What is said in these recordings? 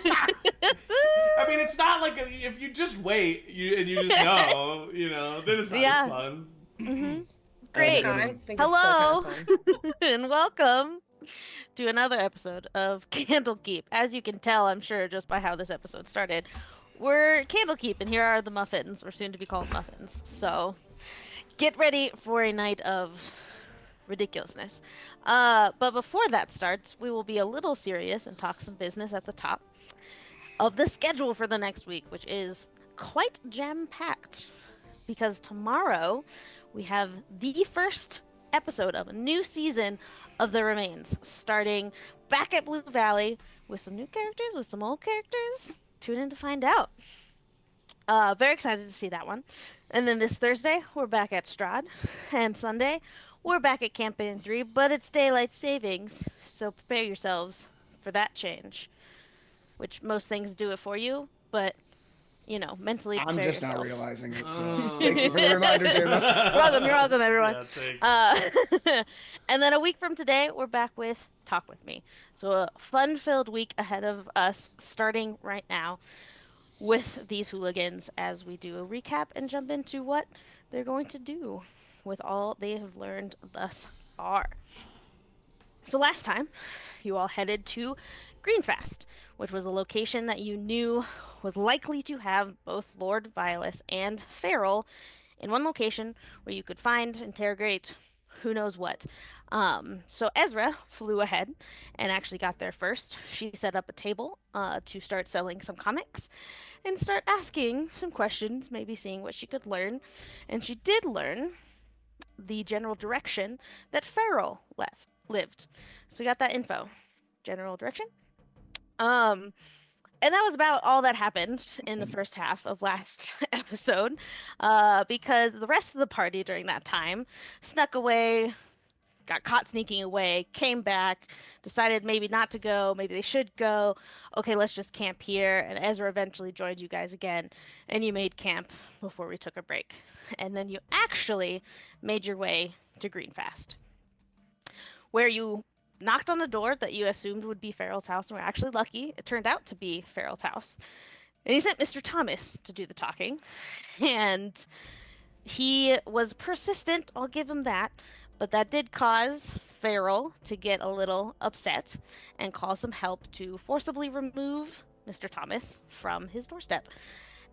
I mean, it's not like if you just wait and you just know, then it's not as fun. Mm-hmm. Great. I think Hello, it's still kind of fun. and welcome to another episode of Candlekeep. As you can tell, I'm sure, just by how this episode started, we're Candlekeep, and here are the muffins, or soon to be called muffins. So get ready for a night of ridiculousness. But before that starts, we will be a little serious and talk some business at the top of the schedule for the next week, which is quite jam-packed. Because tomorrow we have the first episode of a new season of The Remains, starting back at Blue Valley with some new characters, with some old characters. Tune in to find out. Very excited to see that one. And then this Thursday, we're back at Strahd. And Sunday, we're back at Campaign 3, but it's daylight savings, so prepare yourselves for that change. Which most things do it for you, but mentally prepare I'm just yourself. now realizing it, so thank you for the reminder, Dana. You're welcome, everyone. Yeah, thanks. And then a week from today, we're back with Talk With Me. So a fun-filled week ahead of us, starting right now with these hooligans as we do a recap and jump into what they're going to do with all they have learned thus far. So last time, you all headed to Greenfast, which was a location that you knew was likely to have both Lord Violus and Farrell in one location where you could find, interrogate, who knows what. So Ezra flew ahead and actually got there first. She set up a table to start selling some comics and start asking some questions, maybe seeing what she could learn. And she did learn the general direction that Farrell lived. So we got that info. General direction. And that was about all that happened in the first half of last episode, because the rest of the party during that time snuck away, got caught sneaking away, came back, decided maybe not to go, maybe they should go. Okay, let's just camp here. And Ezra eventually joined you guys again, and you made camp before we took a break. And then you actually made your way to Greenfast, where you knocked on a door that you assumed would be Farrell's house, and were actually lucky. It turned out to be Farrell's house. And he sent Mr. Thomas to do the talking. And he was persistent, I'll give him that. But that did cause Farrell to get a little upset and call some help to forcibly remove Mr. Thomas from his doorstep.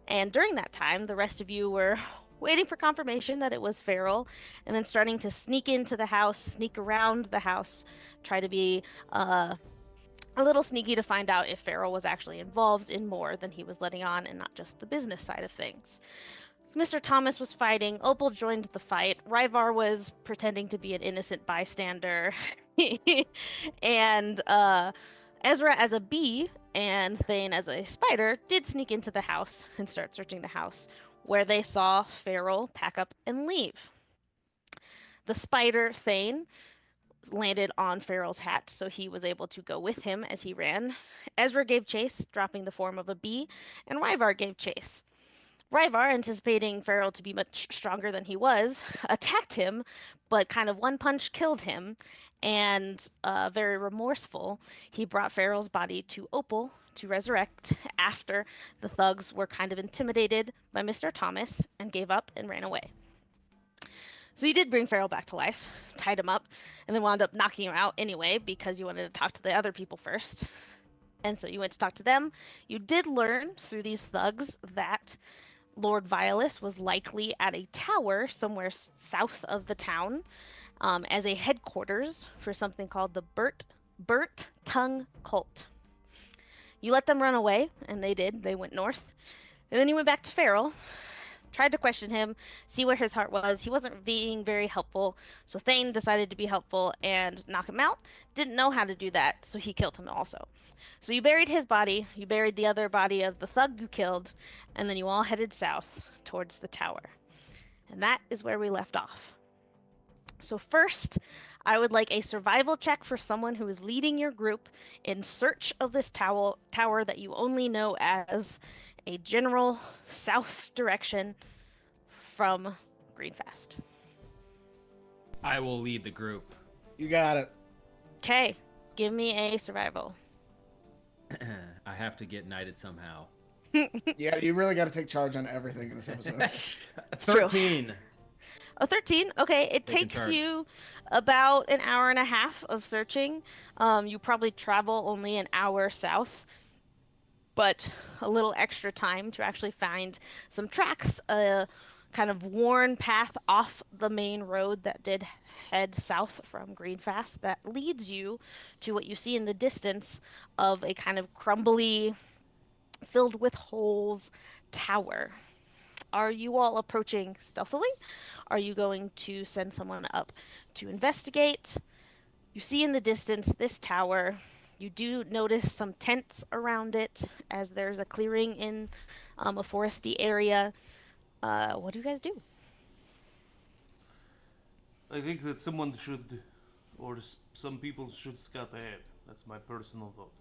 And during that time, the rest of you were waiting for confirmation that it was Farrell, and then starting to sneak into the house, sneak around the house, try to be a little sneaky to find out if Farrell was actually involved in more than he was letting on and not just the business side of things. Mr. Thomas was fighting. Opal joined the fight. Ryvar was pretending to be an innocent bystander. And Ezra as a bee and Thane as a spider did sneak into the house and start searching the house, where they saw Farrell pack up and leave. The spider, Thane, landed on Farrell's hat, so he was able to go with him as he ran. Ezra gave chase, dropping the form of a bee, and Ryvar gave chase. Ryvar, anticipating Farrell to be much stronger than he was, attacked him, but kind of one punch killed him, and very remorseful, he brought Farrell's body to Opal to resurrect after the thugs were kind of intimidated by Mr. Thomas and gave up and ran away. So you did bring Farrell back to life, tied him up, and then wound up knocking him out anyway because you wanted to talk to the other people first. And so you went to talk to them. You did learn through these thugs that Lord Violus was likely at a tower somewhere south of the town, as a headquarters for something called the Burnt Tongue Cult. You let them run away, and they did. They went north. And then you went back to Farrell, tried to question him, see where his heart was. He wasn't being very helpful, so Thane decided to be helpful and knock him out. Didn't know how to do that, so he killed him also. So you buried his body, you buried the other body of the thug you killed, and then you all headed south towards the tower. And that is where we left off. So first, I would like a survival check for someone who is leading your group in search of this tower that you only know as a general south direction from Greenfast. I will lead the group. You got it. Okay, give me a survival. I have to get knighted somehow. Yeah, you really got to take charge on everything in this episode. 13. Oh, 13. Okay, it Taking takes charge. you about an hour and a half of searching. You probably travel only an hour south, but a little extra time to actually find some tracks, a kind of worn path off the main road that did head south from Greenfast that leads you to what you see in the distance of a kind of crumbly, filled with holes tower. Are you all approaching stealthily? Are you going to send someone up to investigate? You see in the distance this tower. You do notice some tents around it as there's a clearing in a foresty area. What do you guys do? I think that someone should, or some people should scout ahead. That's my personal vote.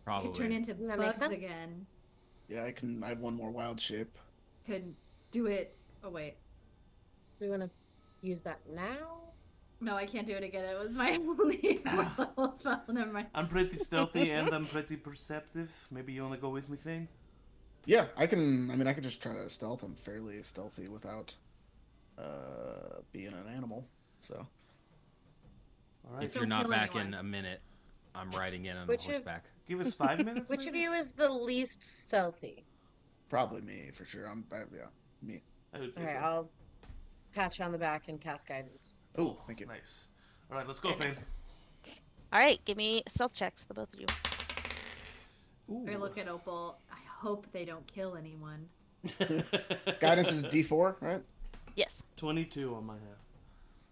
Probably. Could turn into That makes bugs sense. again. Yeah, I have one more wild shape. Could do it. Oh wait, Do we want to use that now? no, I can't do it again. It was my only 4th level spell. Never mind. I'm pretty stealthy and I'm pretty perceptive. Maybe you want to go with me, Thane? Yeah, I can. I mean, I could just try to stealth. I'm fairly stealthy without being an animal. So All right. If Don't you're not kill back anyone. in a minute, I'm riding in on Which of- horseback. Give us 5 minutes. Which of maybe? you is the least stealthy? probably me for sure. Yeah, me. I would say All right, so. I'll pat you on the back and cast guidance. Oh, thank you. Nice. All right, let's go, Thane. All right, give me stealth checks, the both of you. I look at Opal. I hope they don't kill anyone. Guidance is D4, right? Yes. 22 on my hand.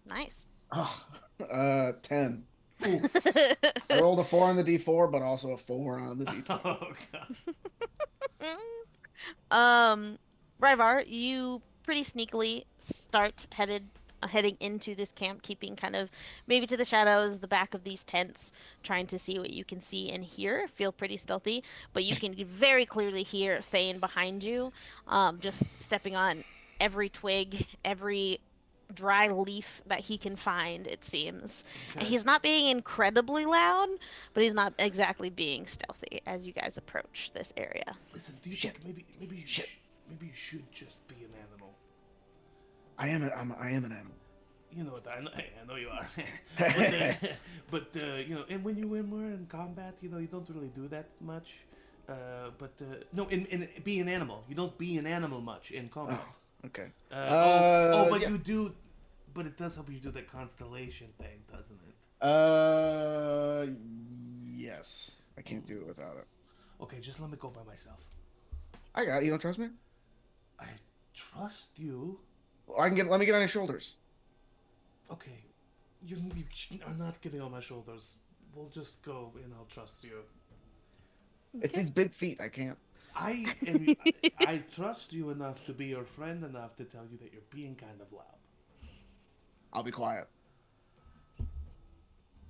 Nice. Oh, 10. I rolled a 4 on the D4, but also a 4 on the D20. Oh god. Ryvar, you pretty sneakily start heading into this camp, keeping kind of maybe to the shadows, the back of these tents, trying to see what you can see and hear. Feel pretty stealthy, but you can very clearly hear Thane behind you, just stepping on every twig, every dry leaf that he can find, it seems. And Okay. he's not being incredibly loud, but he's not exactly being stealthy as you guys approach this area. Listen, do you think maybe you maybe you should just be an animal? I am an animal. You know what? I know you are. but you know, and when we're in combat, you know, you don't really do that much. No, in be an animal, you don't be an animal much in combat. Oh, okay. But yeah. you do. But it does help you do that constellation thing, doesn't it? Yes. I can't do it without it. Okay, just let me go by myself. I got it. You don't trust me? I trust you. Well, let me get on your shoulders. Okay, you are not getting on my shoulders. We'll just go and I'll trust you. It's these big feet. I can't. I trust you enough to be your friend enough to tell you that you're being kind of loud. I'll be quiet.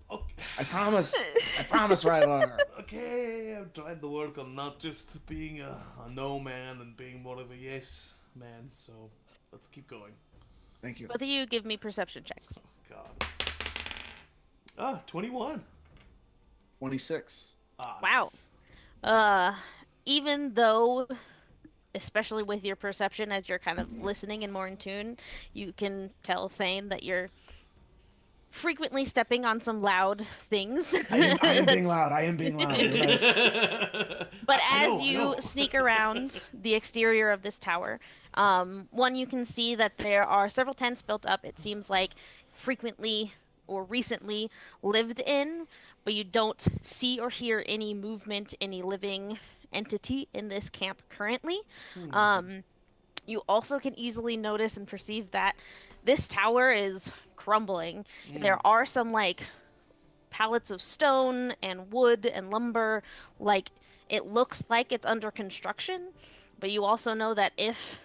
Okay. I promise. I promise, Ryvar. Okay, I'm trying to work on not just being a no man and being more of a yes man, so let's keep going. Thank you. Both of you give me perception checks. Oh, God. 21. 26. Wow. Nice. Even though, especially with your perception as you're kind of listening and more in tune, you can tell Thane that you're frequently stepping on some loud things. I am being loud. I am being loud. You're right. But I as know, I you know. sneak around the exterior of this tower, one, you can see that there are several tents built up. It seems like frequently or recently lived in, but you don't see or hear any movement, any living entity in this camp currently. You also can easily notice and perceive that this tower is crumbling. There are some like pallets of stone and wood and lumber. Like it looks like it's under construction, but you also know that if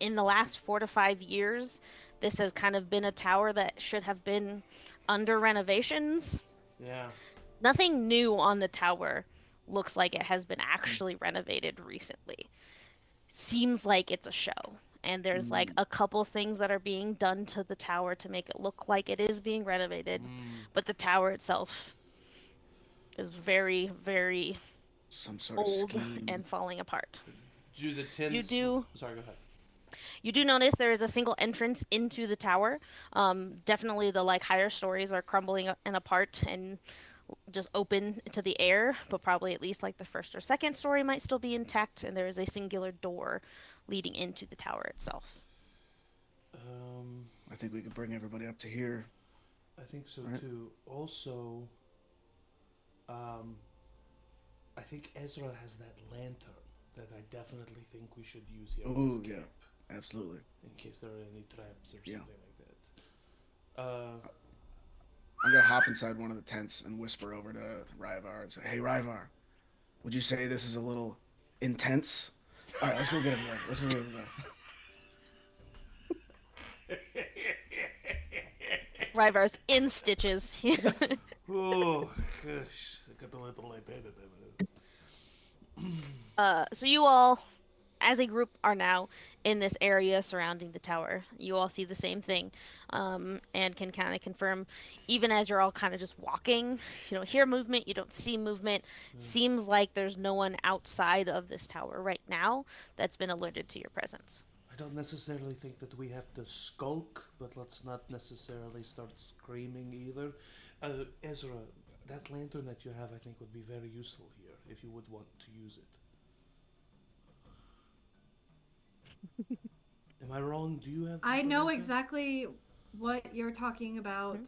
in the last 4 to 5 years this has kind of been a tower that should have been under renovations, Yeah. nothing new on the tower looks like it has been actually renovated recently. Seems like it's a show. And there's like a couple things that are being done to the tower to make it look like it is being renovated. But the tower itself is very, very Some sort of old scheme. and falling apart. Do the tents... You do Sorry, go ahead. You do notice there is a single entrance into the tower. Definitely the like higher stories are crumbling and apart and just open to the air, but probably at least like the first or second story might still be intact, and there is a singular door leading into the tower itself. I think we could bring everybody up to here. I think so Right. too. Also, I think Ezra has that lantern that I definitely think we should use here at this Oh, yeah. camp. Absolutely. In case there are any traps or Yeah. something like that. I'm gonna hop inside one of the tents and whisper over to Ryvar and say, "Hey, Ryvar, would you say this is a little intense? All right, let's go get him there. Let's go get him there." Ryvar's in stitches. Oh, gosh. I got a little lightheaded there. So you all, as a group, are now in this area surrounding the tower. You all see the same thing, and can kind of confirm, even as you're all kind of just walking, you don't hear movement, you don't see movement. Seems like there's no one outside of this tower right now that's been alerted to your presence. I don't necessarily think that we have to skulk, but let's not necessarily start screaming either. Ezra, that lantern that you have, I think, would be very useful here if you would want to use it. Am I wrong? Do you have? I the know lantern? exactly what you're talking about.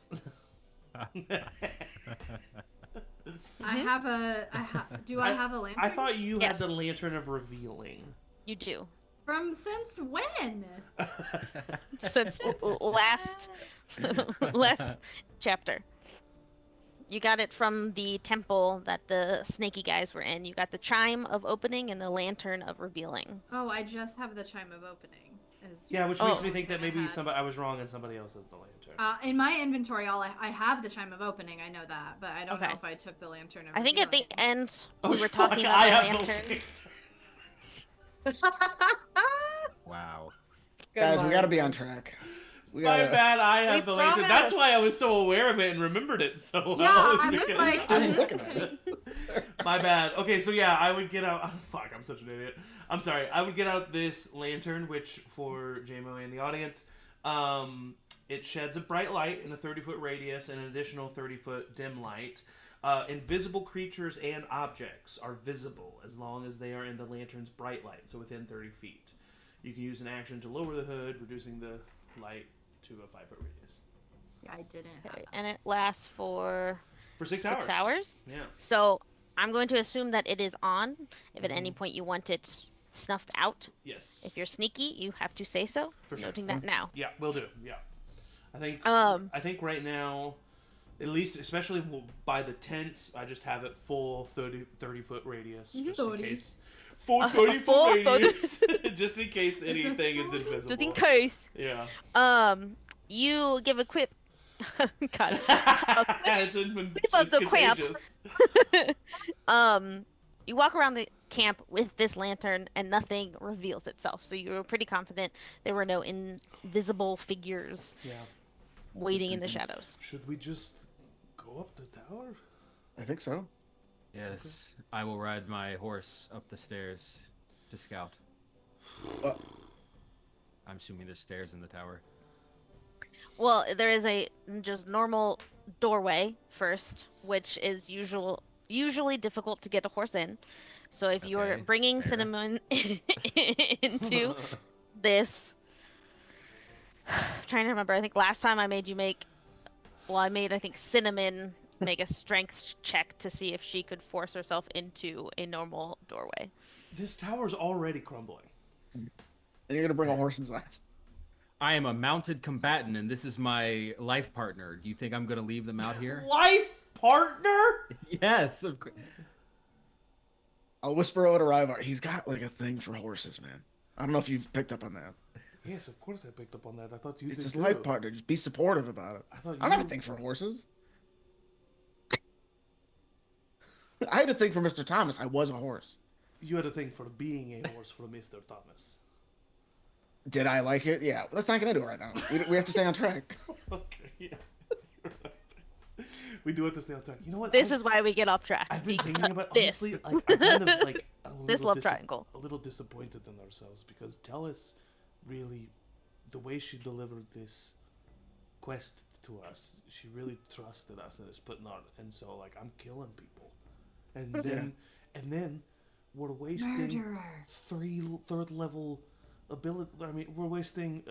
Do I have a lantern? I thought you Yes. had the lantern of revealing. You do. From since when? Since last chapter. You got it from the temple that the snaky guys were in. You got the chime of opening and the lantern of revealing. Oh, I just have the chime of opening. Yeah, which makes Oh. me think that I maybe had. I was wrong and somebody else has the lantern. In my inventory, I have the chime of opening. I know that, but I don't know Okay. if I took the lantern of I think at the revealing. end Oh, we were fuck, talking I about the have the lantern. Wow. Good Guys, we one. gotta be on track. We My gotta. bad, I have We the lantern. That's promised. why I was so aware of it and remembered it so well. Yeah, I was because- like, I didn't look at it. My bad. Okay, so yeah, I would get out. Oh, fuck, I'm such an idiot. I'm sorry. I would get out this lantern, which for JMO and the audience, it sheds a bright light in a 30-foot radius and an additional 30-foot dim light. Invisible creatures and objects are visible as long as they are in the lantern's bright light, so within 30 feet. You can use an action to lower the hood, reducing the light to a 5-foot radius. Yeah, I didn't. Have Okay, that. and it lasts for For 6 6 hours. Yeah. So I'm going to assume that it is on. If at any point you want it snuffed out, Yes. if you're sneaky, you have to say so. For sure. Noting that now. Yeah, will do. Yeah. I think right now, at least, especially by the tents, I just have it full 30 foot radius, just in 30. case. Full A 30 full foot radius, just in case anything is invisible. Just in case. Yeah. You give a quick. God. It's of the quamp. contagious. You walk around the camp with this lantern and nothing reveals itself. So you were pretty confident there were no invisible figures Yeah. waiting in the shadows. Should we just go up the tower? I think so. Yes, I will ride my horse up the stairs to scout. Uh, I'm assuming there's stairs in the tower. Well, there is a just normal doorway first, which is usually difficult to get a horse in. So if you're Okay, bringing fair. Cinnamon into this, trying to remember, I think last time I made you make, I think Cinnamon make a strength check to see if she could force herself into a normal doorway. This tower's already crumbling. and you're gonna bring a horse inside. I am a mounted combatant, and this is my life partner. Do you think I'm going to leave them out here? Life partner? Yes, of course. I'll whisper over to Ryvar. He's got like a thing for horses, man. I don't know if you've picked up on that. Yes, of course I picked up on that. I thought you It's did his too. life partner. Just be supportive about it. I thought I don't have a thing for horses. I had a thing for Mr. Thomas. I was a horse. You had a thing for being a horse for Mr. Thomas. Did I like it? Yeah. That's not gonna do it right now. We have to stay on track. Okay, yeah. We do have to stay on track. You know what? This is why we get off track. I've been because thinking about this. honestly, like I'm kind of like This love triangle. a little disappointed in ourselves because Tellus really, the way she delivered this quest to us, she really trusted us and is putting on. And so like I'm killing people, and then we're wasting third level ability. I mean, we're wasting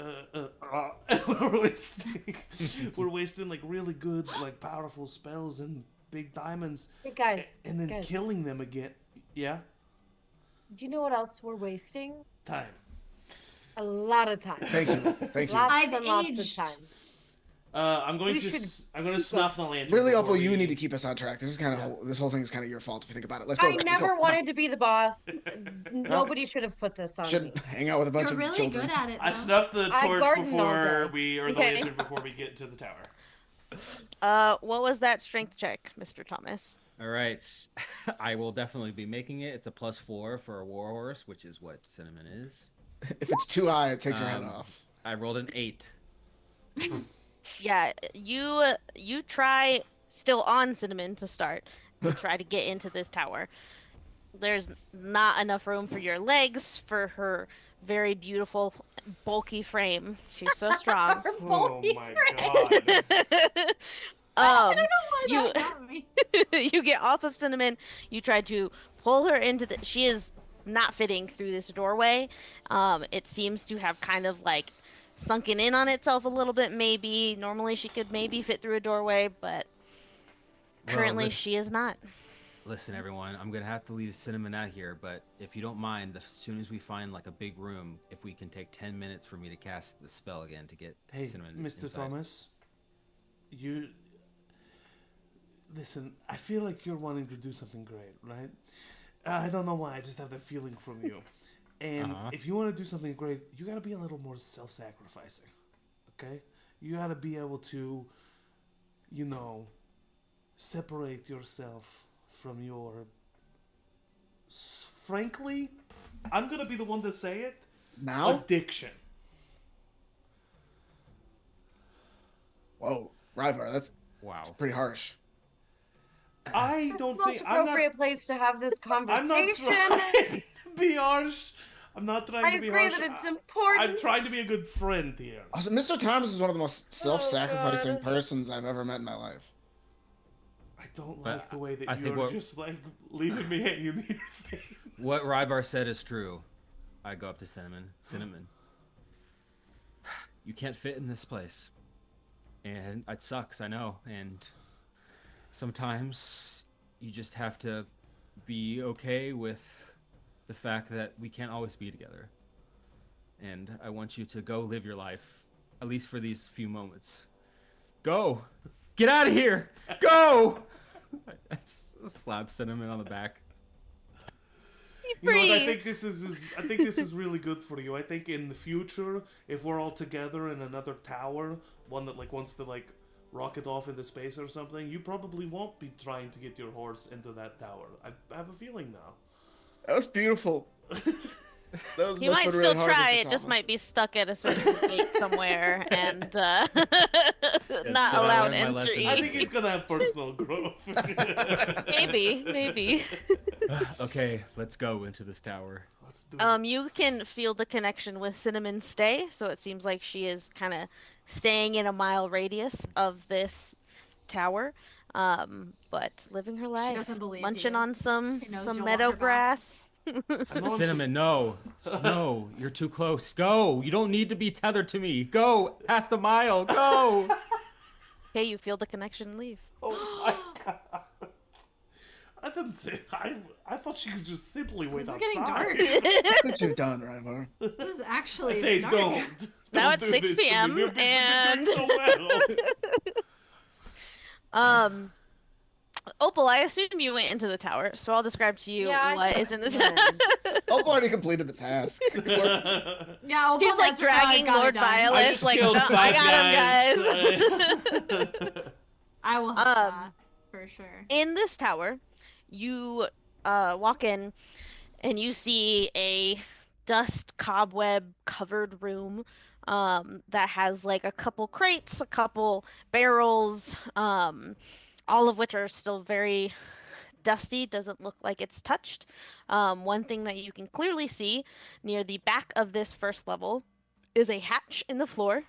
we're wasting like really good, like powerful spells and big diamonds, Hey guys, and then guys, killing them again. Yeah, do you know what else we're wasting? time. A lot of time. Thank you. Thank you. Lots I've and lots of aged. time. I'm going We to should I'm going to snuff the lantern. Really, before Opal, you we- need to keep us on track. This is kind of this whole thing is kind of your fault if you think about it. Let's go. I never wanted to be the boss. Nobody should have put this on me. Should hang out with a bunch You're of really children. good at it. I though. snuffed the I torch garden all before day. we, or the Okay. lantern before we get to the tower. What was that strength check, Mr. Thomas? All right, I will definitely be making it. It's a +4 for a warhorse, which is what cinnamon is. If it's too high, it takes your head Um, off. I rolled an 8. Yeah, you try still on Cinnamon to start to try to get into this tower. There's not enough room for your legs for her very beautiful bulky frame. She's so strong. Oh my god. I don't know why you that got me. you get off of Cinnamon. You try to pull her into the. She is not fitting through this doorway. It seems to have kind of like sunken in on itself a little bit. Maybe normally she could maybe fit through a doorway, but Well, currently listen- she is not. Listen, everyone, I'm gonna have to leave cinnamon out here, but if you don't mind, as soon as we find like a big room, if we can take 10 minutes for me to cast the spell again to get Hey, cinnamon Mr. inside. Thomas, you listen. I feel like you're wanting to do something great, right? I don't know why. I just have that feeling from you. And if you want to do something great, you got to be a little more self-sacrificing. Okay? You got to be able to, you know, separate yourself from your. Frankly, I'm gonna be the one to say it. Now? Addiction. Whoa, Ryvar, that's Wow. pretty harsh. I This is don't the most think I'm not. appropriate place to have this I'm not conversation. trying to be harsh. I'm not trying I to be agree harsh. that it's important. I'm trying to be a good friend here. Also, Mr. Thomas is one of the most self-sacrificing God. persons I've ever met in my life. I don't But like the way that I think you're what- just like leaving me hanging near your face. What Ryvar said is true. I go up to Cinnamon. Cinnamon. You can't fit in this place. And it sucks, I know. And sometimes you just have to be okay with the fact that we can't always be together. And I want you to go live your life, at least for these few moments. Go! Get out of here! Go! I slap Cinnamon on the back. You know what, I Free. think this is really good for you. I think in the future, if we're all together in another tower, one that like wants to like rocket off into space or something, you probably won't be trying to get your horse into that tower. I have a feeling now. That was beautiful. That was You must might have been really still hard, try. Mr. It just Thomas. might be stuck at a certain gate somewhere and not so I allowed learned my entry. lesson. I think he's gonna have personal growth. Maybe. Okay, let's go into this tower. Let's do it. You can feel the connection with Cinnamon's stay, so it seems like she is kind of staying in a mile radius of this tower, but living her life, doesn't believe munching you. on some She knows some you'll meadow want her back. grass. I know I'm Cinnamon, no. No, you're too close. Go. You don't need to be tethered to me. Go. Past the mile. Go. Okay, you feel the connection. Leave. Oh my god. I didn't say. I thought she could just simply wait This is outside. getting dark. What you've done, Ryvar? This is actually Hey, dark. don't. Now Don't it's do 6 this to me. p.m. We've been and- doing so well. Opal, I assume you went into the tower, so I'll describe to you Yeah, I what thought is in the you tower. did. Opal already completed the task. Yeah, Opal, She's like that's what I dragging got it Lord done. I Violet. just Like, killed "No, I five got him, guys." I will have that for sure. In this tower, you walk in and you see a dust cobweb covered room that has like a couple crates, a couple barrels, all of which are still very dusty, doesn't look like it's touched. One thing that you can clearly see near the back of this first level is a hatch in the floor,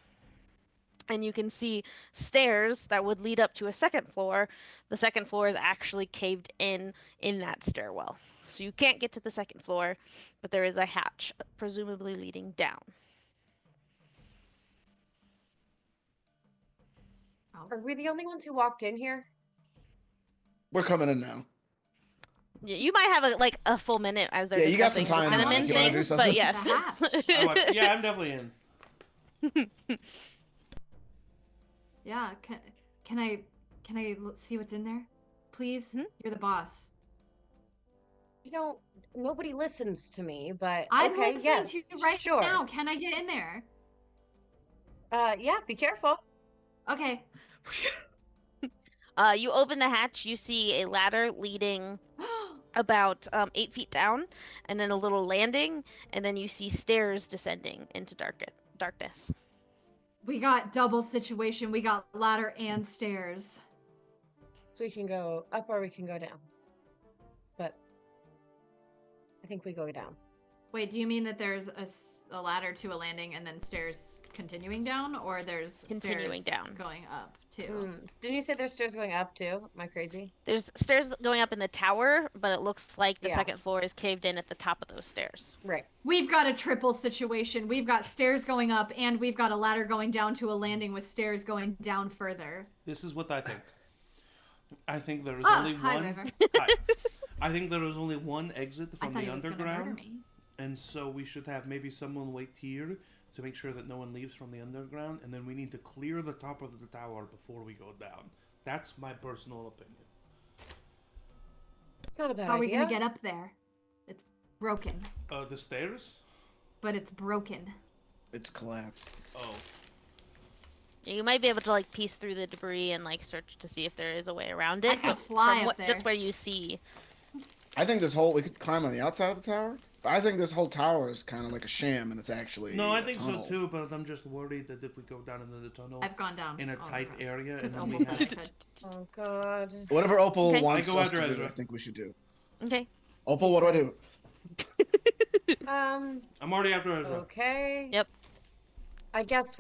and you can see stairs that would lead up to a second floor. The second floor is actually caved in that stairwell. So you can't get to the second floor, but there is a hatch, presumably leading down. Are we the only ones who walked in here? We're coming in now. Yeah, you might have a full minute as they're Yeah, you got discussing some time the now cinnamon if you wanna do things, something. but yes. The hatch. Yeah, I'm definitely in. Yeah, can I see what's in there? Please? You're the boss. You know, nobody listens to me, but I'm okay, listening yes, to you right sure. now. Can I get in there? Yeah, be careful. Okay. You open the hatch, you see a ladder leading about 8 feet down, and then a little landing, and then you see stairs descending into darkness. We got double situation. We got ladder and stairs. So we can go up or we can go down. But I think we go down. Wait, do you mean that there's a ladder to a landing and then stairs continuing down, or there's Continuing stairs down. going up too? Didn't you say there's stairs going up too? Am I crazy? There's stairs going up in the tower, but it looks like the Yeah. second floor is caved in at the top of those stairs. Right. We've got a triple situation. We've got stairs going up, and we've got a ladder going down to a landing with stairs going down further. This is what I think. I think there is Oh, only hi, one. Ryvar. Hi. I think there is only one exit I from thought the he was gonna murder underground, me. and so we should have maybe someone wait here to make sure that no one leaves from the underground, and then we need to clear the top of the tower before we go down. That's my personal opinion. It's not a bad How are we idea. gonna get up there? It's broken, The stairs? but it's broken. It's collapsed. Oh. You might be able to piece through the debris and search to see if there is a way around it. I could but fly from up there. just where you see. I think we could climb on the outside of the tower. But I think this whole tower is kind of like a sham, and it's actually No, I a think tunnel. so too, but I'm just worried that if we go down into the tunnel I've gone down in a all tight around. area, and 'Cause then we Opal said I have... could. Oh god. Whatever Opal Okay. wants I go us after to do, Ezra. I think we should do. Okay. Opal, what do I do? I'm already after Ezra. Okay. Yep. I guess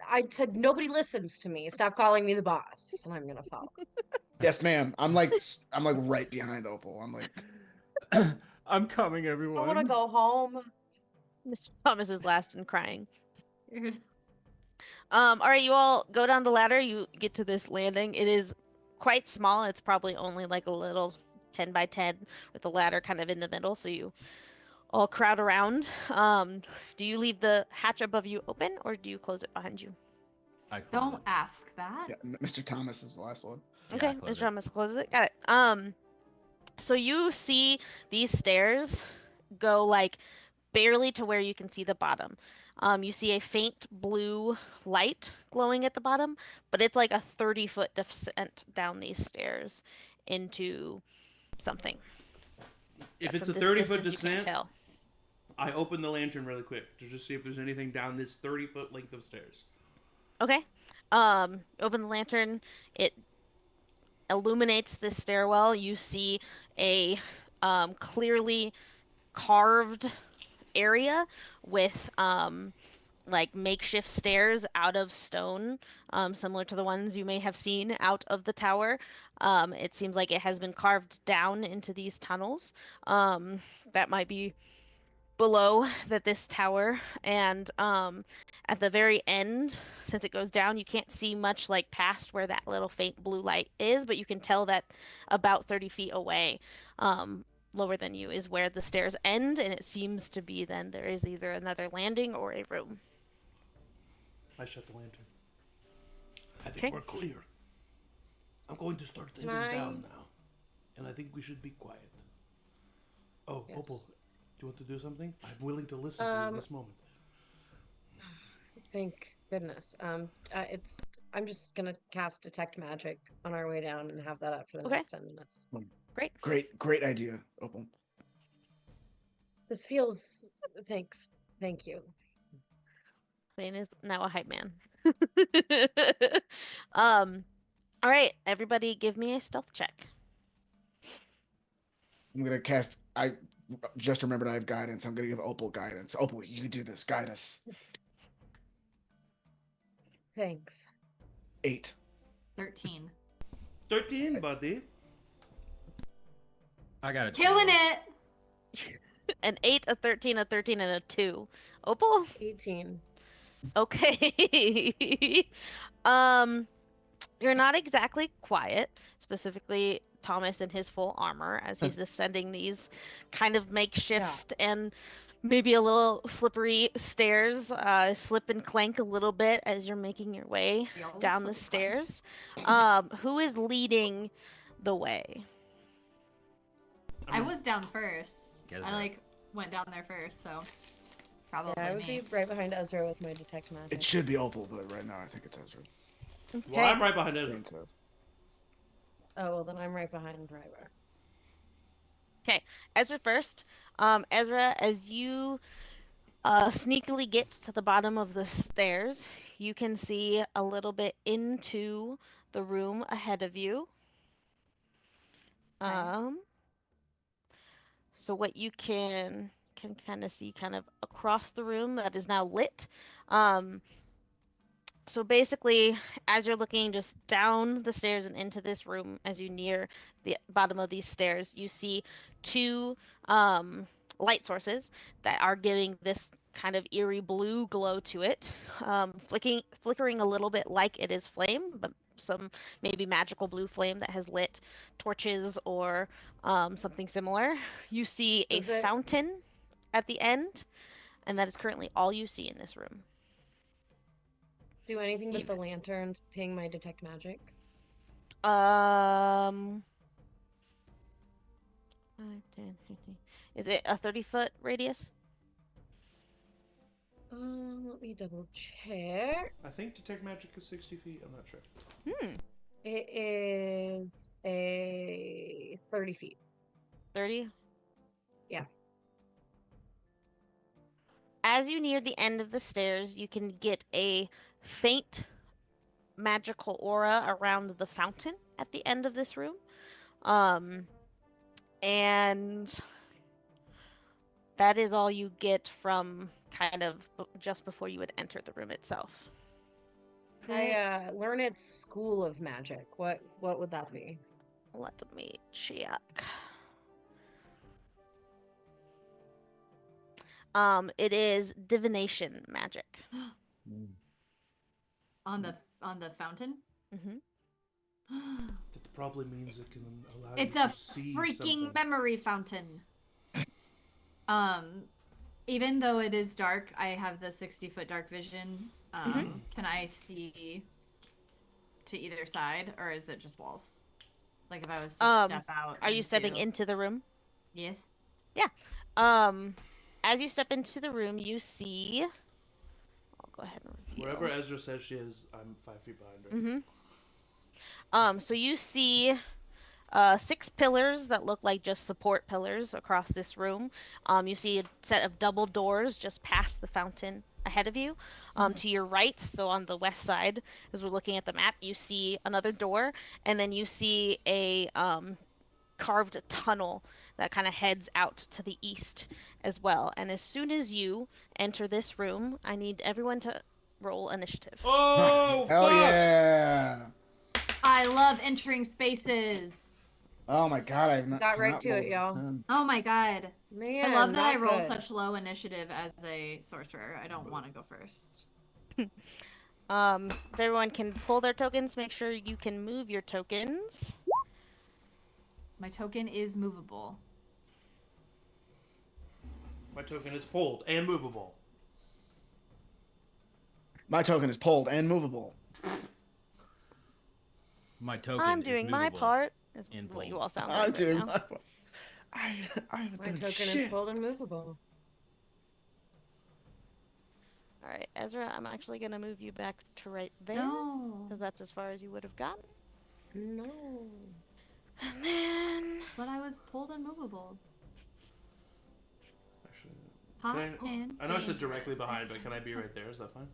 I said nobody listens to me. Stop calling me the boss, and I'm gonna follow. Yes, ma'am. I'm like right behind Opal. I'm like, I'm coming, I everyone. want to go home. Mr. Thomas is last and crying. Weird. All right, you all go down the ladder. You get to this landing. It is quite small. It's probably only a little 10 by 10 with the ladder kind of in the middle. So you all crowd around. Do you leave the hatch above you open, or do you close it behind you? I close Don't it. ask that. yeah, Mr. Thomas is the last one. Yeah, Okay, I close Mr. it. Thomas closes it. Got it. So you see these stairs go barely to where you can see the bottom. You see a faint blue light glowing at the bottom, but it's like a 30-foot descent down these stairs into something. If that it's a from this 30-foot distance you can't descent, tell. I open the lantern really quick to just see if there's anything down this 30-foot length of stairs. Okay. Open the lantern. It illuminates this stairwell. You see a clearly carved area with makeshift stairs out of stone, similar to the ones you may have seen out of the tower. It seems like it has been carved down into these tunnels. That might be below this tower, and at the very end, since it goes down, you can't see much past where that little faint blue light is, but you can tell that about 30 feet away, lower than you, is where the stairs end, and it seems to be then there is either another landing or a room. I shut the lantern. I think Okay. we're clear. I'm going to start heading Nine. down now, and I think we should be quiet. Oh, Yes. Opal, do you want to do something? I'm willing to listen to you in this moment. Thank goodness. I'm just gonna cast detect magic on our way down and have that up for the Okay. next 10 minutes. Great. Great idea, Opal. This feels. Thanks. Thank you. Thane is now a hype man. All right, everybody, give me a stealth check. I'm gonna cast. I just remembered I have guidance. I'm gonna give Opal guidance. Opal, you do this. Guide us. Thanks. 8. 13. 13, buddy. I got it. Killing it. An 8, a 13, a 13, and a 2. Opal? 18. Okay. You're not exactly quiet, specifically Thomas in his full armor as he's ascending these kind of makeshift and maybe a little slippery stairs, slip and clank a little bit as you're making your way down the stairs. Who is leading the way? I was down first. Ezra. I went down there first, so probably Yeah, I would me. be right behind Ezra with my detect magic. It should be Opal, but right now I think it's Ezra. Well, I'm right behind Ezra. Thane says. Oh, well, then I'm right behind Ryvar. Okay, Ezra first. Ezra, as you sneakily get to the bottom of the stairs, you can see a little bit into the room ahead of you. So what you can kind of see kind of across the room that is now lit. So basically, as you're looking just down the stairs and into this room, as you near the bottom of these stairs, you see 2 light sources that are giving this kind of eerie blue glow to it, flickering a little bit like it is flame, but some maybe magical blue flame that has lit torches or something similar. You see a fountain at the end, and that is currently all you see in this room. Do anything with the lanterns ping my detect magic? Is it a 30-foot radius? Let me double check. I think detect magic is 60 feet. I'm not sure. It is a 30 feet. 30? Yeah. As you near the end of the stairs, you can get a faint magical aura around the fountain at the end of this room. And that is all you get from kind of just before you would enter the room itself. I learn at School of Magic. What would that be? Let me check. It is divination magic. On the fountain? Mm-hmm. That probably means it can allow It's you a to see freaking something. memory fountain. Even though it is dark, I have the 60-foot dark vision. Can I see to either side, or is it just walls? Like if I was to step out. Are you stepping into the room? Yes. Yeah. As you step into the room, you see. I'll go ahead and reveal. Wherever Ezra says she is, I'm 5 feet behind her. So you see 6 pillars that look like just support pillars across this room. You see a set of double doors just past the fountain ahead of you. To your right, so on the west side, as we're looking at the map, you see another door, and then you see a carved tunnel that kind of heads out to the east as well. And as soon as you enter this room, I need everyone to roll initiative. Oh, Hell fuck! yeah! I love entering spaces. Oh my god, I've not Got right cannot to roll it, y'all. 10. Oh my god. Man, I love that I not roll good. such low initiative as a sorcerer. I don't want to go first. If everyone can pull their tokens, make sure you can move your tokens. My token is movable. My token is pulled and movable. My token is pulled and movable. My token I'm is doing my movable part. Is and what you pulled. all sound like I'm right doing now. my part. I haven't My done token shit. is pulled and movable. All right, Ezra, I'm actually gonna move you back to right there No. because that's as far as you would have gotten. No. And then But I was pulled and movable. Actually, Hot can and I know I said directly dangerous. behind, but can I be right there? Is that fine?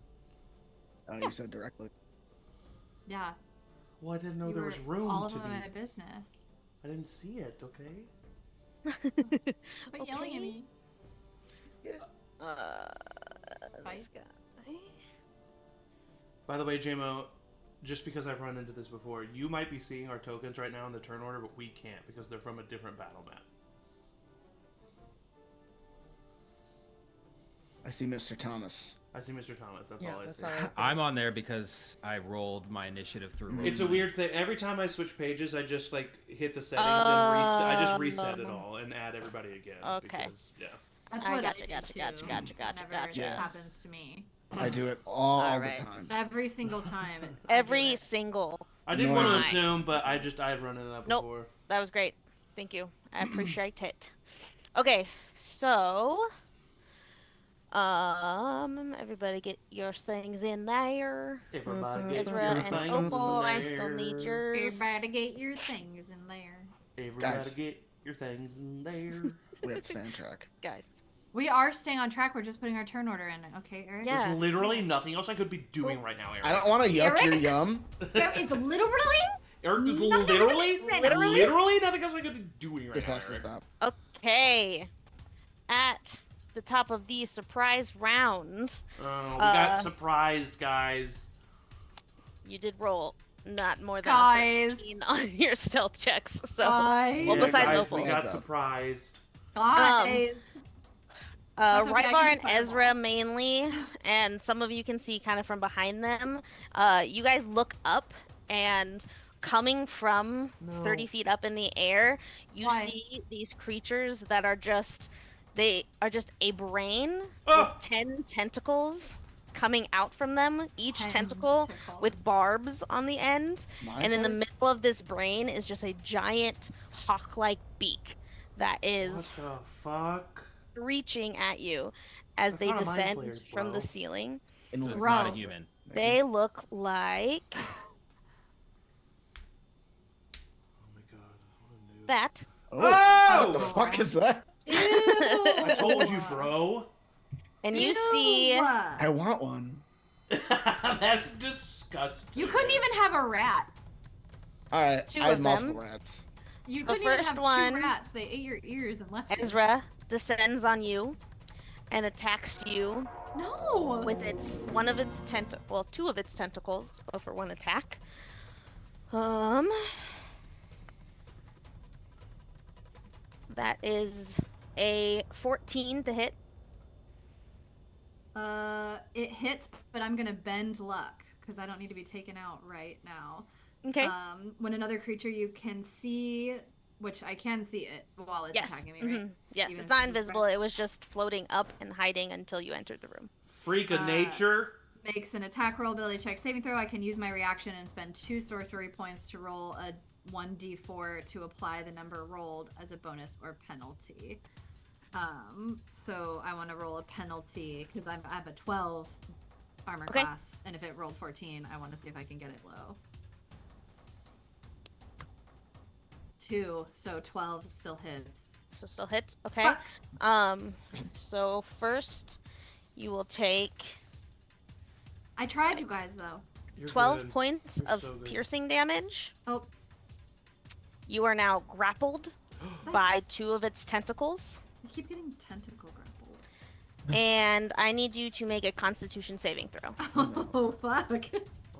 You said directly. Yeah. Well, I didn't know You there were was room all to of be. my business. I didn't see it. Okay. Quit yelling at me. This guy. By the way, JMO, just because I've run into this before, you might be seeing our tokens right now in the turn order, but we can't because they're from a different battle map. I see Mr. Thomas. I see Mr. Thomas. That's Yeah, all I that's see. all I see. I'm on there because I rolled my initiative through. It's a roll weird thing. Every time I switch pages, I just like hit the settings and reset. I just reset it all and add everybody again. Okay. Because, yeah. That's I what gotcha, I do gotcha, too, gotcha, gotcha, gotcha, whenever gotcha. this happens to me. I do it all Alright. the time. Every single time. I do Every it. single. I didn't want to Right. assume, but I've run into that Nope. before. That was great. Thank you. I appreciate it. Okay, so everybody get your things in there. Everybody get Ezra your and things Opal, in I still need there. yours. Everybody get your things in there. Everybody Guys. get your things in there. We have to stay on track. Guys. We are staying on track. We're just putting our turn order in. Okay, Eric? Yeah. There's literally nothing else I could be doing right now, Eric. I don't want to yuck your Eric? yum. There is literally Eric, there's nothing literally Literally? nothing else I could be doing right This now, has to Eric. stop. Okay. At the top of the surprise round, Oh, we got surprised, guys. you did roll not more than a Guys. 13 on your stealth checks. So, Guys. well, Yeah, besides guys, Opal. we got Heads up. surprised. guys. That's okay, I Ryvar can and fireball. Ezra mainly, and some of you can see kind of from behind them. You guys look up, and coming from 30 feet up in the air, you Why? see these creatures that are just a brain Ah! with 10 tentacles coming out from them, each 10 tentacle with tentacles. barbs on the end. My And in the turn? middle of this brain is just a giant hawk-like beak that is What the fuck? reaching at you as That's they not a mind descend flayers, from the bro. ceiling. In So it's Bro. not a human. They look like Oh my god, what a noob. that. Oh, what the Oh! fuck is that? Ew. I told you, bro. And you Ew. see I want one. That's disgusting. You couldn't even have a rat. All right, Two I have of multiple them. rats. You The couldn't even first have one- two rats. They ate your ears and left you. Ezra descends on you and attacks you No. with two of its tentacles for one attack. That is a 14 to hit. It hits, but I'm gonna bend luck because I don't need to be taken out right now. Okay. When another creature you can see, which I can see it while it's Yes. attacking me, right? Mhm. Yes, Even it's if not it's invisible. right. It was just floating up and hiding until you entered the room. Freak of nature. Makes an attack roll, ability check, saving throw. I can use my reaction and spend 2 sorcery points to roll a 1d4 to apply the number rolled as a bonus or penalty. So I want to roll a penalty because I have a 12 armor Okay. class, and if it rolled 14, I want to see if I can get it low. 2, so 12 still hits. So still hits. Okay. Fuck. So first you will take I tried, you guys, though. You're 12 good. points You're of so good. piercing damage. Oh, You are now grappled by 2 of its tentacles. I keep getting tentacle grappled. And I need you to make a constitution saving throw. Oh, fuck.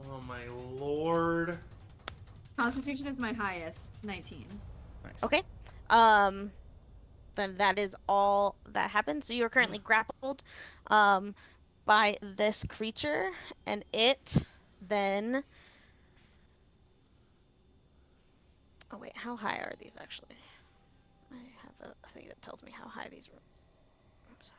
Oh my lord. Constitution is my highest, 19. Okay. Then that is all that happens. So you are currently grappled by this creature, and it then. Oh wait, how high are these actually? I have a thing that tells me how high these were. I'm sorry.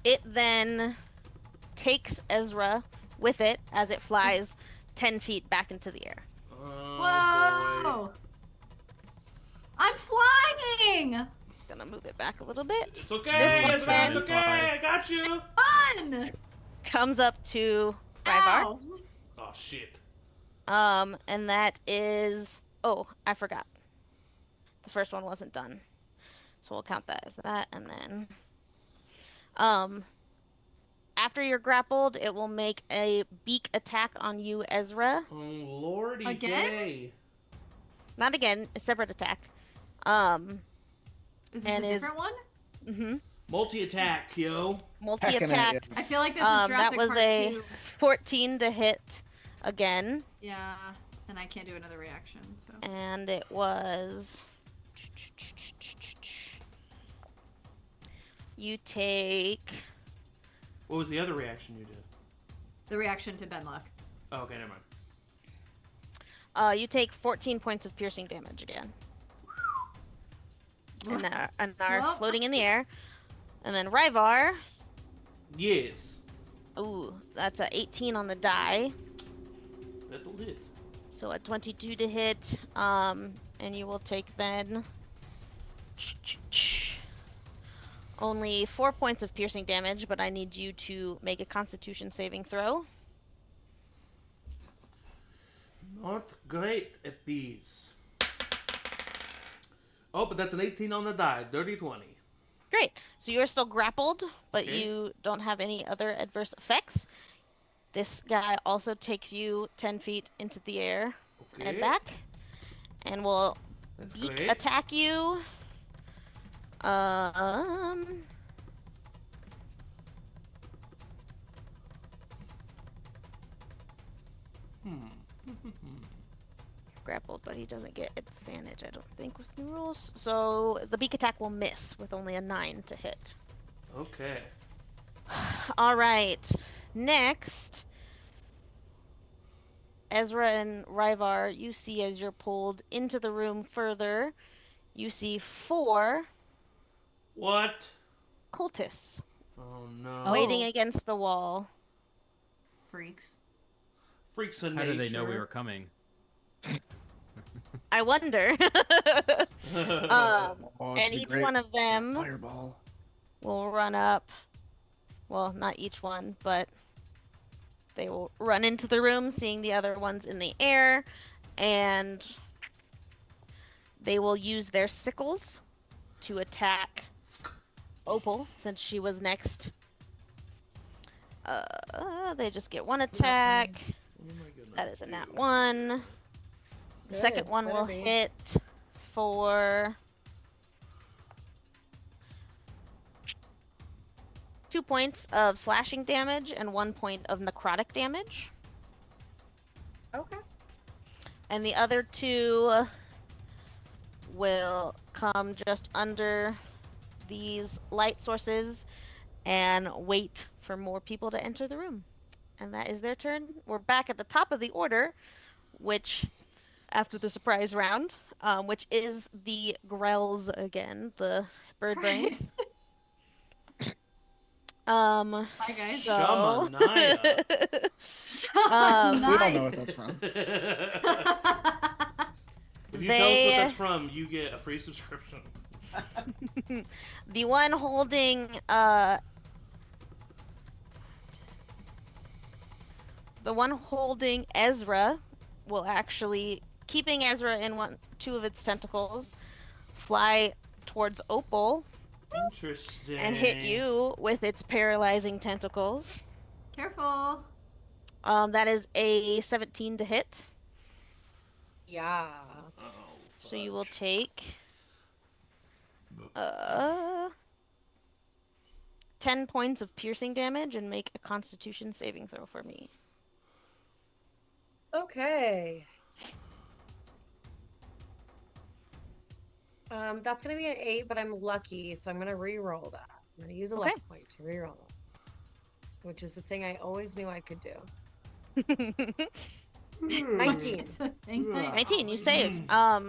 It then takes Ezra with it as it flies 10 feet back into the air. Oh, Whoa! boy. I'm flying! Just gonna move it back a little bit. It's okay. This one It's then- okay. I got you. Fun! Comes up to Ryvar. Ow! Oh shit. And that is. Oh, I forgot. The first one wasn't done. So we'll count that as that, and then after you're grappled, it will make a beak attack on you, Ezra. Oh, lordy Again? day. Not again, a separate attack. Is this And a is- different one? Mm-hmm. Multi-attack, yo. Multi-attack. I feel like this is That Jurassic was Park a 2. 14 to hit again, Yeah, and I can't do another reaction, so. and it was. You take. What was the other reaction you did? The reaction to Benlock. Oh, okay, never mind. You take 14 points of piercing damage again. And are Well. floating in the air. And then Ryvar. Yes. Ooh, that's a 18 on the die. That'll hit. So a 22 to hit. And you will take then only 4 points of piercing damage, but I need you to make a Constitution saving throw. Not great at these. Oh, but that's an 18 on the die. Dirty 20. Great. So you're still grappled, but Okay. you don't have any other adverse effects. This guy also takes you 10 feet into the air Okay. and back, and will That's beak great. attack you. Grappled, but he doesn't get advantage, I don't think, with new rules. So the beak attack will miss with only a 9 to hit. Okay. All right. Next, Ezra and Ryvar, you see as you're pulled into the room further, you see 4 What? cultists Oh, no. Oh. waiting against the wall. Freaks. Freaks of How nature. did they know we were coming? I wonder. Oh, And this would be each great. one of them Fireball. will run up. Well, not each one, but they will run into the room, seeing the other ones in the air, and they will use their sickles to attack Opal, since she was next. They just get 1 attack. Oh my goodness. That is a nat 1. The second Good, one better will be. hit for 2 points of slashing damage and 1 point of necrotic damage. Okay. And the other 2 will come just under these light sources and wait for more people to enter the room. And that is their turn. We're back at the top of the order, which, after the surprise round, which is the Grells again, the bird brains. Bye, guys. So- Shamanaya. We don't know Nice. what that's from. If you tell us They- what that's from, you get a free subscription. The one holding Ezra will actually, keeping Ezra in 2 of its tentacles, fly towards Opal Interesting. and hit you with its paralyzing tentacles. Careful. That is a 17 to hit. Yeah. Oh, So you will fudge. take 10 points of piercing damage and make a Constitution saving throw for me. Okay. That's gonna be an 8, but I'm lucky, so I'm gonna re-roll that. I'm gonna use a Okay. lucky point to re-roll it, which is the thing I always knew I could do. 19. It's a thing. 19, you save.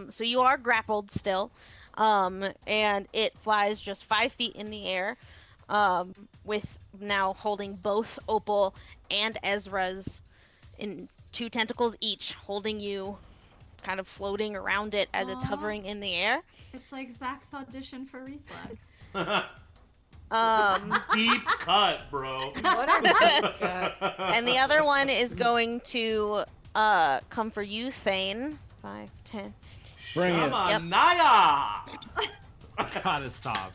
So you are grappled still. And it flies just 5 feet in the air. With now holding both Opal and Ezra's in 2 tentacles each, holding you kind of floating around it as it's Aw. hovering in the air. It's like Zach's audition for Reflex. Deep cut, bro. Whatever. And the other one is going to come for you, Thane. 5, 10. Bring it. Shamanaya. Gotta stop.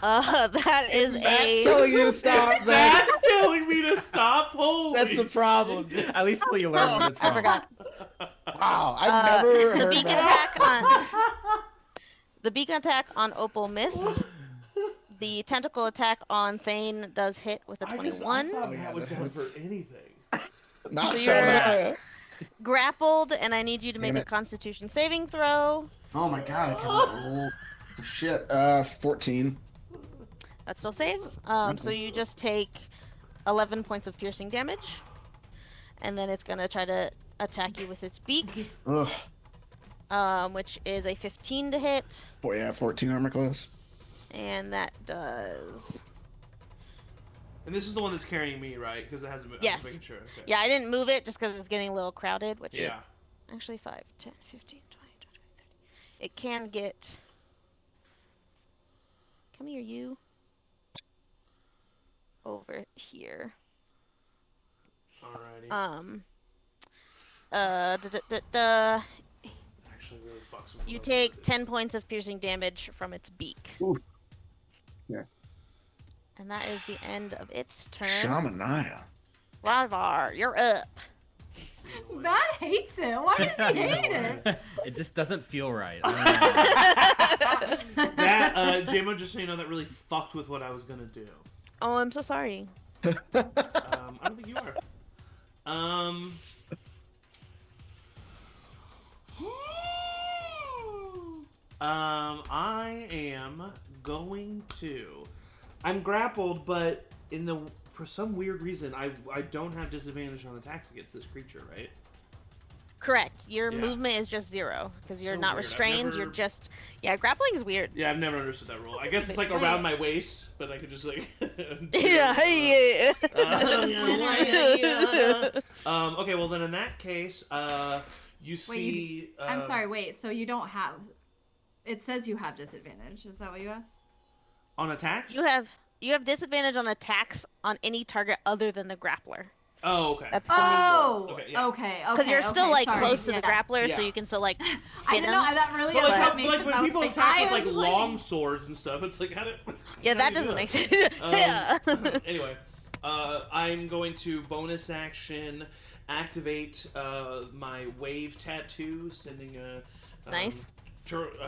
That is That's telling you to stop, Zach. That's telling me to stop. Holy That's the problem. At least you learn what it's from. I forgot. Wow, I've never The heard beacon that. attack on the beacon attack on Opal missed. The tentacle attack on Thane does hit with a I 21. thought Oh, yeah, that was that down for hurts. anything. Not So so you're- bad. Grappled, and I need you to make Damn a it. Constitution saving throw. Oh my god, I cannot roll. Shit. 14. That still saves. So you just take 11 points of piercing damage, and then it's gonna try to attack you with its beak, Ugh. which is a 15 to hit, 14 armor class. and that does. And this is the one that's carrying me, right? Because it hasn't been. Yes. I'm just making sure. Okay. Yeah, I didn't move it just because it's getting a little crowded. Which Yeah. actually 5, 10, 15, 20, 25, 30. It can get. Come here, you. Over here. Alrighty. Actually, really fucks with me. You take 10 points of piercing damage from its beak. Ooh. Yeah. And that is the end of its turn. Shamanaya. Ryvar, you're up. Matt hates it. Why does he hate it? It just doesn't feel right. I don't know. That, JMO, just so you know, that really fucked with what I was gonna do. Oh, I'm so sorry. I don't think you are. I am going to. I'm grappled, but for some weird reason, I don't have disadvantage on attacks against this creature, right? Correct. Your Yeah. movement is just 0 because you're So not weird. I've restrained. You're never- just grappling is weird. Yeah, I've never understood that rule. I guess it's like Wait. around my waist, but I could just like. Yeah. Okay, well then in that case, you see. I'm sorry. Wait. So you don't have? It says you have disadvantage. Is that what you asked? On attacks. You have disadvantage on attacks on any target other than the grappler. Oh, okay. That's the new rules. Okay, yeah. Okay. Because you're still like sorry. close to the Yes. grappler, so Yeah. you can still like I hit didn't him. know that really But like, upset how, me. like 'cause when I was people like, attack I with like was long swords and stuff, it's like how do? Yeah, how that do you doesn't do make that? sense. Yeah. Anyway, I'm going to bonus action activate my wave tattoo, sending a Nice.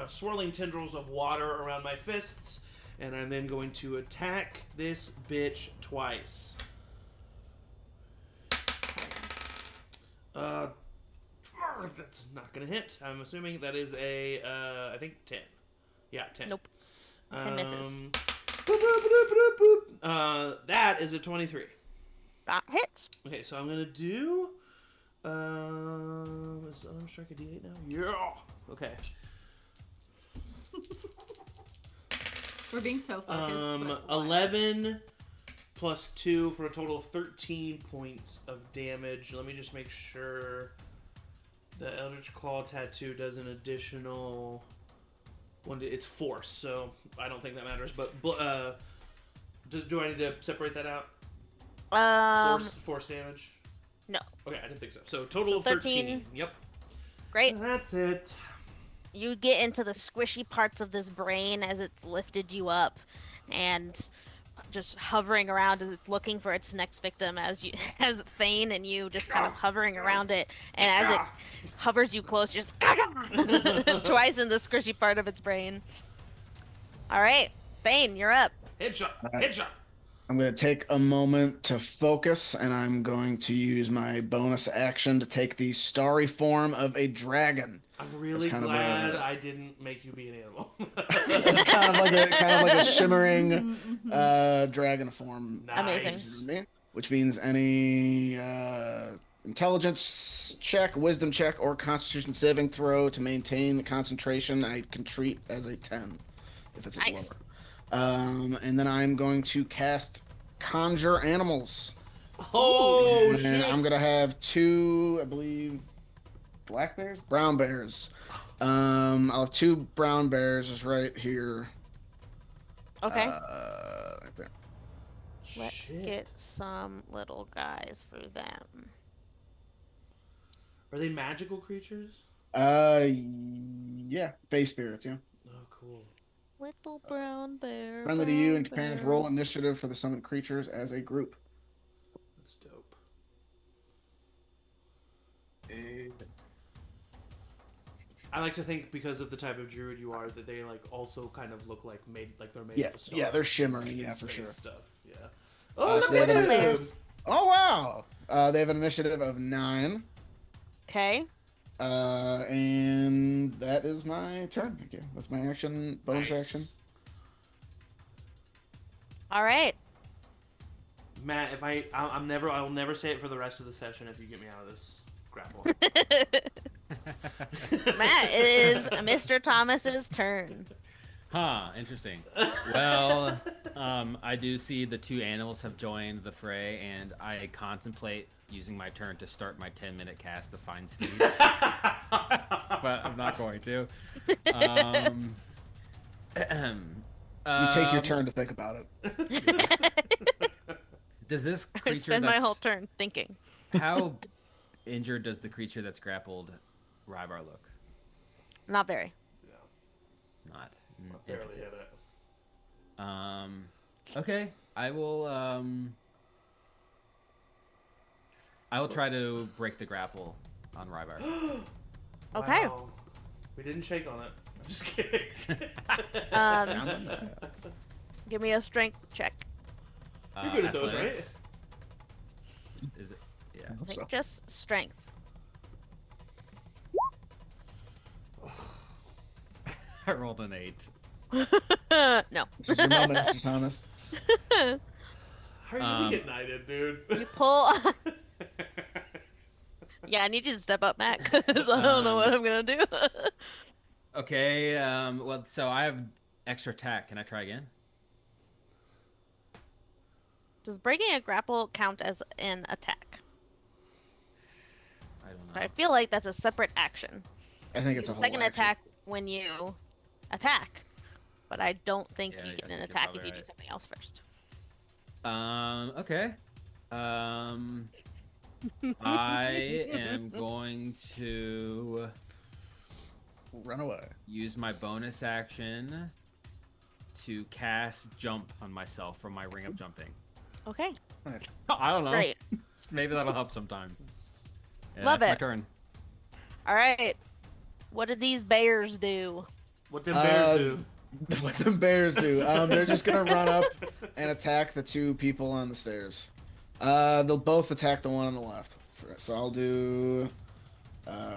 Swirling tendrils of water around my fists, and I'm then going to attack this bitch twice. That's not gonna hit. I'm assuming that is a I think 10. Yeah, 10. Nope. 10 misses. Boop, boop, boop, boop, boop. That is a 23. That hits. Okay, so I'm gonna do. Is strike a D8 now? Yeah. Okay. We're being so focused. but why? 11 plus 2 for a total of 13 points of damage. Let me just make sure the Eldritch Claw tattoo does an additional one. It's force, so I don't think that matters. But do I need to separate that out? Force damage? No. Okay, I didn't think so. So total So of 13. 13. Yep. Great. That's it. You get into the squishy parts of this brain as it's lifted you up, and just hovering around as it's looking for its next victim as as Thane and you just kind of hovering around it, and as it hovers you close, just twice in the squishy part of its brain. All right, Thane, you're up. Headshot. Alright. Headshot. I'm going to take a moment to focus, and I'm going to use my bonus action to take the starry form of a dragon. I'm really kind of glad a- I didn't make you be an animal. It's kind of like a shimmering dragon form. Amazing. Nice. Which means any intelligence check, wisdom check, or constitution saving throw to maintain the concentration, I can treat as a 10 if it's a Nice. lower. And then I'm going to cast Conjure Animals. Oh, And shit. I'm going to have 2, I believe, black bears? Brown bears. I'll have 2 brown bears just right here. Okay. Right there. Let's Shit. get some little guys for them. Are they magical creatures? Yeah, face spirits, yeah. Oh, cool. Little brown bear. Friendly to you brown and companions. bear. Roll initiative for the summoned creatures as a group. That's dope. I like to think because of the type of druid you are that they like also kind of look like they're made Yeah, up of stars. yeah, they're shimmering, and yeah, for space sure. Stuff. Yeah. Oh, The little bears. Oh wow! They have an initiative of 9. Okay. And that is my turn. Thank you. That's my action, bonus action. All right. Matt, if I'll never say it for the rest of the session if you get me out of this grapple. Matt, it is Mr. Thomas's turn. Huh, interesting. Well, I do see the 2 animals have joined the fray, and I contemplate using my turn to start my 10-minute cast to find Steve. But I'm not going to. You take your turn to think about it. Does this I creature spend my whole turn thinking. How injured does the creature that's grappled Ryvar look? Not very. Not. Barely hit it. Okay. I will try to break the grapple on Ryvar. Okay. Wow. We didn't shake on it. I'm just kidding. Give me a strength check. You're good at those, right? Athletics. Is it? Yeah. I think just strength. I rolled an 8. No. This is your moment, Mr. Thomas. How are you getting knighted, dude? You pull. Yeah, I need you to step up, Matt, because I don't know what I'm gonna do. Okay. Well, so I have extra attack. Can I try again? Does breaking a grapple count as an attack? I don't know. I feel like that's a separate action. I think it's a whole Second action. attack when you attack, but I don't think Yeah, you I get think an you're attack probably if you do right. something else first. Okay. I am going to Run away. use my bonus action to cast jump on myself from my ring of jumping. Okay, I don't know. great. Maybe that'll help sometime. Yeah, Love that's it. my turn. All right. What did these bears do? What them bears do? What the bears do? They're just gonna run up and attack the 2 people on the stairs. They'll both attack the one on the left. So I'll do.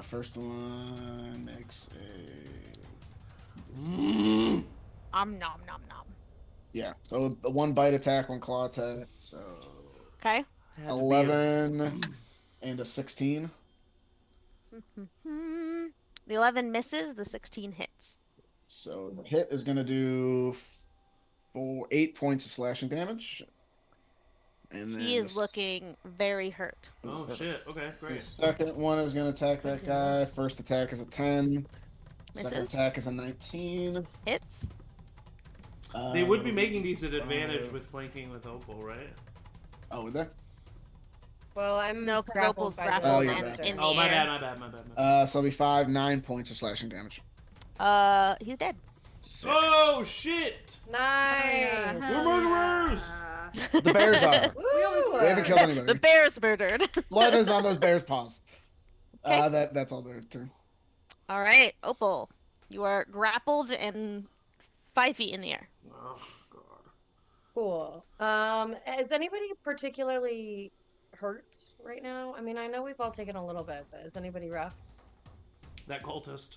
First one makes a. Nom nom nom. Yeah. So the 1 bite attack, 1 claw attack. So Okay. Had to be 11 and a 16. The 11 misses. The 16 hits. So the hit is gonna do 8 points of slashing damage. And then He is looking very hurt. Oh shit! Okay, The great. second one is going to attack that guy. First attack is a 10. Second Misses. attack is a 19. Hits. They would be making these at advantage 5. with flanking with Opal, right? Oh, would they? Well, I'm No, 'cause grappled Opal's by grappled Oh, the you're and monster. in the Oh, my air. bad, my bad, my bad, my bad. So it'll be 5, 9 points of slashing damage. He's dead. Sick. Oh shit! Nice. We're murderers! The bears are. We always Woo! We haven't killed The anybody. bear's murdered. Blood is on those bears' paws. Okay. That's all their turn. All right, Opal. You are grappled and 5 feet in the air. Oh god. Cool. Is anybody particularly hurt right now? I mean, I know we've all taken a little bit, but is anybody rough? That cultist.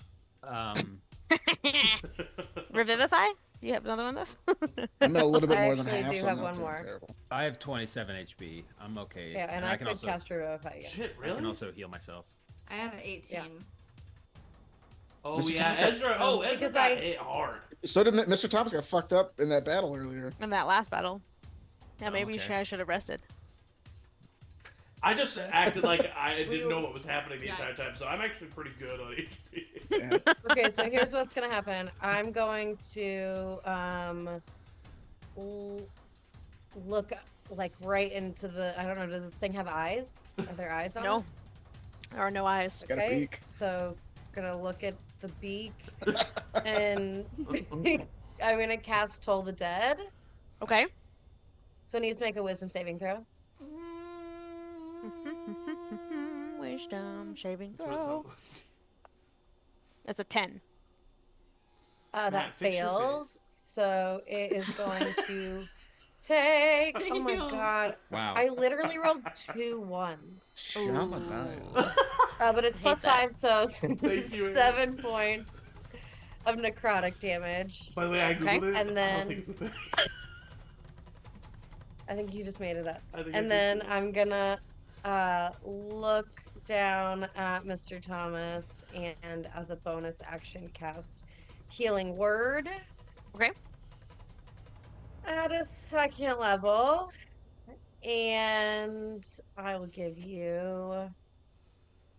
Revivify? Do you have another one of those? I'm at a little bit I more than actually half. do so have I'm not one doing more. terrible. I have 27 HP. I'm okay. Yeah, and I can could also cast Revivify again. Shit, I can really? also heal myself. I have 18. Yeah. Oh Mr. yeah, Thomas Ezra. Oh, Ezra Because got I- hit hard. So did Mr. Thomas got fucked up in that battle earlier. In that last battle. Yeah, Oh, maybe you okay. guys should have rested. I just acted like I didn't know what was happening the Yeah. entire time, so I'm actually pretty good on HP. Yeah. Okay, so here's what's gonna happen. I'm going to look like right into the. I don't know. Does this thing have eyes? Are there eyes on No. it? There are no eyes. Got a beak. So gonna look at the beak and I'm gonna cast Toll the Dead. Okay. So it needs to make a wisdom saving throw. Wisdom saving That's what it throw. sounds like. That's a 10. That Matt, fix your fails. So it is going to take. Oh my Damn. god. Wow. I literally rolled 2 1s. Shamadai. But it's Hate plus that. 5, so Thank you, Amy. 7 points of necrotic damage. By the way, I googled it. And I then- don't think it's a thing. I think you just made it up. I think I And did then too. I'm gonna look down at Mr. Thomas and as a bonus action cast Healing Word Okay. at a 2nd level. And I will give you,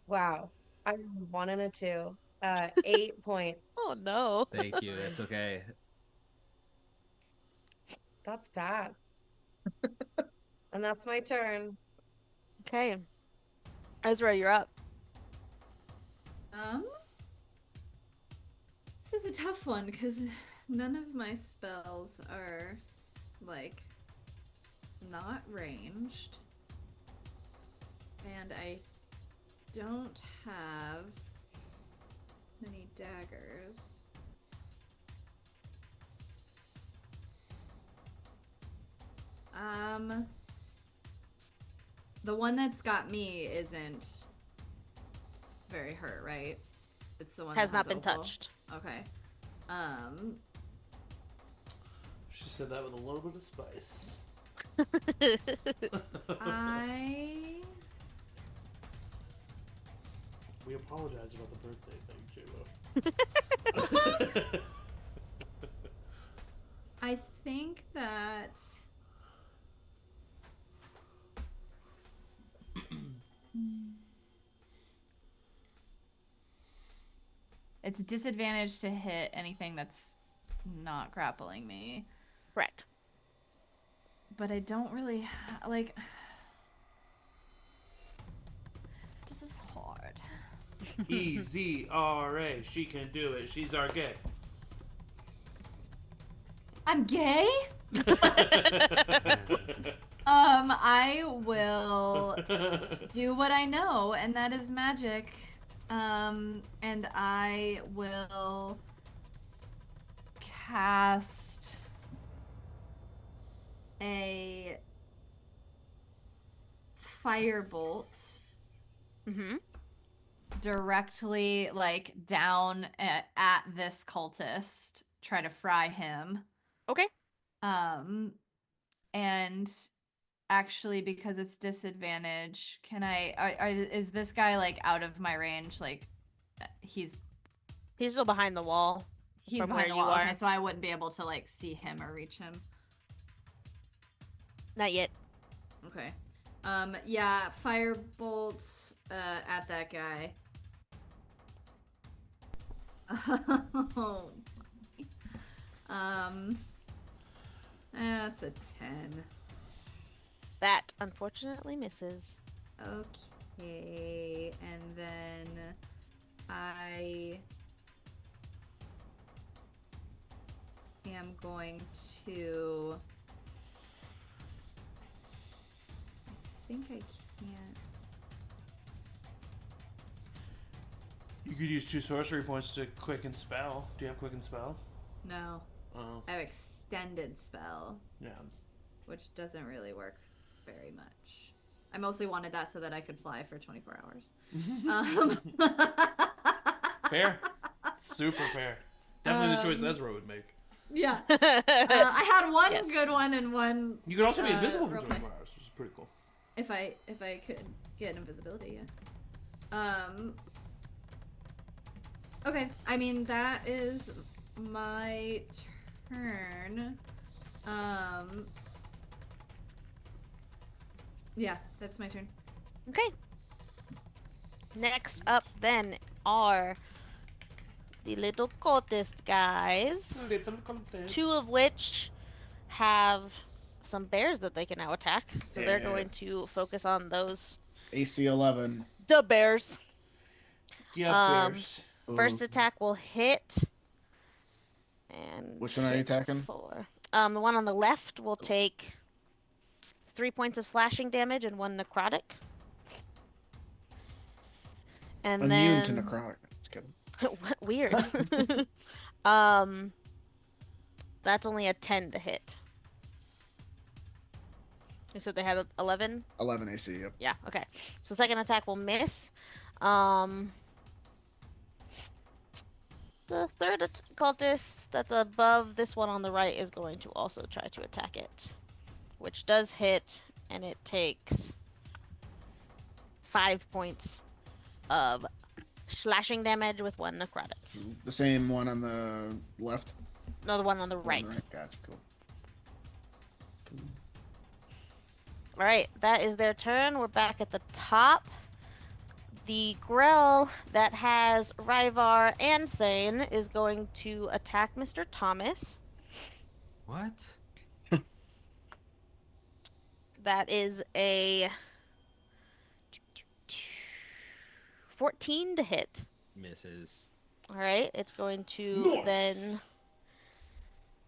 wow, I rolled 1 and a 2. 8 points. Oh no. Thank you. That's okay. That's bad. And that's my turn. Okay. Ezra, you're up. This is a tough one because none of my spells are like not ranged, and I don't have many daggers. The one that's got me isn't very hurt, right? It's the one Has that not been opal. touched. Okay. She said that with a little bit of spice. We apologize about the birthday thing, J-Lo. I think that it's disadvantage to hit anything that's not grappling me. Correct. But I don't really like. This is hard. EZRA. She can do it. She's our gay. I'm gay? I will do what I know, and that is magic. And I will cast a firebolt Mm-hmm. directly like down at this cultist, try to fry him. Okay. And actually, because it's disadvantage, can is this guy like out of my range? Like, he's Still behind the wall. behind From the where wall. you are. Okay, so I wouldn't be able to like see him or reach him. Not yet. Okay. Yeah, firebolt at that guy. That's a 10. That unfortunately misses. Okay, and then I am going to. I think I can't. You could use 2 sorcery points to quicken spell. Do you have quicken spell? No, Oh, I have extended spell, yeah. which doesn't really work very much. I mostly wanted that so that I could fly for 24 hours. Fair. Super fair. Definitely the choice Ezra would make. Yeah. I had one Yes. good one and one. You could also be invisible for roleplay. 24 hours, which is pretty cool. If I could get invisibility, yeah. Okay, I mean that is my turn. Yeah, that's my turn. Okay. Next up then are the little cultist guys, Little contest. 2 of which have some bears that they can now attack. So they're Yeah. going to focus on those AC 11. the bears. Yeah, bears. First Ooh. attack will hit And Which one are you hit attacking? 4. The one on the left will take 3 points of slashing damage and 1 necrotic. And Immune to then necrotic. Just kidding. what weird. Um, that's only a 10 to hit. You said they had 11? 11 AC. Yep. Yeah, okay. So second attack will miss. The third cultist that's above this one on the right is going to also try to attack it, which does hit, and it takes 5 points of slashing damage with 1 necrotic. The same one on the left. No, the one on the On the right. Gotcha. Cool. All right, that is their turn. We're back at the top. The Grell that has Ryvar and Thane is going to attack Mr. Thomas. What? That is a 14 to hit. Misses. All right, it's going to then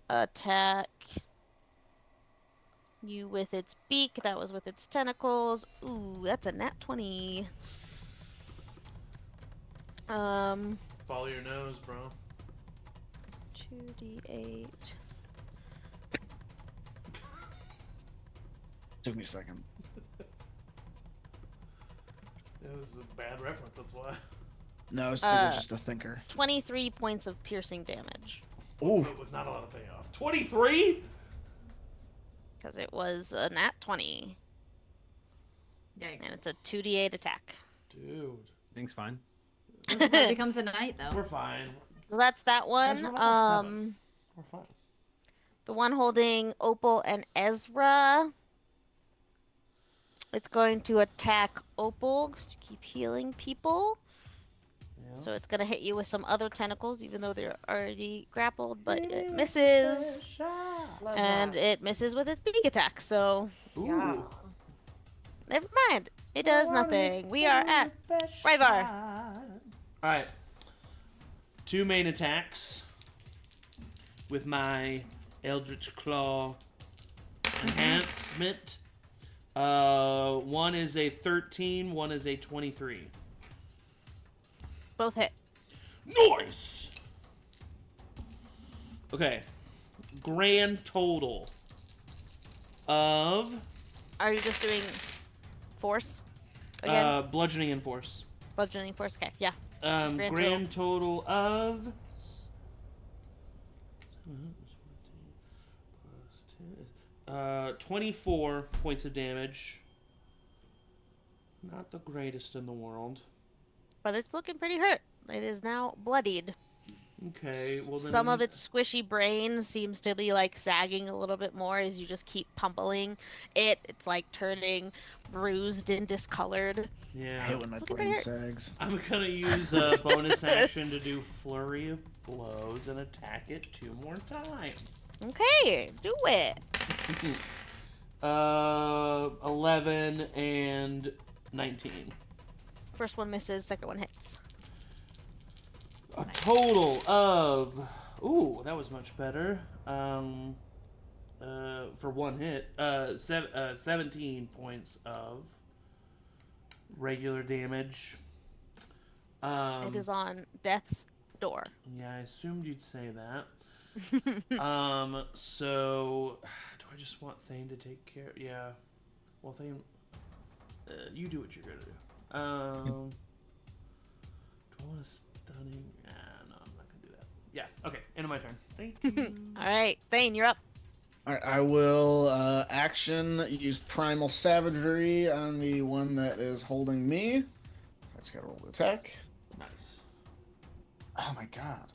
attack you with its beak. That was with its tentacles. Ooh, that's a nat 20. Follow your nose, bro. 2d8. Took me a second. It was a bad reference, that's why. No, it was just a thinker. 23 points of piercing damage. Ooh. But with not a lot of payoff. 23? Because it was a nat 20. Yikes. And it's a 2d8 attack. Dude. Thing's fine. It becomes a night, though. We're fine. So that's that one. Ezra level 7. We're fine. The one holding Opal and Ezra. It's going to attack Opal because you keep healing people. Yeah. So it's going to hit you with some other tentacles, even though they're already grappled, but it misses. Love And that. it misses with its beak attack, so Ooh. Yeah. never mind. It does nothing. We are at Ryvar. Alright. 2 main attacks with my Eldritch Claw enhancement. One is a 13, one is a 23. Both hit. Nice! Okay. Grand total of Are you just doing force? Again? bludgeoning and force. Bludgeoning force? Okay, yeah. Grand total of 24 points of damage. Not the greatest in the world. But it's looking pretty hurt. It is now bloodied. Okay, well then Some of its squishy brain seems to be like sagging a little bit more as you just keep pummeling it. It's like turning bruised and discolored. I Yeah. hate when my Look at brain her. sags. I'm gonna use a bonus action to do flurry of blows and attack it 2 more times. Okay, do it. 11 and 19. First one misses, second one hits. A total of... Ooh, that was much better. For one hit, 17 points of regular damage. It is on death's door. Yeah, I assumed you'd say that. So... Do I just want Thane to take care... Yeah. Well, Thane... you do what you're gonna do. Do I want to stunning? No, I'm not gonna do that. Yeah, okay, end of my turn. Thank you. Alright, Thane, you're up. Alright, I will action use Primal Savagery on the one that is holding me. I just gotta roll the attack. Nice. Oh my god.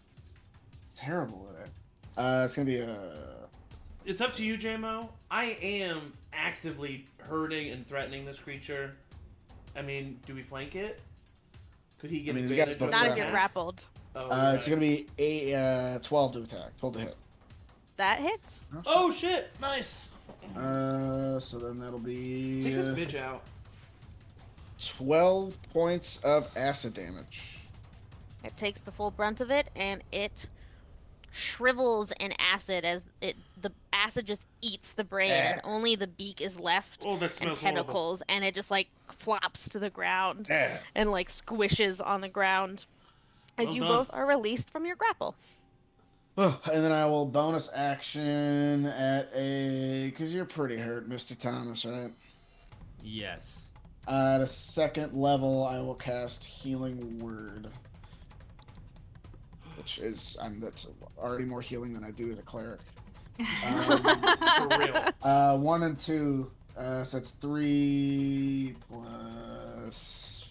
Terrible at it. It's gonna be a... It's up to you, JMO. I am actively hurting and threatening this creature. I mean, do we flank it? Could he get I mean, we got advantage both of Not the if you're attack? grappled. Oh, it's gonna be a 12 to attack. 12 to hit. That hits? Oh shit! Nice. So then that'll be Take this bitch out. 12 points of acid damage. It takes the full brunt of it, and it shrivels in acid as the acid just eats the brain, and only the beak is left Oh, that and smells horrible. tentacles, and it just like flops to the ground Yeah. and like squishes on the ground as Well you done. both are released from your grapple. Oh, and then I will bonus action at because you're pretty hurt, Mr. Thomas, right? Yes. At a second level, I will cast Healing Word, which is that's already more healing than I do as a cleric. For real. 1 and 2, so it's 3 plus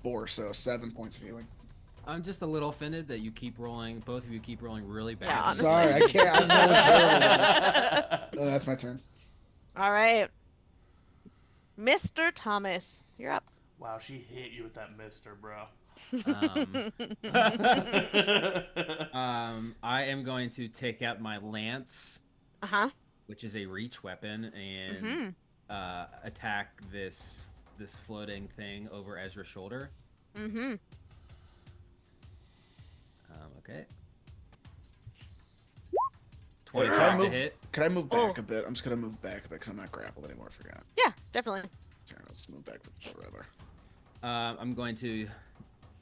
4, so 7 points of healing. I'm just a little offended that you keep rolling. Both of you keep rolling really bad. Yeah, honestly. Sorry, I can't. I know it's terrible. That's my turn. All right. Mr. Thomas, you're up. Wow, she hit you with that mister, bro. I am going to take out my lance, Uh-huh. which is a reach weapon, and attack this floating thing over Ezra's shoulder. Mm-hmm. Okay. Wait, 25 to hit. Can I move back a bit? I'm just gonna move back a bit because I'm not grappled anymore. I forgot. Yeah, definitely. Here, let's move back forever. I'm going to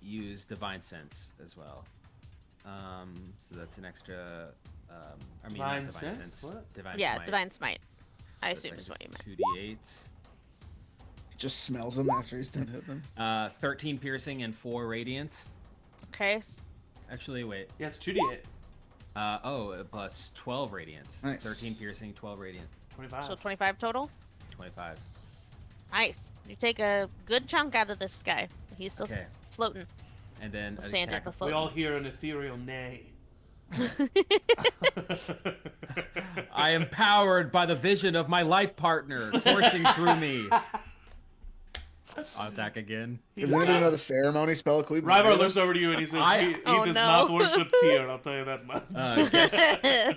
use Divine Sense as well. So that's an extra. I mean, not Divine Divine Sense? Sense. What? Divine Yeah, Smite. Divine Smite. I So assume it's is what you meant. 2d8. It just smells them after he's done hitting them. 13 piercing and 4 radiant. Okay. Actually, wait. Yeah, it's 2d8. Plus 12 radiant. Nice. 13 piercing, 12 radiant. 25. So 25 total. 25. Nice. You take a good chunk out of this guy. He's still Okay. floating. And then Sanded attack. before. We all hear an ethereal neigh. I am powered by the vision of my life partner coursing through me. I'll attack again. Does anybody know the ceremony spell? Can we Ryvar looks over to you and he says, he Oh, does no. not worship Tyr, I'll tell you that much.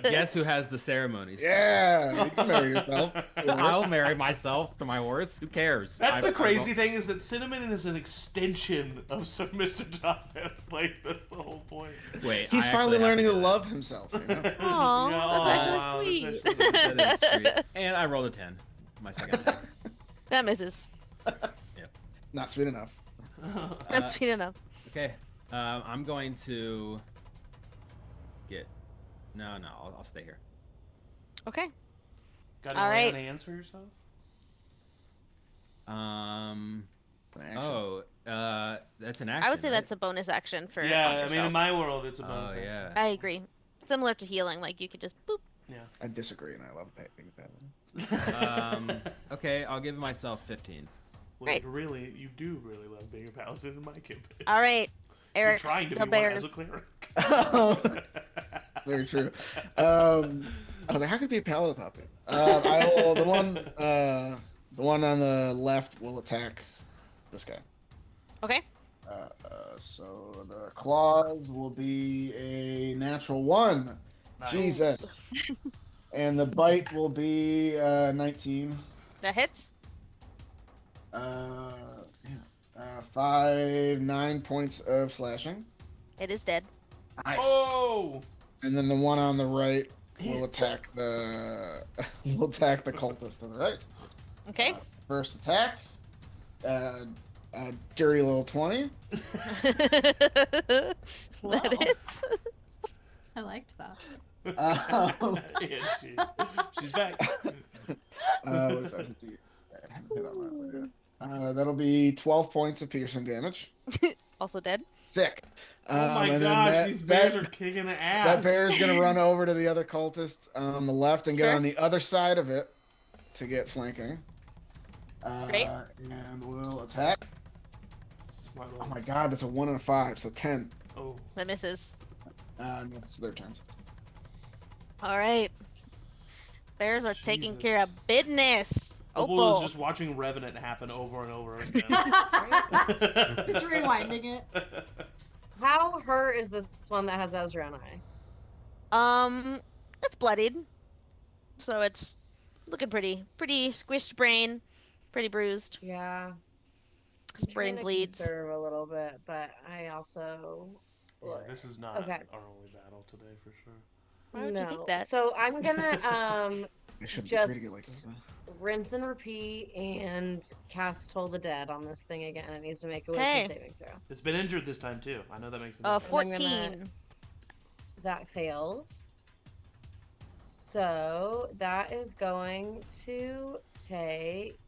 Guess who has the ceremonies? Yeah, you can marry yourself. I'll marry myself to my horse. Who cares? That's the crazy thing is that Cinnamon is an extension of Sir Mr. Thomas. Like, that's the whole point. Wait, He's I finally actually have learning to do that. love himself. You know? Aw, Yeah, that's aw, actually sweet. that's actually- That is sweet. And I rolled a 10. My second attack. That misses. Not sweet enough. That's sweet enough. Okay. I'm going to get. No, I'll stay here. Okay. Got All any right. hands for yourself? That's an action. I would say right? that's a bonus action for Yeah, on I mean, in yourself. my world, it's a bonus. Oh action. yeah. I agree. Similar to healing, like you could just boop. Yeah. I disagree, and I love being paladin. Okay, I'll give myself 15. Well, Great. really, you do really love being a paladin in my campaign. All right, You're Eric. trying to the be bears. one as a cleric. Very true. I was like, how could it be a paladin without being? I will. The one on the left will attack this guy. Okay. So the claws will be a natural 1. Nice. Jesus. And the bite will be 19. That hits. 9 points of slashing. It is dead. Nice. Oh! And then the one on the right will attack the cultist on the right. Okay. First attack. A dirty little 20. That Wow. hits. I liked that. Yeah, she's back. What is that? That'll be 12 points of piercing damage. Also dead. Sick. Oh my And then gosh, that- these bears that- are kicking ass. That bear is gonna run over to the other cultist on the left and get Sure. on the other side of it to get flanking. Great. And we'll attack. Smart Oh little- my god, that's a 1 and a 5, so 10. Oh. That misses. And that's their turns. All right. Bears are taking care Jesus. of business. Opal Opal. is just watching Revenant happen over and over again. Just rewinding it. How hurt is this one that has Ezra and I? It's bloodied. So it's looking pretty squished brain, pretty bruised. Yeah. His I'm brain trying to bleeds. conserve a little bit, but I also Yeah, this is not Okay. our only battle today for sure. Why would you think No. that? So I'm gonna I shouldn't be treating it like this. just Though. rinse and repeat and cast Toll the Dead on this thing again. It needs to make a wisdom Okay. saving throw. It's been injured this time too. I know that makes a difference. 14. That fails. So that is going to take.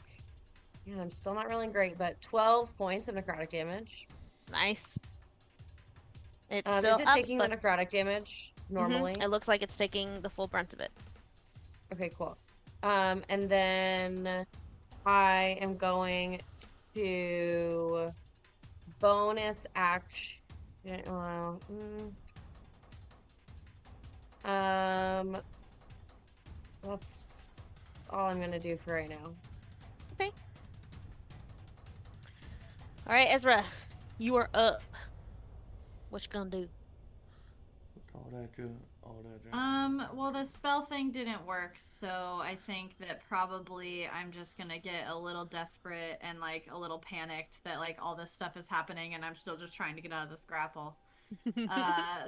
Yeah, I'm still not rolling great, but 12 points of necrotic damage. Nice. It's Is still it up, taking but the necrotic damage normally? it looks like it's taking the full brunt of it. Okay, cool. And then I am going to bonus action. Well, that's all I'm gonna do for right now. Okay. All right, Ezra, you are up. What you gonna do? All that do. Well, the spell thing didn't work, so I think that probably I'm just gonna get a little desperate and like a little panicked that like all this stuff is happening and I'm still just trying to get out of this grapple.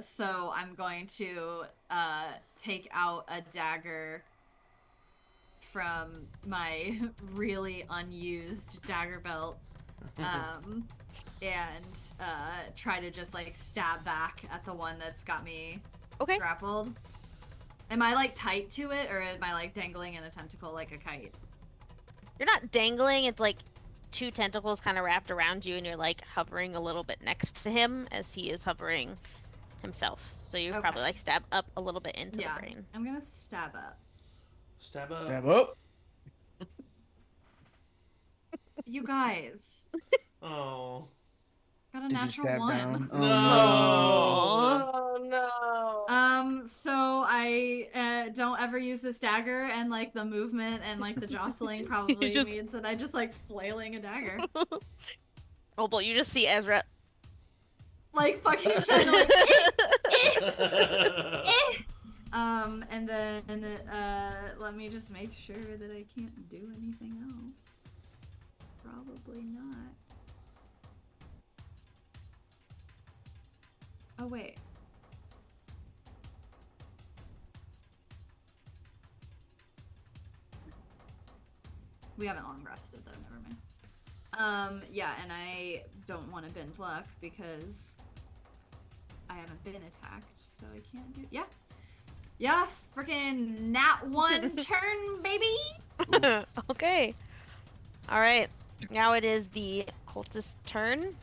So I'm going to take out a dagger from my really unused dagger belt, and try to just like stab back at the one that's got me Okay. grappled. Am I like tight to it, or am I like dangling in a tentacle like a kite? You're not dangling. It's like two tentacles kind of wrapped around you, and you're like hovering a little bit next to him as he is hovering himself. So you probably like stab up a little bit into the brain. I'm gonna stab up. Stab up. Stab up. You guys. Oh. Got a Did you natural stab one. down? Oh, No. Oh no. So I don't ever use this dagger, and like the movement and like the jostling probably just- means that I just like flailing a dagger. Oh, but you just see Ezra. Like fucking trying to like and then let me just make sure that I can't do anything else. Probably not. Oh wait. We haven't long rested though, never mind. Yeah, and I don't want to bend luck because I haven't been attacked, so I can't do. Yeah, freaking nat 1 turn, baby. Okay. All right. Now it is the cultist turn.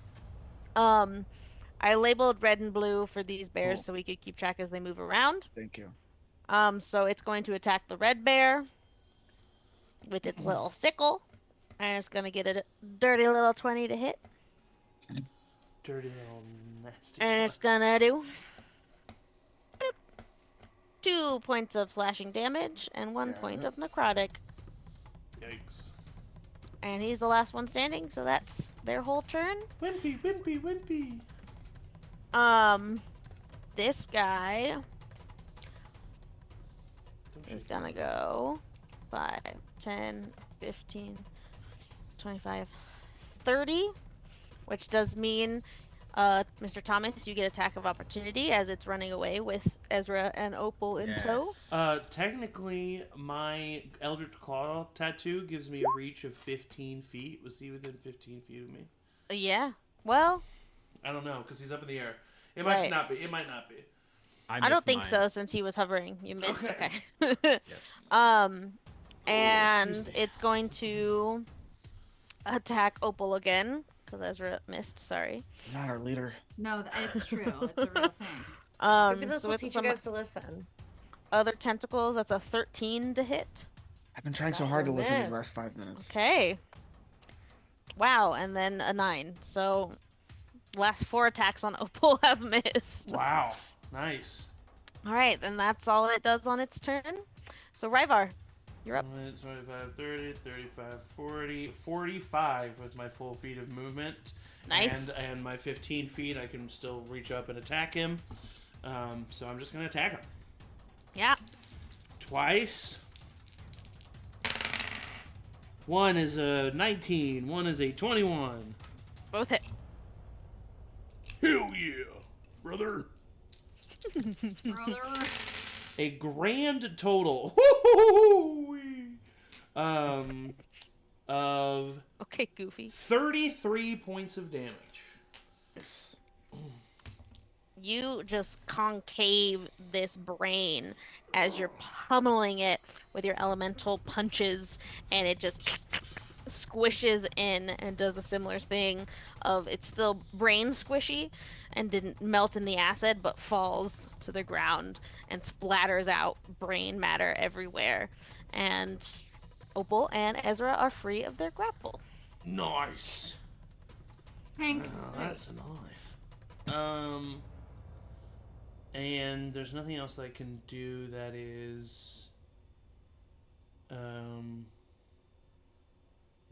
I labeled red and blue for these bears Cool. so we could keep track as they move around. Thank you. So it's going to attack the red bear with its little sickle, and it's going to get a dirty little 20 to hit, Dirty little nasty. and it's going to do 2 points of slashing damage and 1 point of necrotic. Yikes. And he's the last one standing, so that's their whole turn. Wimpy, wimpy, wimpy. This guy is gonna go 5, 10, 15, 25, 30, which does mean, Mr. Thomas, you get attack of opportunity as it's running away with Ezra and Opal in tow. Technically, my Eldritch Claw tattoo gives me a reach of 15 feet. Was he within 15 feet of me? Yeah. Well, I don't know, because he's up in the air. It might not be. It might not be. I don't think mine. so since he was hovering. You missed. Okay. Okay. And excuse me. it's going to attack Opal again because Ezra missed. Sorry. Not our leader. No, it's true. It's a real thing. Maybe this So will with teach some you guys to listen. other tentacles, that's a 13 to hit. I've been trying so That hard to will listen these miss. last 5 minutes. Okay. Wow, and then a 9. So last 4 attacks on Opal have missed. Wow. Nice. All right, then that's all it does on its turn. So Ryvar, you're up. 25, 30, 35, 40, 45 with my full feet of movement. Nice. And my 15 feet, I can still reach up and attack him. So I'm just going to attack him. Yeah. Twice. One is a 19. One is a 21. Both hit. Hell yeah. brother. Brother. A grand total of Okay, Goofy. 33 points of damage. Yes. You just concave this brain as you're pummeling it with your elemental punches, and it just squishes in and does a similar thing of it's still brain squishy and didn't melt in the acid, but falls to the ground and splatters out brain matter everywhere. And Opal and Ezra are free of their grapple. Nice. Thanks. That's a knife. And there's nothing else I can do that is...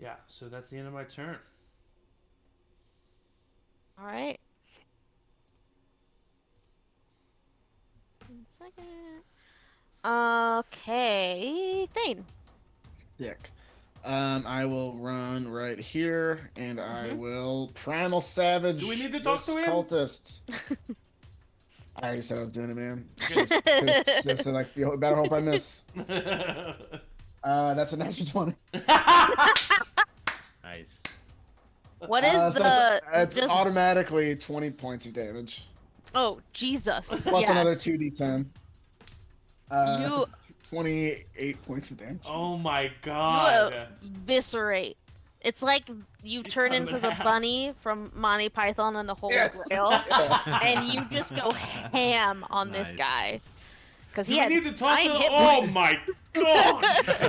Yeah, so that's the end of my turn. All right. 1 second. Okay, Thane. Sick. I will run right here, and I will Primal Savage. Do we need to talk this to him? Cultist. I already said I was doing it, man. Just so, like, you better hope I miss. That's a natural 20. Nice. What is So the it's just automatically 20 points of damage. Oh, Jesus. Plus Yeah. another 2d10. You 28 points of damage. Oh my you god. eviscerate. It's like you turn cut him into in the half. bunny from Monty Python and the Holy Yes. Grail, Yeah. and you just go ham on this Nice. guy. Because Do he we had need to talk 9 to hit Oh points. my god.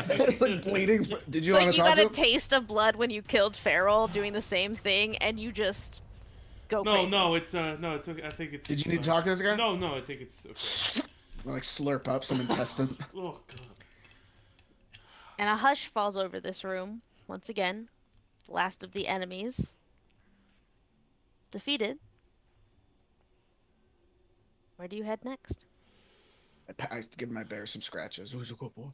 It's like bleeding. Did you Like want to you talk got to a him? taste of blood when you killed Farrell doing the same thing, and you just go No, crazy. no, it's okay. I think it's. Did you it's need to fine. talk to this guy? No, I think it's okay. Like slurp up some intestine. Oh god. And a hush falls over this room once again. Last of the enemies defeated. Where do you head next? I give my bear some scratches. Who's a good boy?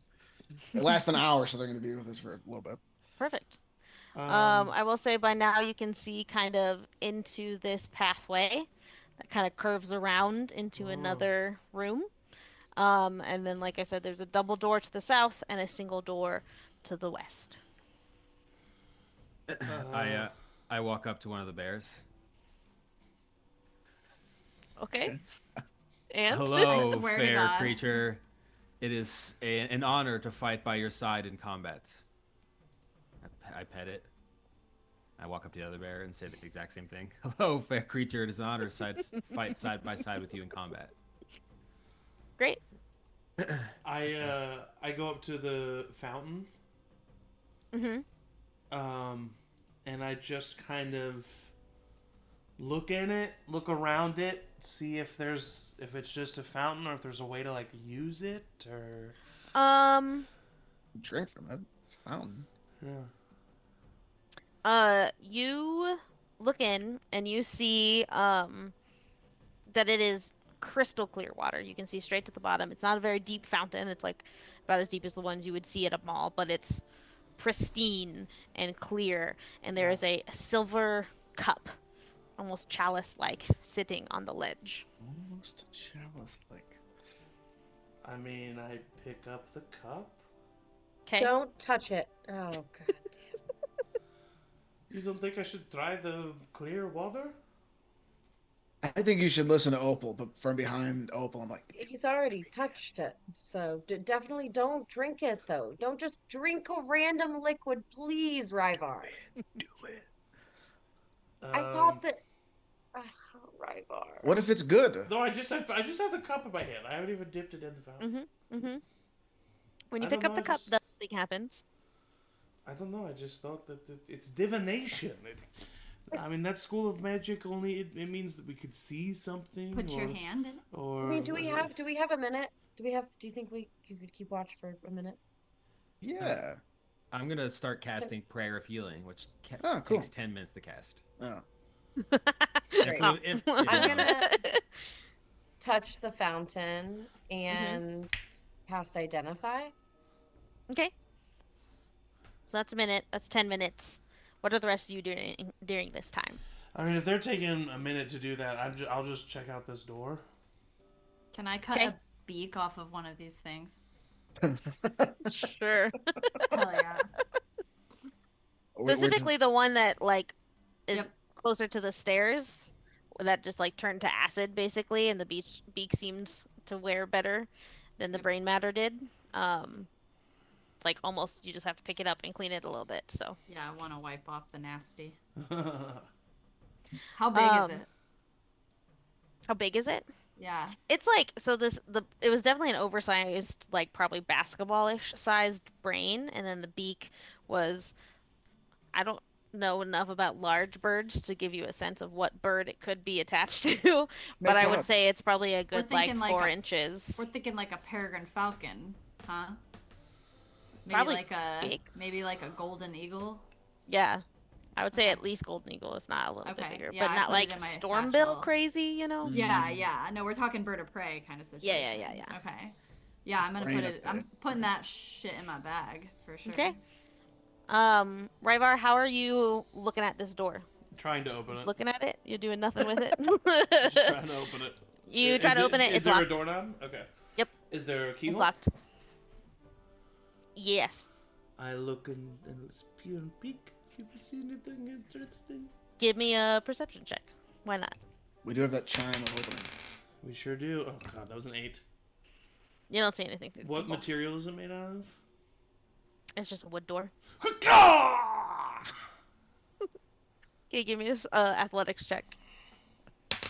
It lasts an hour, so they're going to be with us for a little bit. Perfect. I will say by now you can see kind of into this pathway that kind of curves around into another room. And then, like I said, there's a double door to the south and a single door to the west. I walk up to one of the bears. Okay. And Hello, I swear to fair God. creature. It is an honor to fight by your side in combat. I pet it. I walk up to the other bear and say the exact same thing. Hello, fair creature. It is an honor to fight side by side with you in combat. great. I go up to the fountain. And I just kind of look in it, look around it, see if it's just a fountain or if there's a way to like use it or. Drink from it. It's a fountain. Yeah. You look in and you see that it is crystal clear water. You can see straight to the bottom. It's not a very deep fountain. It's like about as deep as the ones you would see at a mall, but it's pristine and clear. And there is a silver cup, almost chalice-like, sitting on the ledge. Almost chalice-like. I mean, I pick up the cup. Okay. Don't touch it. Oh, god damn. You don't think I should try the clear water? I think you should listen to Opal, but from behind Opal, I'm like, He's already touched it, so definitely don't drink it, though. Don't just drink a random liquid, please, Ryvar. do it. I thought that... Ryvar. What if it's good? No, I just have the cup in my hand. I haven't even dipped it in the fountain. When you I pick don't up the know, cup, just- nothing happens. I don't know. I just thought that it's divination. I mean, that school of magic only it means that we could see something. Put your or- hand in it. Or I mean, do we have a minute? Do you think you could keep watch for a minute? Yeah. I'm gonna start casting Prayer of Healing, which Oh, cool. takes 10 minutes to cast. Oh. I'm gonna touch the fountain and cast Identify. Okay. So that's a minute. That's 10 minutes. What are the rest of you doing during this time? I mean, if they're taking a minute to do that, I'll just check out this door. Can I cut Okay. a beak off of one of these things? Sure. Hell yeah. Specifically, the one that like is Yep. closer to the stairs, that just like turned to acid basically, and the beak seems to wear better than the brain matter did. It's like almost you just have to pick it up and clean it a little bit. So, Yeah, I want to wipe off the nasty. How big is it? how big is it? Yeah. It's like it was definitely an oversized, like probably basketball-ish sized brain, and then the beak was, I don't know enough about large birds to give you a sense of what bird it could be attached to, but I would say it's probably a good like thinking like 4 a- inches. We're thinking like a peregrine falcon, huh? Maybe Probably like a big. maybe like a golden eagle. Yeah. I would say at least golden eagle, if not a little bit Okay, bigger, yeah, but I not put it like in my stormbill satchel. crazy, you know? Yeah, yeah. No, we're talking bird of prey kind of situation. yeah. Okay. Yeah, I'm gonna Brain put of it. prey. I'm putting that shit in my bag for sure. Okay. Ryvar, how are you looking at this door? Trying to open Just it. looking at it? You're doing nothing with it? Just trying to open it. You try to open it, Is it's there locked. a doorknob? Okay. Yep. Is there a It's keyhole? locked. Yes. I look and peer and peek. See if we see anything interesting. Give me a perception check. Why not? We do have that chime of opening. We sure do. Oh god, that was an 8. You don't see anything through the What keyhole. material is it made out of? It's just a wood door. Ah! Okay, give me a athletics check.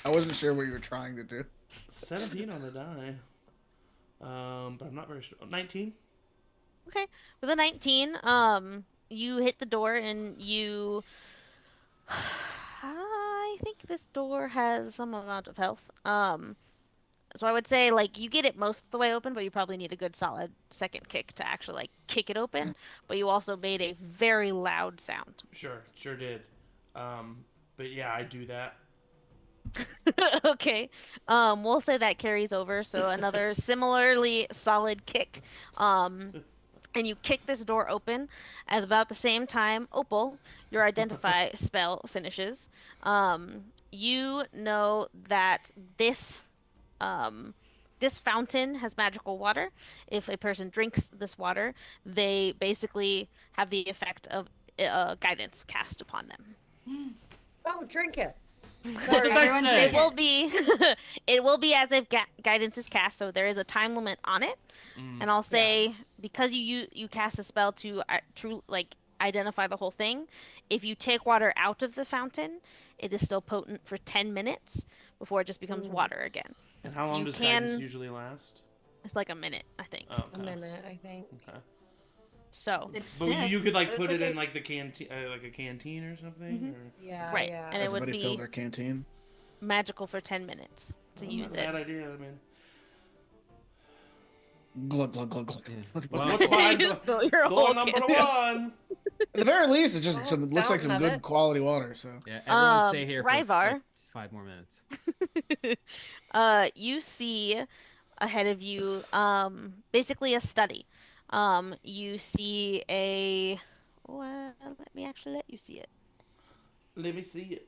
I wasn't sure what you were trying to do. 17 on the die. But I'm not very sure. 19? Okay. With a 19, you hit the door and you I think this door has some amount of health. So I would say like you get it most of the way open, but you probably need a good solid second kick to actually like kick it open. But you also made a very loud sound. Sure did. But yeah, I do that. Okay. We'll say that carries over, so another similarly solid kick. And you kick this door open at about the same time, Opal, your identify spell finishes. You know that this fountain has magical water. If a person drinks this water, they basically have the effect of guidance cast upon them. Oh, drink it. What did I everyone say? It will be it will be as if guidance is cast, so there is a time limit on it. And I'll say because you cast a spell to identify the whole thing, if you take water out of the fountain, it is still potent for 10 minutes before it just becomes water again. And how So long you does can- guidance usually last? It's like a minute, I think. Oh, A okay. minute, I think. Okay. So It's But you sick. could like It's put like it a- in like the canteen, like a canteen or something. Or... Yeah, Right, yeah. and it would Everybody be filled their canteen. magical for 10 minutes to Oh, use not a it. bad idea. I mean, Glug glug glug glug. well, let's find You spill your door whole number canteen. 1. At the very least, it just Oh, some, looks like some fountain of good it. quality water. So Yeah, everyone stay here for Ryvar. like 5 more minutes. You see ahead of you, basically a study. You see a, well, let me actually let you see it. Let me see it.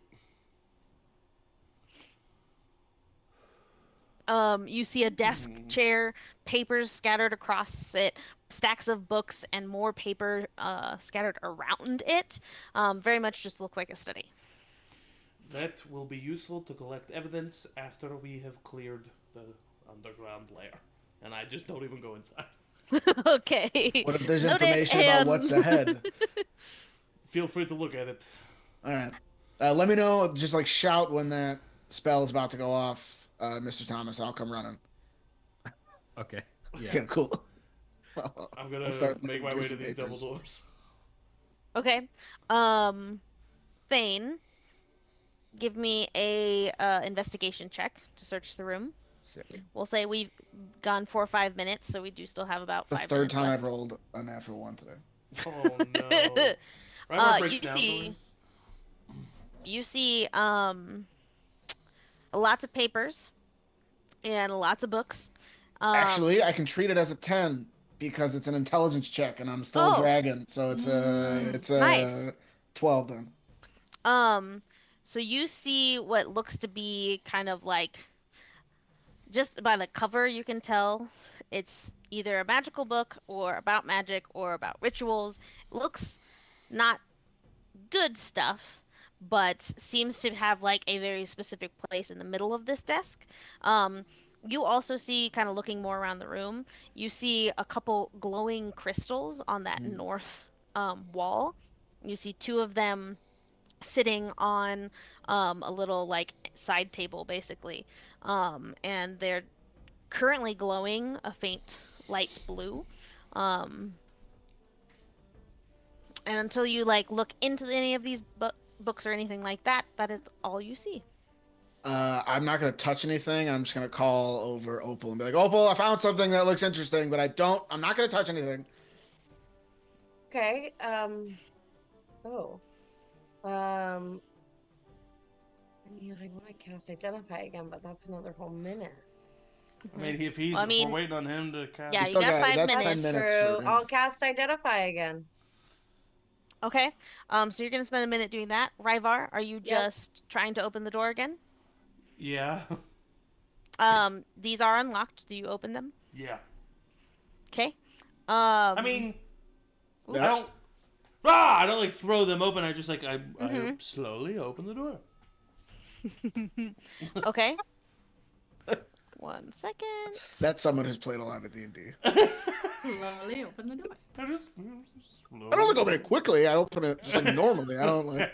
You see a desk, chair, papers scattered across it, stacks of books, and more paper scattered around it. Very much just looks like a study. That will be useful to collect evidence after we have cleared the underground lair. And I just don't even go inside. Okay. what if there's Noted, information about and- what's ahead? Feel free to look at it. All right. Let me know. Just like shout when that spell is about to go off, Mr. Thomas. I'll come running. Okay. Yeah, Yeah. cool. I'm I'll gonna start make looking my through way to some these double papers. doors. Okay. Thane, give me a investigation check to search the room. Sick. We'll say we've gone 4 or 5 minutes, so we do still have about The 5 third minutes time left. I've rolled a natural one today. Oh no. Ryvar breaks you down see- doors. You see lots of papers and lots of books. Actually, I can treat it as a 10 because it's an intelligence check, and I'm still a Oh. dragon, so it's a Nice. 12 then. So you see what looks to be kind of like, just by the cover, you can tell it's either a magical book or about magic or about rituals. It looks not good stuff, but seems to have like a very specific place in the middle of this desk. Um, you also see, kind of looking more around the room, you see a couple glowing crystals on that north wall. You see two of them sitting on a little like side table, basically. And they're currently glowing a faint light blue. Um, and until you like look into any of these books or anything like that, that is all you see. I'm not gonna touch anything. I'm just gonna call over Opal and be like, Opal, I found something that looks interesting, but I'm not gonna touch anything. Okay. Oh. I mean, I want to cast Identify again, but that's another whole minute. I mean, if he's, Well, I if mean, we're waiting on him to cast. yeah, We you still got got- 5 that's 10 minutes. minutes. True. for- I'll cast Identify again. Okay. So you're gonna spend a minute doing that. Ryvar, are you Yep. just trying to open the door again? Yeah. These are unlocked. Do you open them? Yeah. Okay. I mean, Yeah. I don't like throw them open. I just like I slowly open the door. Okay. 1 second. That's someone who's played a lot of D&D. Slowly open the door. I just. I don't like open it quickly. I open it just like normally. I don't like.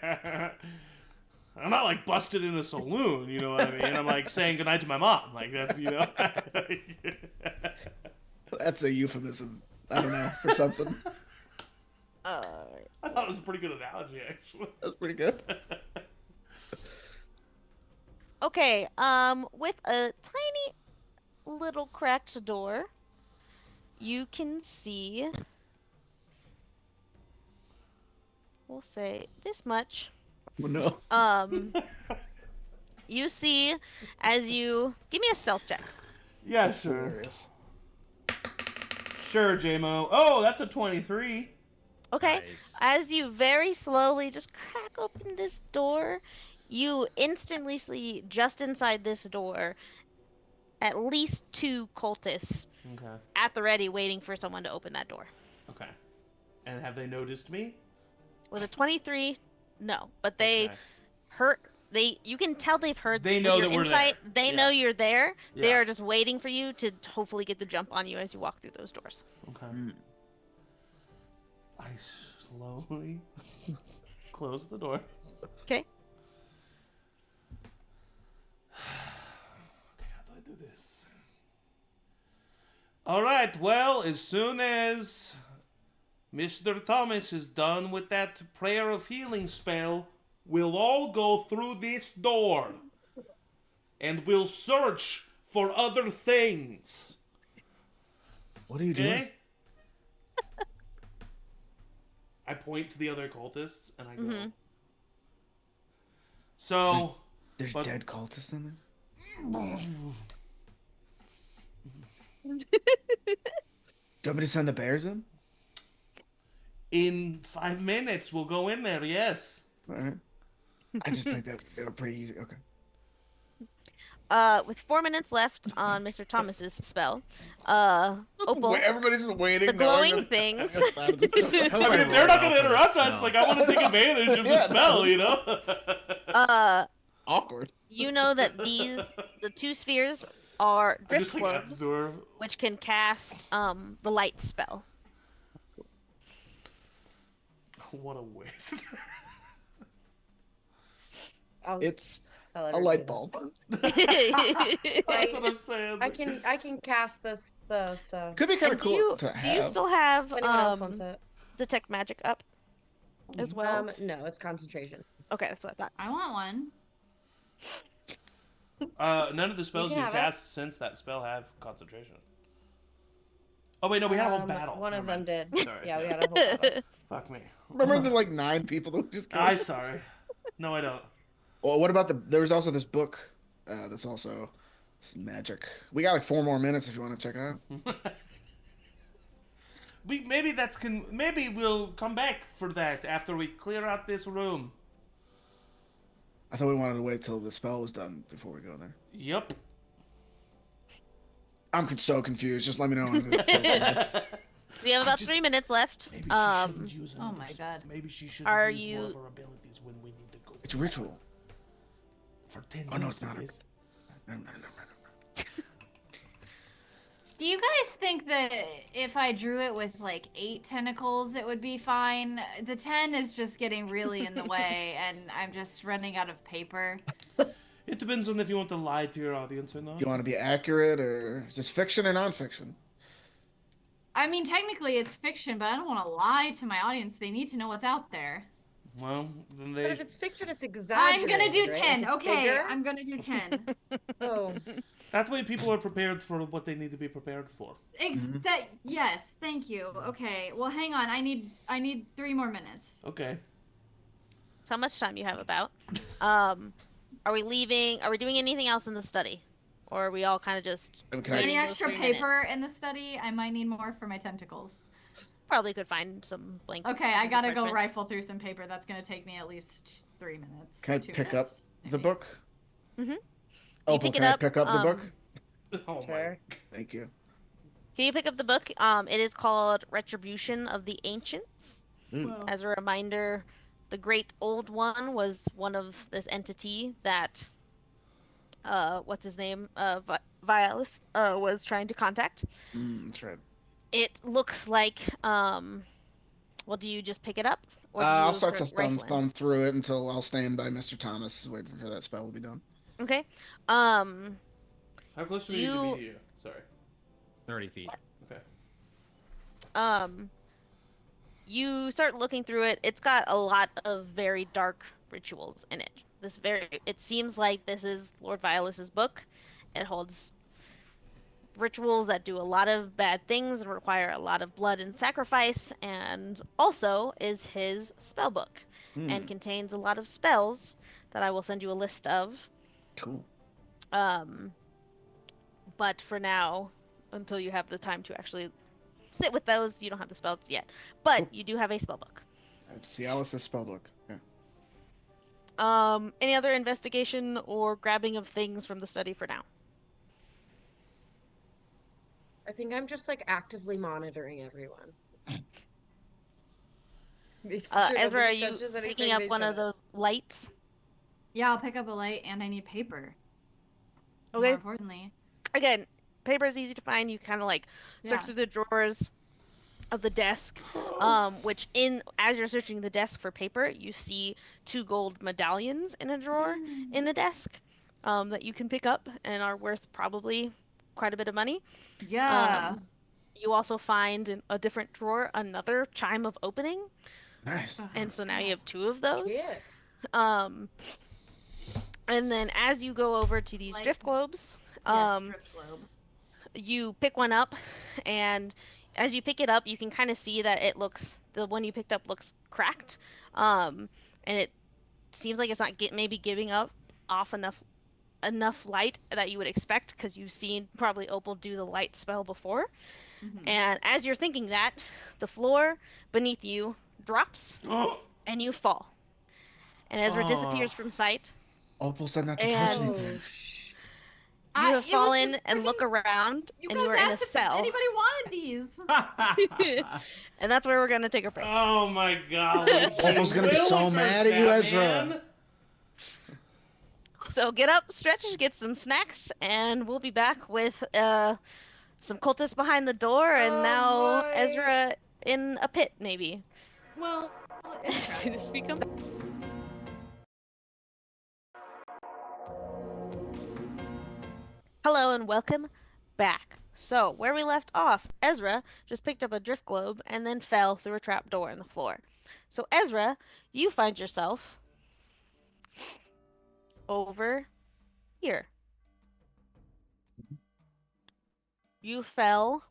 I'm not like busted in a saloon, you know what I mean? I'm like saying goodnight to my mom, like that, you know. That's a euphemism. I don't know, for something. I thought it was a pretty good analogy, actually. That's pretty good. Okay. With a tiny little cracked door, you can see, we'll say this much. Oh, no. You see, as you give me a stealth check. Yeah, sure. Hilarious. Sure, JMO. Oh, that's a 23. Okay. Nice. As you very slowly just crack open this door, you instantly see just inside this door at least 2 cultists Okay. at the ready waiting for someone to open that door. Okay. And have they noticed me? With a 23, no, but they Okay. heard. You can tell they've heard. They with know your that we're insight, there. They Yeah. know you're there. They Yeah. are just waiting for you to hopefully get the jump on you as you walk through those doors. Okay. I slowly close the door. Okay. Okay, how do I do this? Alright, well, as soon as Mr. Thomas is done with that prayer of healing spell, we'll all go through this door. And we'll search for other things. What are you doing? Okay? I point to the other cultists and I go. So, There's But- dead cultists in there? Do you want me to send the bears in? in 5 minutes we'll go in there, yes. Alright. I just think that they were pretty easy. Okay. With 4 minutes left on Mr. Thomas's spell, Opal, Everybody's just waiting. the glowing things. I mean, if they're not going to interrupt us, like, I want to take advantage of the Yeah, spell, you know? Awkward. You know that the 2 spheres are I'm drift just like at the globes, door. which can cast the light spell. What a waste. I'll It's tell a everybody light that. bulb. That's what I'm saying. I can cast this though, so Could be kind And of cool to do you have. still have if anyone else wants it. detect magic up as well? No, it's concentration. Okay, that's what I thought. I want one. None of the spells can you have it. cast since that spell have concentration. Oh wait, no, we had a whole battle. One of Never them mind. did. Sorry. Yeah, we had a whole battle. Fuck me. Remember the like 9 people that we just killed? I'm sorry. No, I don't. Well, what about there was also this book that's also magic. We got like 4 more minutes if you want to check it out. Maybe we'll come back for that after we clear out this room. I thought we wanted to wait till the spell was done before we go there. Yep. I'm so confused. Just let me know. When it's We have about 3 minutes left. Maybe she shouldn't use Oh my god. Maybe she should Are use more you- of her abilities when we need to go. It's a ritual. For 10 Oh, no, minutes it's not. it is. No. Do you guys think that if I drew it with like 8 tentacles, it would be fine? The 10 is just getting really in the way, and I'm just running out of paper. It depends on if you want to lie to your audience or not. You want to be accurate or is this fiction or nonfiction? I mean, technically it's fiction, but I don't want to lie to my audience. They need to know what's out there. Well, then But they. if it's fiction, it's exaggerated. I'm gonna do right? 10. If it's Okay, bigger- I'm gonna do 10. Oh, That way, people are prepared for what they need to be prepared for. Yes, thank you. Okay, well, hang on. I need 3 more minutes. Okay. So how much time you have about? Are we leaving? Are we doing anything else in the study? Or are we all kind of just... Okay. waiting Any those extra 3 paper minutes? in the study? I might need more for my tentacles. Probably could find some blank Okay, I pieces of gotta go parchment. rifle through some paper. That's gonna take me at least 3 minutes. Can I 2 pick up minutes, the maybe. book? Mhm. Oh, pick it can I up, pick up the book? Oh sure. Thank you. Can you pick up the book? It is called Retribution of the Ancients. Well, As a reminder, the Great Old One was one of this entity that, what's his name? Vialis, was trying to contact. That's right. It looks like, well, do you just pick it up? Or do you I'll start to rifle in? thumb through it until I'll stand by Mr. Thomas, waiting for that spell to be done. Okay. How close are you to You- be to you? Sorry. 30 feet. Okay. You start looking through it. It's got a lot of very dark rituals in it. It seems like this is Lord Violus's book. It holds rituals that do a lot of bad things and require a lot of blood and sacrifice, and also is his spell book and contains a lot of spells that I will send you a list of. Cool. But for now, until you have the time to actually sit with those, you don't have the spells yet. But Cool. you do have a spell book. I have Cialis' spell book. Yeah. Any other investigation or grabbing of things from the study for now? I think I'm just like actively monitoring everyone. Making sure Ezra, are nobody you touches anything picking up they one of shouldn't. those lights? yeah, I'll pick up a light, and I need paper. Okay. More importantly. Again, paper is easy to find. You kind of like search Yeah. through the drawers of the desk, which as you're searching the desk for paper, you see 2 gold medallions in a drawer in the desk that you can pick up and are worth probably quite a bit of money. Yeah. You also find in a different drawer another chime of opening, Nice. and so now you have 2 of those. Yeah. And then as you go over to these Like- drift globes, Yes, drift globe. you pick one up, and as you pick it up, you can kind of see that the one you picked up looks cracked, and it seems like it's not maybe giving off enough light that you would expect, because you've seen probably Opal do the light spell before. Mhm. And as you're thinking that, the floor beneath you drops, and you fall. And Ezra Aw. disappears from sight. Opal said not to touch And- anything. You It have was fallen just and look freaking- around, You and guys you are in a asked if cell. anybody wanted these. And that's where we're going to take a break. Oh my god. Opal's gonna be so mad at you, Ezra. So get up, stretch, get some snacks, and we'll be back with some cultists behind the door, and Oh, now boy. Ezra in a pit, maybe. Well, As soon as we come back. Hello and welcome back. So, where we left off, Ezra just picked up a drift globe and then fell through a trap door in the floor. So, Ezra, you find yourself over here. You fell.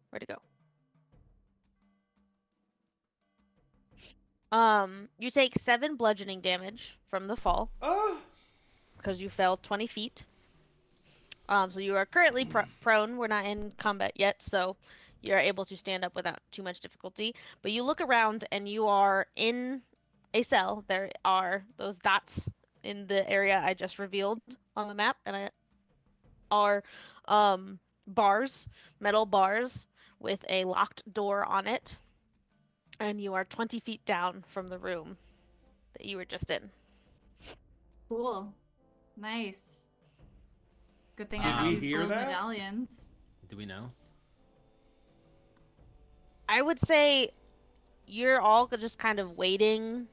Where'd it go? You take 7 bludgeoning damage from the fall Oh. because you fell 20 feet. So you are currently prone. We're not in combat yet, so You're able to stand up without too much difficulty. But you look around and you are in a cell. There are those dots in the area I just revealed on the map, and I are bars, metal bars with a locked door on it. And you are 20 feet down from the room that you were just in. Cool. Nice. Good thing Did I have we these hear gold that? medallions. Do we know? I would say you're all just kind of waiting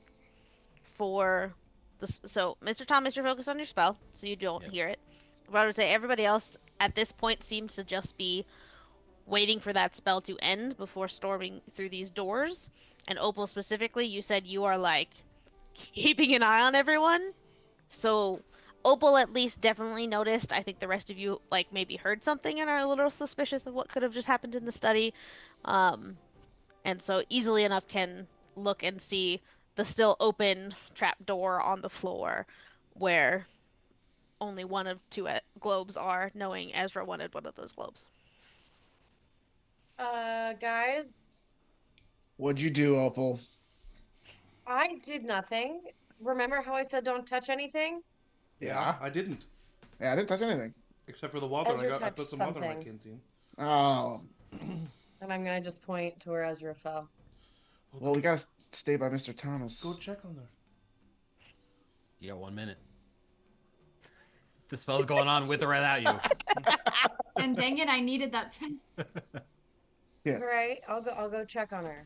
for the. So, Mr. Thomas, you're focused on your spell, so you don't Yep. hear it. But I would say everybody else at this point seems to just be waiting for that spell to end before storming through these doors. And Opal specifically, you said you are like keeping an eye on everyone. So Opal at least definitely noticed. I think the rest of you like maybe heard something and are a little suspicious of what could have just happened in the study. And so easily enough can look and see the still open trap door on the floor where only one of two globes are, knowing Ezra wanted one of those globes. Guys, What'd you do, Opal? I did nothing. Remember how I said don't touch anything? Yeah. I didn't. Yeah, I didn't touch anything. Except for the water. Ezra I put touched some water in my something. canteen. Oh. And I'm gonna just point to where Ezra fell. Well, we gotta stay by Mr. Thomas. Go check on her. You got 1 minute. The spell's going on with or without you. And dang it, I needed that space. Yeah. All right, I'll go check on her.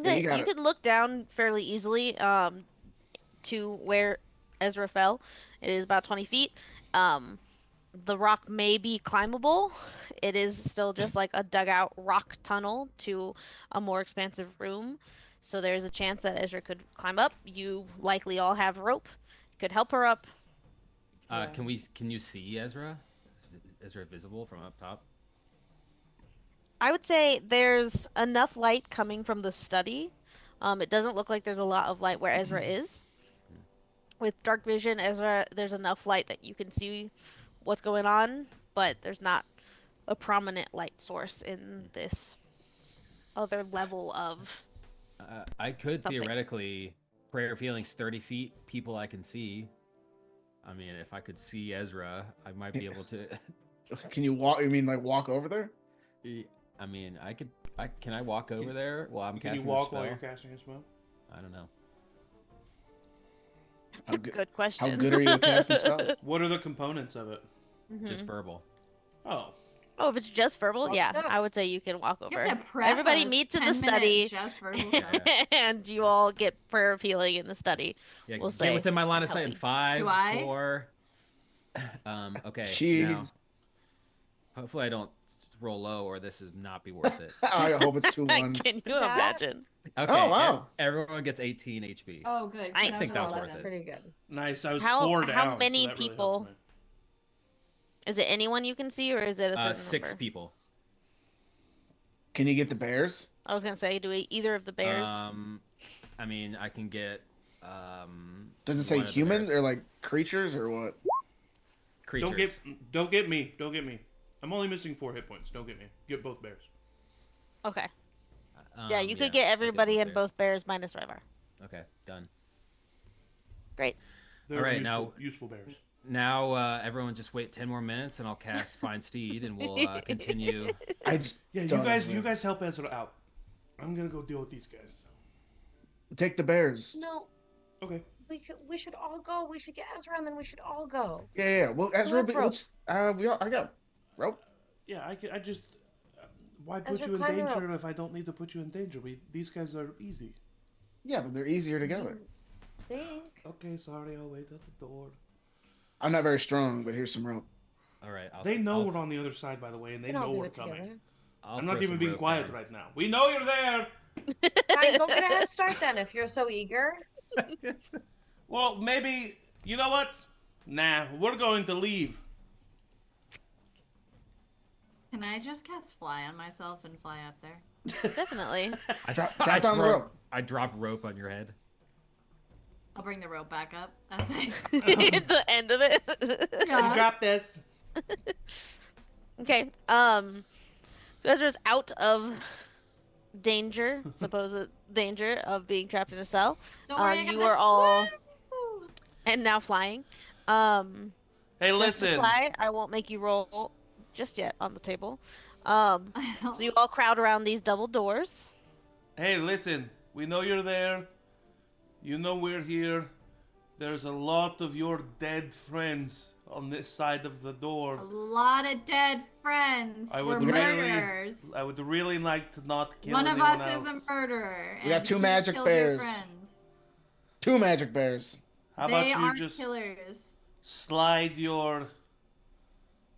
Yeah, you got You it. can look down fairly easily to where Ezra fell. It is about 20 feet. The rock may be climbable. It is still just like a dugout rock tunnel to a more expansive room. So there's a chance that Ezra could climb up. You likely all have rope. Could help her up. Yeah. Can you see Ezra? Is Ezra visible from up top? I would say there's enough light coming from the study. It doesn't look like there's a lot of light where Ezra is. With dark vision, Ezra, there's enough light that you can see what's going on, but there's not a prominent light source in this other level of. I could Something. theoretically prayer feelings 30 feet, people I can see. I mean, if I could see Ezra, I might be able to. Can you walk? You mean like walk over there? I mean, I could. Can I walk over there while I'm Can casting you walk the spell? while you're casting a spell? I don't know. That's How a good- good question. How good are you at casting spells? What are the components of it? Just Mhm. verbal. Oh, Oh, if it's just verbal, Walk yeah, it up. I would say you can walk You over. have to prep Everybody a meets in the 10-minute study, just verbal Yeah. spell. and you all get prayer of healing in the study. Yeah, We'll get say within my line of sight in healthy. 5, Do I? 4. Okay. Now, Jeez. hopefully I don't roll low, or this is not be worth it. I hope it's 2 ones. Can you That- imagine? Okay. Oh, wow. Everyone gets 18 HP. Oh, good. I That's think that was all worth then. it. Pretty good. nice. I was How- 4 how down. many so that really people- helped me. Is it anyone you can see, or is it a certain 6 number? people. Can you get the bears? I was gonna say, do either of the bears? I mean, I can get Does it say one of the humans bears. or like creatures or what? creatures. Don't get me. Don't get me. I'm only missing 4 hit points. Don't get me. Get both bears. Okay. Yeah, you could get I'll everybody both and bears. both bears minus Ryvar. Okay, done. Great. They're Alright, useful bears. Now everyone just wait 10 more minutes, and I'll cast Find Steed, and we'll continue. I just Yeah, don't you know. guys help Ezra out. I'm gonna go deal with these guys. Take the bears. No, Okay. we should all go. We should get Ezra, and then we should all go. Yeah. Well, Ezra, has rope? I got rope. Yeah, I just. Why put Ezra, you in climb the danger if I don't need to put you in danger? These guys are easy. Yeah, but they're easier together. You think? Okay, sorry. I'll wait at the door. I'm not very strong, but here's some rope. All right. They know we're on the other side, by the way, and they We can all know do we're it coming. together. I'm not even being quiet right now. We know you're there. Fine, go get a head start then if you're so eager. Well, maybe you know what? Nah, we're going to leave. Can I just cast fly on myself and fly up there? Definitely. Drop down the rope. I drop rope on your head. I'll bring the rope back up. That's it. At the end of it. Yeah. Drop this. Okay. So Ezra's out of danger, supposed danger of being trapped in a cell. Don't worry, I got You this. are all Woo! and now flying. Hey, Just to listen. fly, I won't make you roll just yet on the table. So you all crowd around these double doors. Hey, listen. We know you're there. You know we're here. There's a lot of your dead friends on this side of the A door. lot of dead friends. I We're would really, murderers. I would really like to not kill One of anyone us else. is a murderer. We got and two he magic killed your bears. friends. 2 magic bears. How about They you aren't just killers. slide your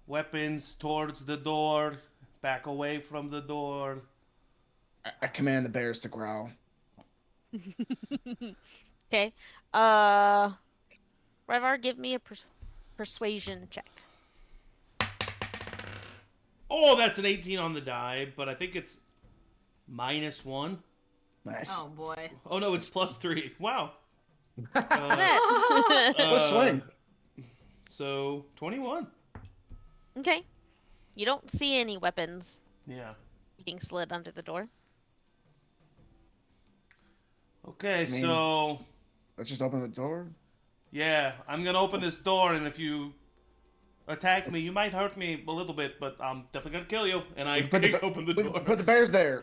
weapons towards the door, back away from the door. I command the bears to growl. Okay. Ryvar, give me a persuasion check. Oh, that's an 18 on the die, but I think it's -1. Nice. Oh boy. Oh no, it's +3. Wow. What swing? So 21. Okay. You don't see any weapons Yeah. being slid under the door. Okay, mean- so Let's just open the door. yeah, I'm gonna open this door, and if you attack me, you might hurt me a little bit, but I'm definitely gonna kill you. And I kick open the door. Put the bears there.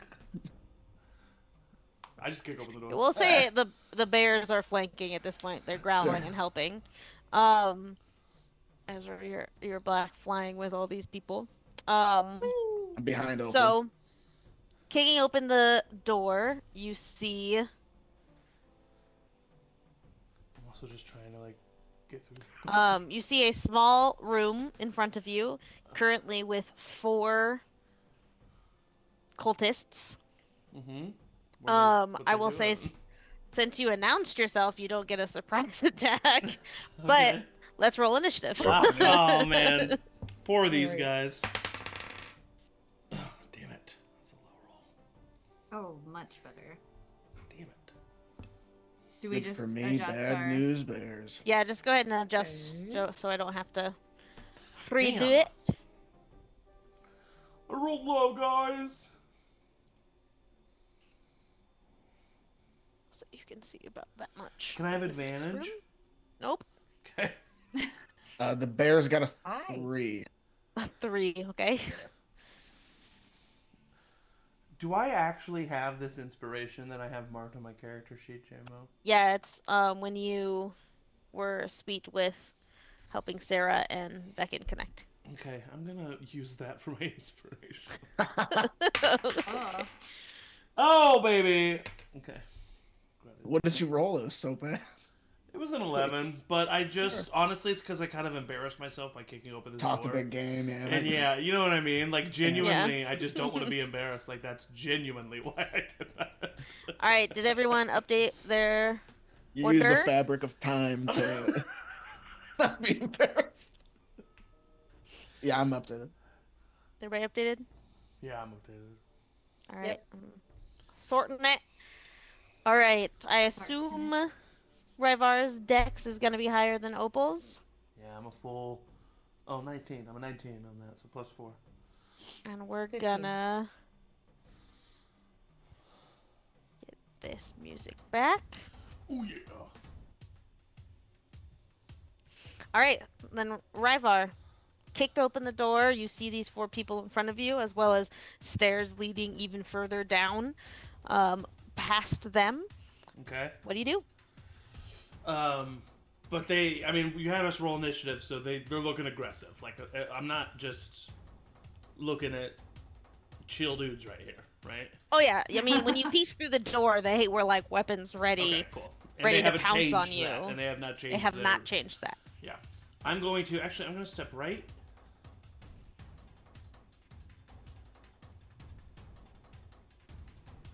I just kick open the door. We'll say the bears are flanking at this point. They're growling and helping. Ezra, you're black flying with all these people. I'm behind open. So, kicking open the door, you see I'm also just trying to like get through. you see a small room in front of you, currently with 4 cultists. Mm-hmm. I will say, since you announced yourself, you don't get a surprise attack. But Okay. let's roll initiative. Oh man, poor these guys. Oh, damn it, that's a low roll. Oh, much better. Damn it. Do we Good just for me, adjust bad our... news bears. Yeah, just go ahead and adjust so I don't have to redo Damn. it. I rolled low, guys. So you can see about that much. Can I have This next advantage? room. Nope. Okay. The bears got a Hi. 3. A 3, okay? Do I actually have this inspiration that I have marked on my character sheet, JMO? Yeah, it's when you were sweet with helping Sarah and Beckon connect. Okay, I'm gonna use that for my inspiration. Oh. Oh, baby! Okay. What did you roll? It was so bad. It was an 11, but I just, honestly, it's because I kind of embarrassed myself by kicking open this Talked a door. big game, yeah. And yeah, you know what I mean? Like, genuinely, I just don't want to be embarrassed. Like, that's genuinely why I did that. All right, did everyone update their You use the order? fabric of time to not be embarrassed. Yeah, I'm updated. Everybody updated? Yeah, I'm updated. All right. Sorting it. All right. I assume Ryvar's dex is going to be higher than Opal's. Yeah, I'm a full... Oh, 19. I'm a 19 on that, so +4. And we're 15. gonna get this music back. Oh, yeah. All right. Then Ryvar kicked open the door. You see these 4 people in front of you, as well as stairs leading even further down past them. Okay. What do you do? But they, I mean, you had us roll initiative, so they're looking aggressive. Like, I'm not just looking at chill dudes right here, right? Oh yeah, I mean when you peeked through the door, they were like weapons ready. Okay, cool. And ready they to haven't pounce changed on you. that, and they have not changed They have their- not changed that. Yeah. I'm going to step right.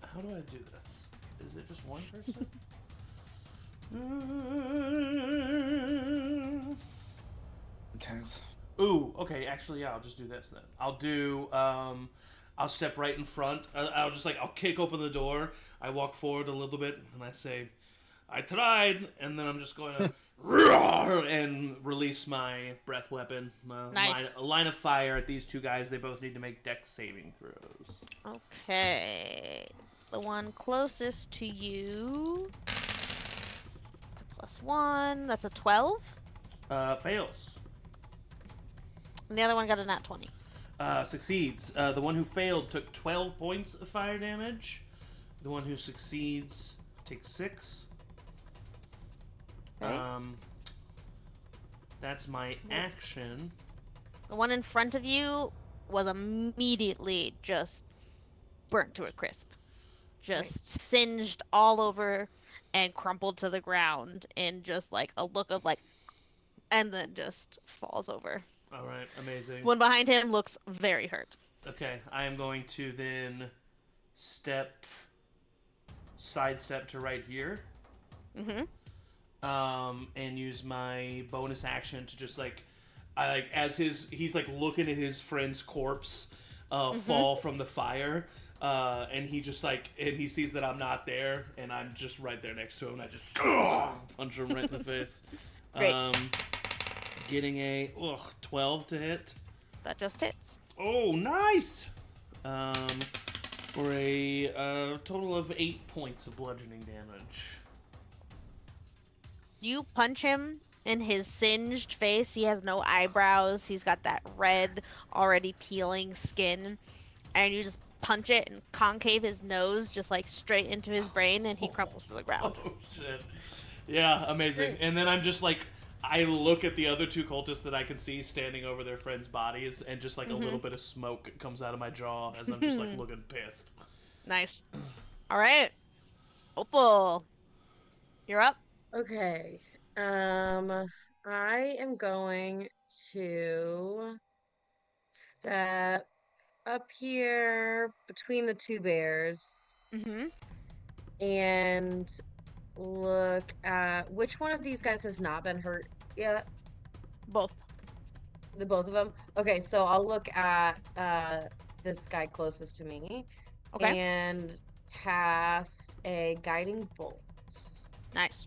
How do I do this? Is it just one person? Intense. Ooh, okay, actually, yeah, I'll just do this then. I'll do, I'll step right in front. I'll kick open the door. I walk forward a little bit, and I say, I tried, and then I'm just going to roar and release my breath weapon. Nice. Line of fire at these two guys. They both need to make dex saving throws. Okay. The one closest to you. +1. That's a 12. Fails. And the other one got a nat 20. Succeeds. The one who failed took 12 points of fire damage. The one who succeeds takes 6. Okay. That's my action. The one in front of you was immediately just burnt to a crisp. Just singed all over and crumpled to the ground in just like a look of like, and then just falls over. All right, amazing. One behind him looks very hurt. Okay, I am going to then sidestep to right here. And use my bonus action to just as he's like looking at his friend's corpse fall from the fire, and he just and he sees that I'm not there, and I'm just right there next to him, and I just punch him right in the face. Great. Getting a 12 to hit. That just hits. Oh, nice! For a total of 8 points of bludgeoning damage. You punch him in his singed face. He has no eyebrows. He's got that red, already peeling skin. And you just punch it and concave his nose just like straight into his brain, and he crumples to the ground. Oh, shit. Yeah, amazing. And then I'm just I look at the other two cultists that I can see standing over their friends' bodies, and just a little bit of smoke comes out of my jaw as I'm just looking pissed. Nice. All right. Opal, you're up. Okay. I am going to step up here between the two bears and look at which one of these guys has not been hurt yet. Both. The both of them. Okay, so I'll look at this guy closest to me. Okay. And cast a guiding bolt. Nice.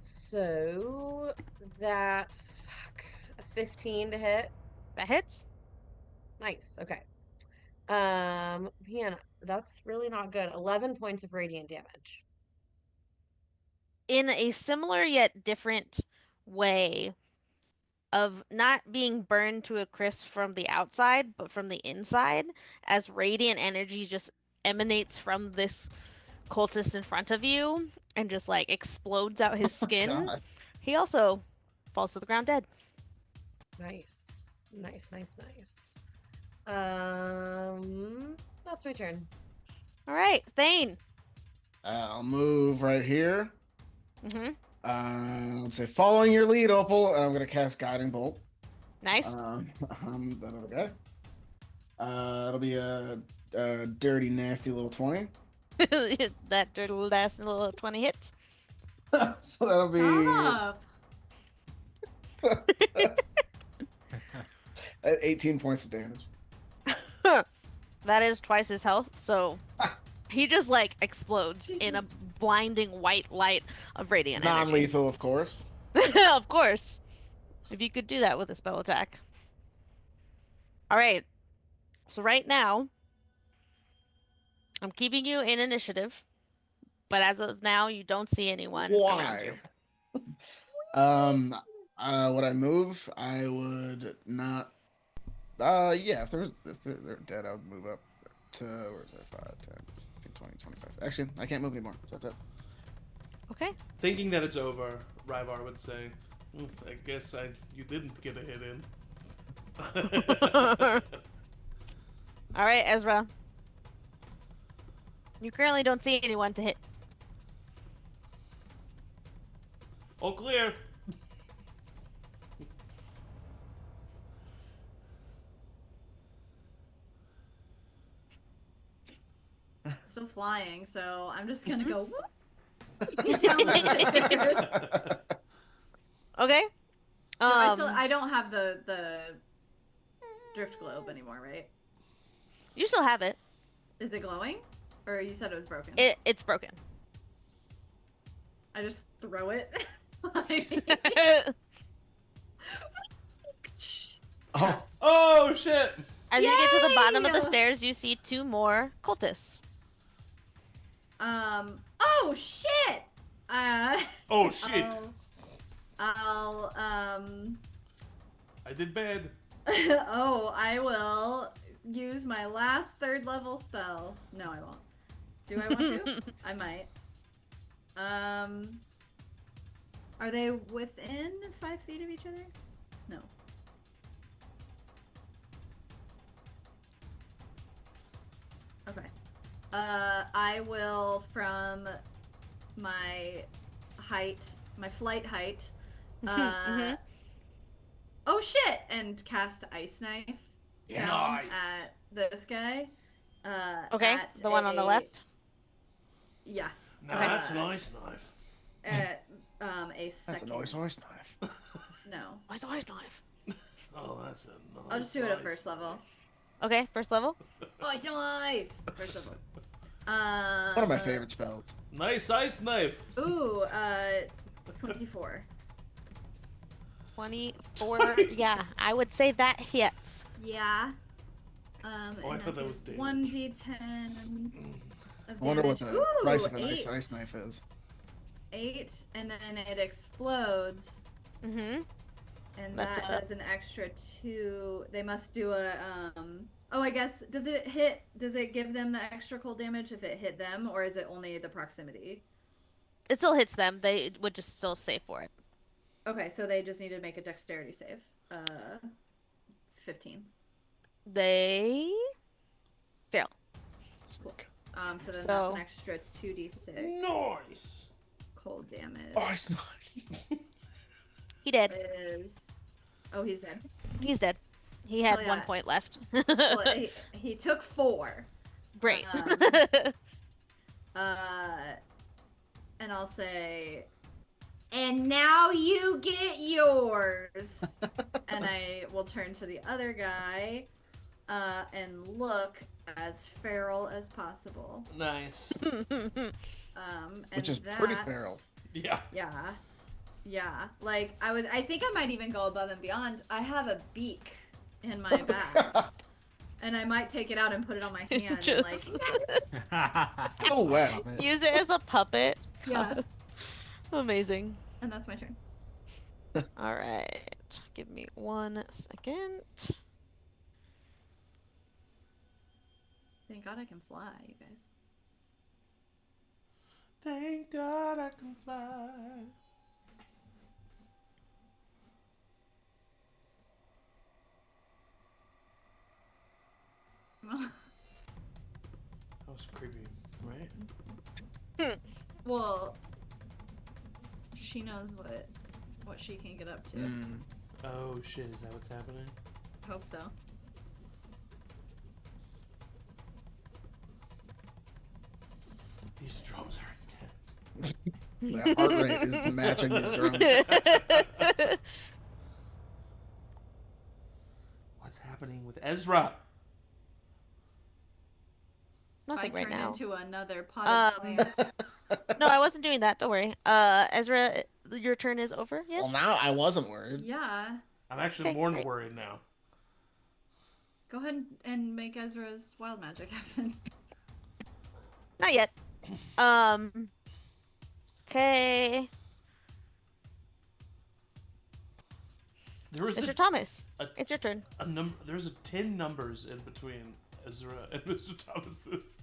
So that's a 15 to hit. That hits. Nice. Okay. Man, that's really not good. 11 points of radiant damage. In a similar yet different way of not being burned to a crisp from the outside, but from the inside, as radiant energy just emanates from this cultist in front of you and just explodes out his skin. God. He also falls to the ground dead. Nice. That's my turn. All right, Thane. I'll move right here. Let's say following your lead, Opal, and I'm gonna cast Guiding Bolt. Nice. That other guy. It'll be a dirty, nasty little 20. That dirty little 20 hits. So that'll be Stop. 18 points of damage. That is twice his health, so he just explodes in a blinding white light of radiant energy. Non-lethal, of course. Of course. If you could do that with a spell attack. All right. So right now, I'm keeping you in initiative, but as of now, you don't see anyone around you. Would I move? I would not. Yeah, if they're dead, I would move up to, where is that, 5, 10, 15, 20, 25. Actually, I can't move anymore, so that's it. Okay. Thinking that it's over, Ryvar would say, I guess you didn't get a hit in. All right, Ezra. You currently don't see anyone to hit. All clear. Still flying, so I'm just gonna go whoop down the stairs. Okay. No, I don't have the drift globe anymore, right? You still have it. Is it glowing? Or you said it was broken? It's broken. I just throw it. Oh, Oh shit! As you get to the bottom of the Yay! stairs, you see 2 more cultists. Oh shit! Oh shit! I'll I did bad. oh, I will use my last 3rd level spell. No, I won't. Do I want to? I might. Are they within 5 feet of each other? No. Okay. I will, from my height, my flight height, oh shit! And cast Ice Knife down Nice. at this guy. Okay, at the one on the left. Yeah. No, that's a nice knife. At a that's second. a nice knife. No. Nice knife. Oh, that's a nice. I'll just do it at nice 1st level. knife. Okay, first level. Ice Knife! 1st level. One of my favorite spells. Nice ice knife. Ooh, 24. 24. Yeah, I would say that hits. Yeah. Oh, I and thought that that's was damage. 1d10 of I wonder what damage. the Ooh, price of an 8. ice knife is. 8, and then it explodes, Mm-hmm. and That's that does an extra 2. They must do a, oh, I guess, does it give them the extra cold damage if it hit them, or is it only the proximity? It still hits them. They would just still save for it. Okay, so they just need to make a dexterity save. 15. They fail. Cool. So then So- that's an extra 2d6 Nice. cold damage. Oh, ice knife. He did. Is he's dead. He's dead. He had Hell yeah. 1 point left. Well, he took 4. Great. And I'll say, and now you get yours. And I will turn to the other guy, and look as feral as possible. Nice. And Which is pretty feral. Yeah. Yeah. Like I think I might even go above and beyond. I have a beak in my bag. And I might take it out and put it on my hand and Just- Oh, wow. Use it as a puppet. yeah. Amazing. And that's my turn. All right. Give me 1 second. Thank God I can fly, you guys. Thank God I can fly. That was creepy, right? Well, she knows what she can get up to. Mm. Oh shit, is that what's happening? Hope so. These drums are intense. The heart rate is matching these drums. What's happening with Ezra? Nothing I right turn now. into another pot of plant. No, I wasn't doing that. Don't worry. Ezra, your turn is over. Yes. Well, now I wasn't worried. Yeah. I'm actually Okay, more great. worried now. Go ahead and make Ezra's wild magic happen. Not yet. Okay. There was Mr. Thomas, a- it's your turn. a number. There's 10 numbers in between Ezra and Mr. Thomas's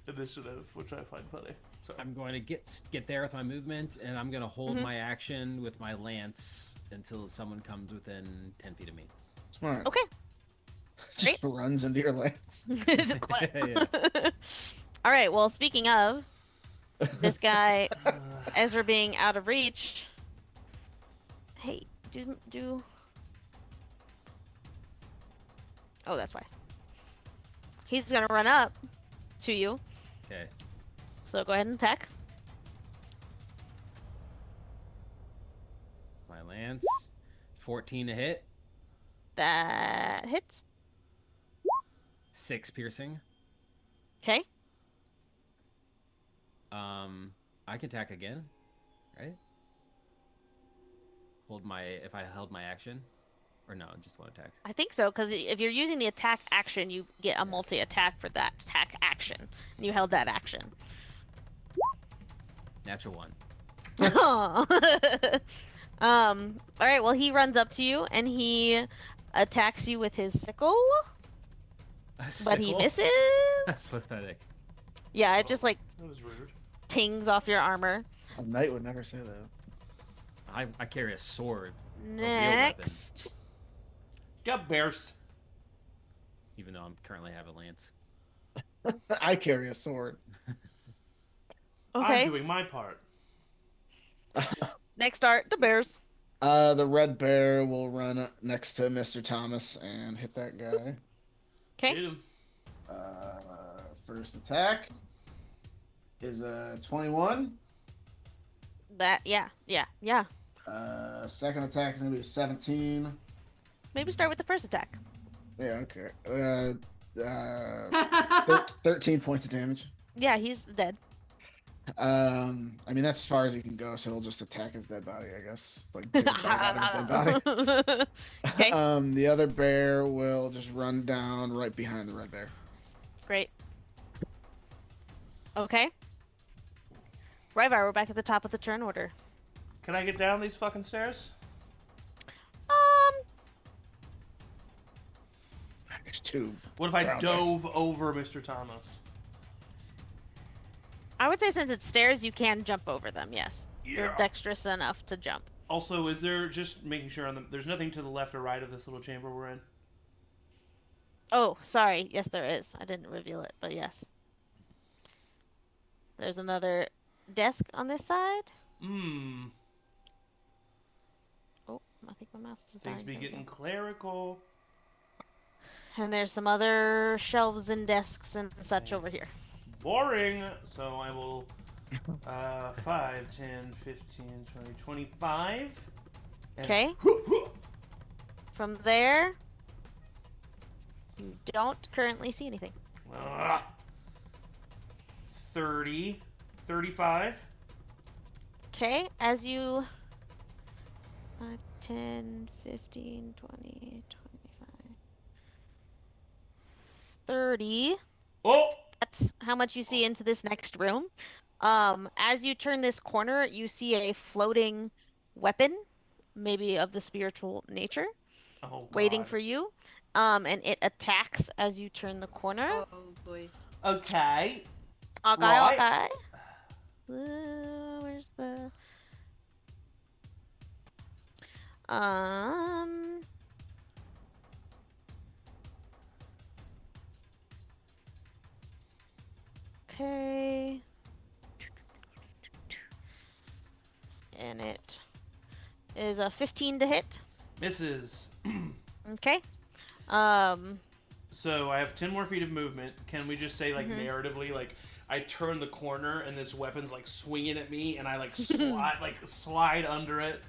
initiative, which I find funny. So I'm going to get there with my movement, and I'm going to hold my action with my lance until someone comes within 10 feet of me. Smart. Okay. Just runs into your legs. Just clap. Yeah. All right. Well, speaking of this guy, Ezra being out of reach. Hey, do. Oh, that's why. He's gonna run up to you. Okay. So go ahead and attack. My lance. 14 to hit. That hits. 6 piercing. Okay. I can attack again. right? If I held my action, or no, just one attack. I think so, because if you're using the attack action, you get a multi-attack for that attack action, and you held that action. Natural 1. All right, well, he runs up to you, and he attacks you with his sickle, but he That's misses. pathetic. Yeah, it just, like, That was rude. tings off your armor. A knight would never say that. I carry a sword. A real weapon, Next. Got bears. even though I'm currently have a lance. I carry a sword. Okay. I'm doing my part. Next art, the bears. The red bear will run next to Mr. Thomas and hit that guy. Okay. Hit him. First attack is a 21. Yeah. Second attack is gonna be a 17. Maybe start with the first attack. Yeah, okay. 13 points of damage. Yeah, he's dead. I mean that's as far as he can go, so he'll just attack his dead body, I guess. Like take a bite out of his dead body. Okay. The other bear will just run down right behind the red bear. Great. Okay. Ryvar, we're back at the top of the turn order. Can I get down these fucking stairs? There's two. What if I brown dove over Mr. Thomas? I would say since it's stairs, you can jump over them, yes. You're Yeah. dexterous enough to jump. Also, is there, just making sure, there's nothing to the left or right of this little chamber we're in? Oh, sorry. Yes, there is. I didn't reveal it, but yes. There's another desk on this side. Oh, I think my mouse is dying. Things be There we getting go. clerical. And there's some other shelves and desks and such over here. Boring. So I will 5, 10, 15, 20, 25. And Okay. From there, you don't currently see anything. 30, 35. Okay, as you 5, 10, 15, 20, 25, 30. Oh! That's how much you see into this next room. As you turn this corner, you see a floating weapon, maybe of the spiritual nature, Oh, waiting God. for you. And it attacks as you turn the corner. Oh boy. Okay. Okay, Right. Where's the um okay. And it is a 15 to hit. Misses. Okay. So I have 10 more feet of movement. Can we just say, like, narratively, like, I turn the corner and this weapon's like swinging at me, and I like slide under it,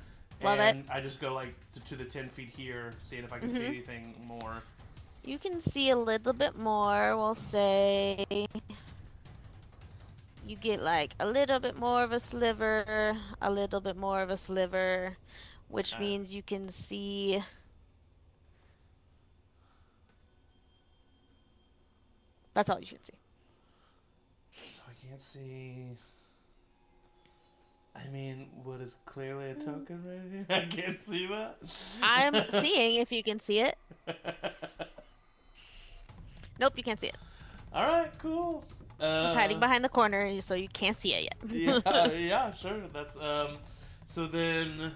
Love and it. I just go like to the 10 feet here, seeing if I can see anything more. You can see a little bit more, we'll say. You get like a little bit more of a sliver, a little bit more of a sliver, which Okay. means you can see. That's all you should see. So I can't see. I mean, what is clearly a token right here? I can't see that. I'm seeing if you can see it. Nope, you can't see it. All right, cool. It's hiding behind the corner, so you can't see it yet. Yeah, sure. That's So then,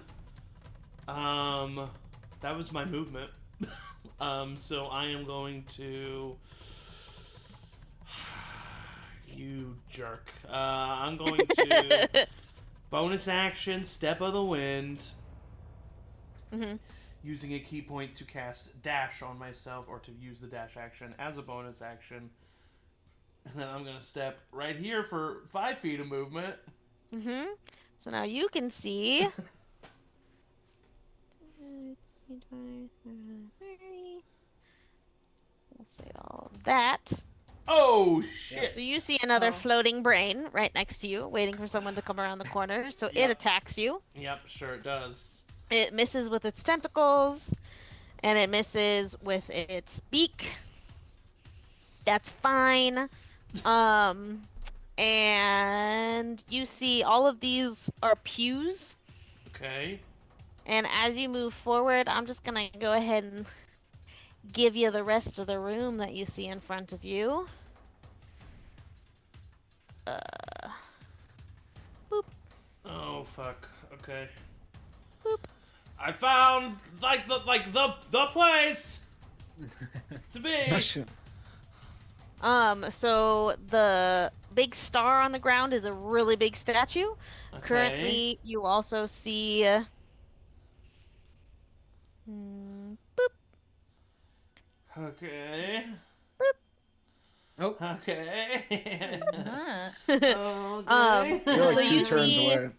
that was my movement. So I am going to. You jerk. I'm going to bonus action, Step of the Wind. Using a key point to cast Dash on myself, or to use the dash action as a bonus action. And then I'm going to step right here for 5 feet of movement. So now you can see. We'll say all of that. Oh shit! So you see another Oh. floating brain right next to you, waiting for someone to come around the corner. So Yep. it attacks you. Yep, sure it does. It misses with its tentacles, and it misses with its beak. That's fine. Um, and you see all of these are pews. Okay. And as you move forward, I'm just gonna go ahead and give you the rest of the room that you see in front of you. Boop. Oh fuck. Okay. Boop. I found the place to be. So the big star on the ground is a really big statue. Okay. Currently, you also see. Boop. Okay. Oh, Okay. Huh. Okay. You're like So two you turns see away.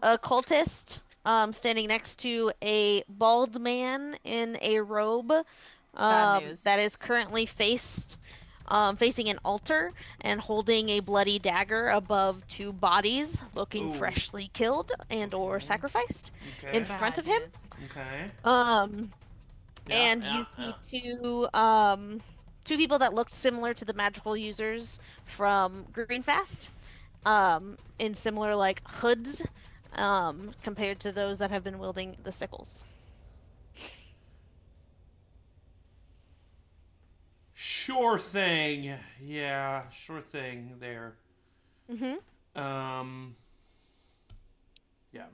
a cultist standing next to a bald man in a robe Bad news. that is currently facing an altar and holding a bloody dagger above two bodies looking Ooh. freshly killed and or Okay. sacrificed Okay. in front of him. news. Okay. Yeah, And yeah, you see yeah. two people that looked similar to the magical users from Greenfast, in similar like hoods, compared to those that have been wielding the sickles. Sure thing. Yeah, sure thing there. Mm-hmm. Yeah.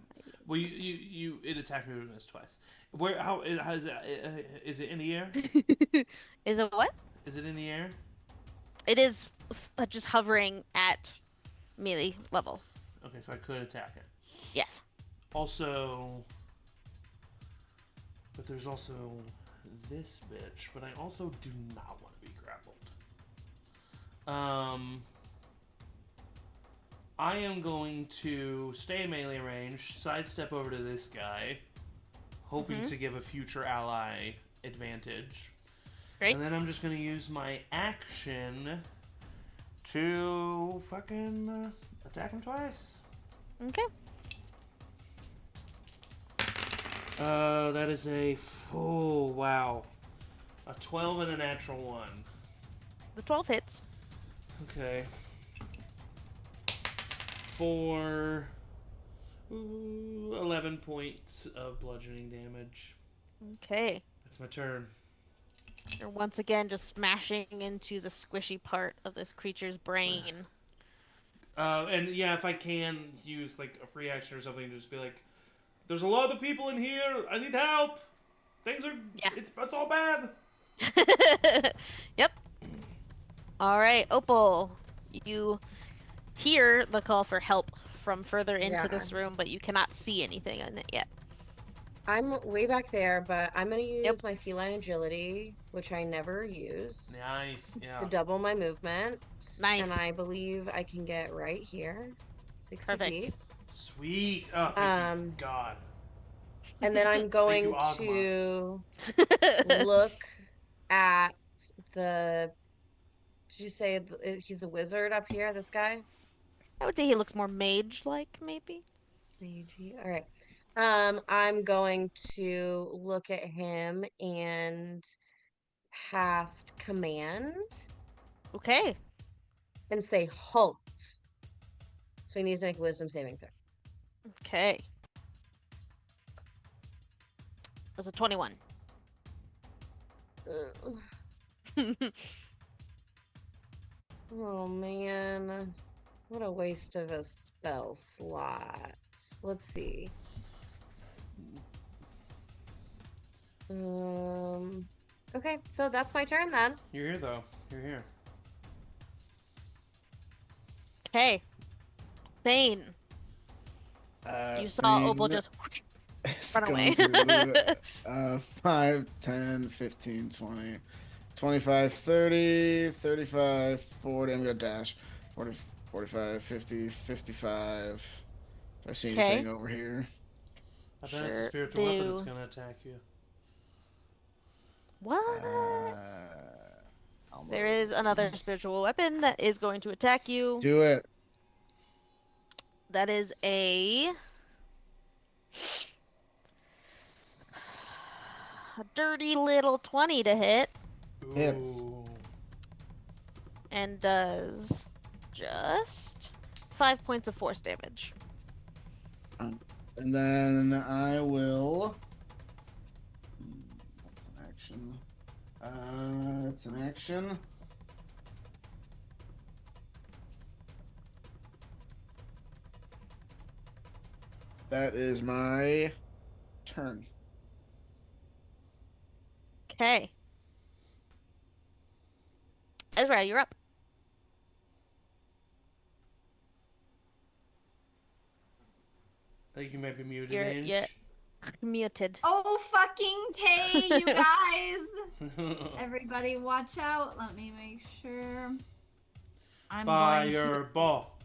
Well, it attacked me with this twice. Where? How is it? Is it in the air? Is it what? Is it in the air? It is just hovering at melee level. Okay, so I could attack it. Yes. Also, but there's also this bitch. But I also do not want to be grappled. I am going to stay in melee range, sidestep over to this guy, hoping to give a future ally advantage. Great. And then I'm just going to use my action to fucking attack him twice. Okay. That is a full, wow. A 12 and a natural 1. The 12 hits. Okay. For 11 points of bludgeoning damage. Okay. That's my turn. You're once again just smashing into the squishy part of this creature's brain. And yeah, if I can use like a free action or something to just be like, there's a lot of people in here. I need help. Things are, Yeah. it's all bad. Yep. All right, Opal. You hear the call for help from further into Yeah. this room, but you cannot see anything in it yet. I'm way back there, but I'm gonna use Yep. my feline agility, which I never use, Nice. Yeah. to double my movement. Nice. And I believe I can get right here, 60 Perfect. feet. Sweet. Oh, thank you, God. And then I'm going you, to look at the. Did you say he's a wizard up here? This guy. I would say he looks more mage-like, maybe. Magey. All right. I'm going to look at him and cast command Okay. and say halt. So he needs to make a wisdom saving throw. Okay. That's a 21. Oh man. What a waste of a spell slot. Let's see. Okay, so that's my turn then. You're here, though. You're here. Okay. Thane, you saw Opal just It's run away. going to 5, 10, 15, 20, 25, 30, 35, 40. I'm going to dash. 40, 45, 50, 55. Do I see Okay. anything over here? I bet it's a Sure spiritual weapon that's do. going to attack you. What? There is another spiritual weapon that is going to attack you. Do it. That is a dirty little 20 to hit Hits. Ooh. and does just 5 points of force damage. And then I will. That's an action. It's an action. That is my turn. Okay. Ezra, you're up. I think you might be muted, You're- Ange. yeah. Muted. Oh, fucking K, you guys. Everybody watch out. Let me make sure. I'm going to... Fireball.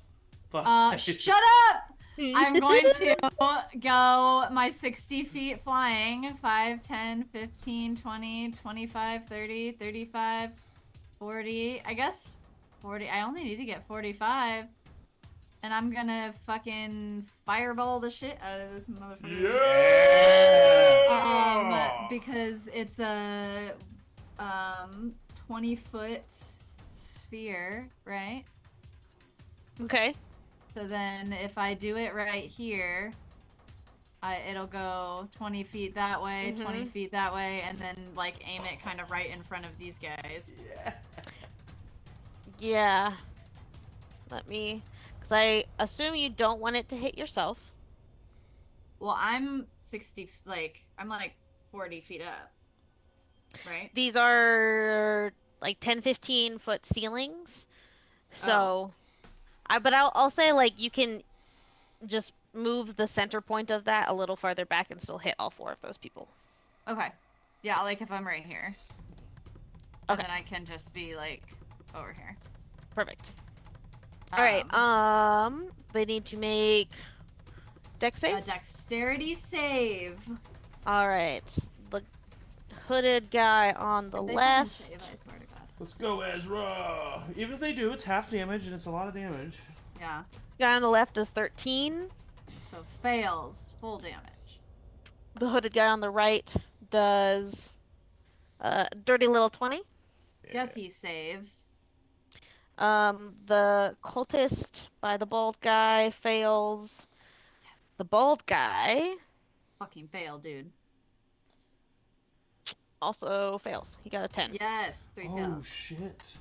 Shut up! I'm going to go my 60 feet flying. 5, 10, 15, 20, 25, 30, 35, 40. I guess 40. I only need to get 45. And I'm gonna fucking fireball the shit out of this motherfucker. Yeah! Because it's a 20-foot sphere, right? Okay. So then if I do it right here, it'll go 20 feet that way, 20 feet that way, and then like aim it kind of right in front of these guys. Yeah. Yeah. Let me... Because I assume you don't want it to hit yourself. Well, I'm 60, I'm like 40 feet up, right? These are like 10, 15 foot ceilings. So, but I'll say like you can just move the center point of that a little farther back and still hit all 4 of those people. Okay. Yeah, like if I'm right here. And Okay. then I can just be like over here. Perfect. Alright, they need to make dex A saves? dexterity save. Alright, the hooded guy on the If they left. fucking save, I swear to God. Let's go, Ezra. Even if they do, it's half damage, and it's a lot of damage. Yeah. Guy on the left does 13. So fails. Full damage. The hooded guy on the right does dirty little 20. Yes, he saves. The cultist by the bald guy fails. Yes. The bald guy Fucking fail, dude. also fails. He got a 10. Yes, 3 Oh, fails. shit.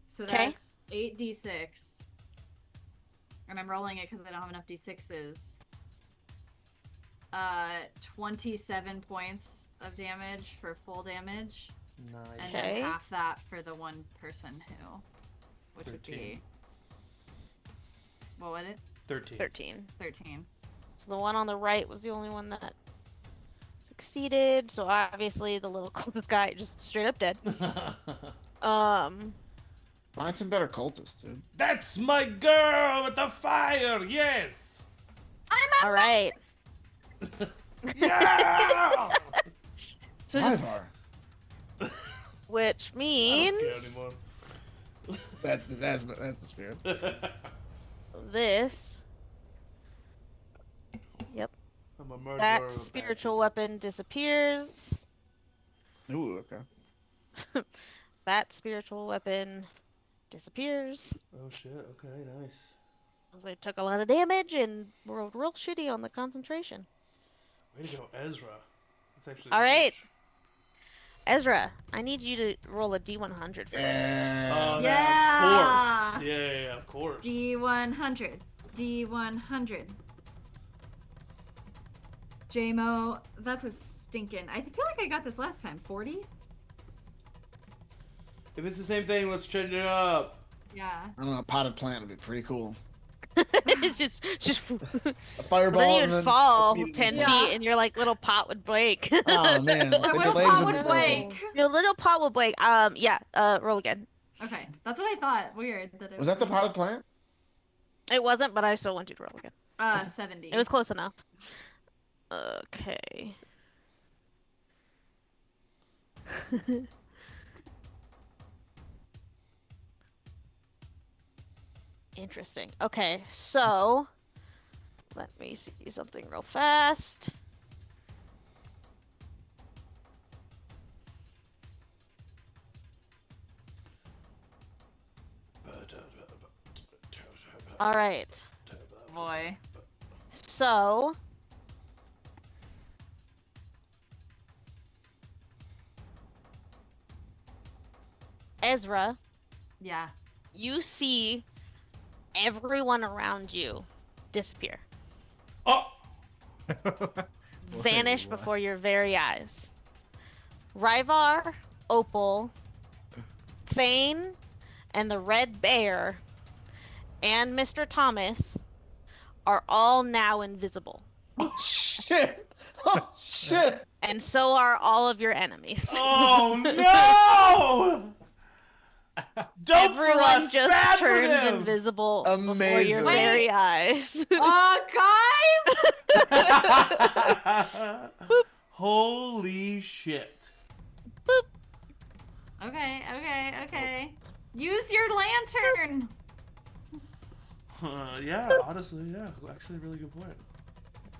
So 'Kay. that's 8d6. And I'm rolling it because I don't have enough d6s. 27 points of damage for full damage. Nice. And Okay. then half that for the one person who. Which would 13. be. What was it? 13. 13. 13. So the one on the right was the only one that succeeded. So obviously the little cultist guy just straight up dead. Find some better cultists, dude. That's my girl with the fire, yes! All right. Yeah! So just, Ryvar. which I don't means care That's the spirit. anymore. this. Yep. I'm a murderer. That of spiritual bad weapon disappears. Ooh, okay. That spiritual weapon disappears. people. Oh shit, okay, nice. As they took a lot of damage and rolled real shitty on the concentration. Way to go, Ezra. That's actually All right. huge. Ezra, I need you to roll a D100 for me. Yeah. Yeah, of course. Yeah, of course. D100. D100. JMO, that's a stinking. I feel like I got this last time. 40? If it's the same thing, let's change it up. Yeah. I don't know, a potted plant would be pretty cool. It's just A fireball. then you and would then fall immediately- 10 Yeah. feet and your like little pot would break. Oh man. My the little flames pot would would be break. Your little pot would break. Yeah, roll again. Okay, that's what I thought. Weird that it Was that the potted plant? It wasn't, but I still want you to roll again. 70. It was close enough. Okay. Interesting. Okay, so let me see something real fast. All right. Boy. So Ezra, Yeah. you see everyone around you disappear, Oh! vanish what? before your very eyes. Ryvar, Opal, Thane, and the Red Bear, and Mr. Thomas are all now invisible. Oh shit! Oh shit! And so are all of your enemies. Oh no! Dope for Everyone us, just bad for turned them! invisible before your Amazing. very eyes. Guys! Holy shit. Okay. Use your lantern. Yeah, honestly, yeah. Actually, a really good point.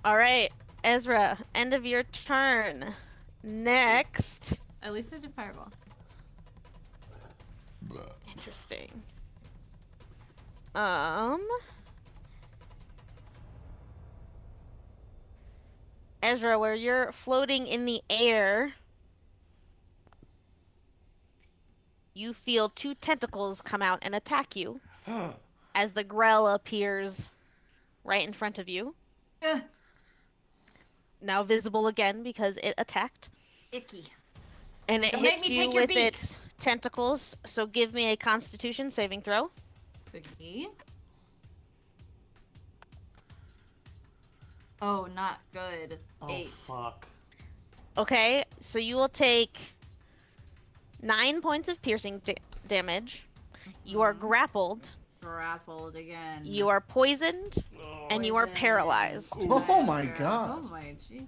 All right, Ezra, end of your turn. Next. At least I did fireball. Interesting. Ezra, where you're floating in the air, you feel two tentacles come out and attack you as the grell appears right in front of you. Ugh. Now visible again because it attacked. Icky. And it Don't make hits me you take your with beak. its tentacles, so give me a Constitution saving throw. Okay. Oh, not good. Oh, 8. fuck. Okay, so you will take 9 points of piercing damage. You are grappled, Grappled again. you are poisoned, Oh, and you are Poisoned. paralyzed. Oh my god. Oh my Jesus.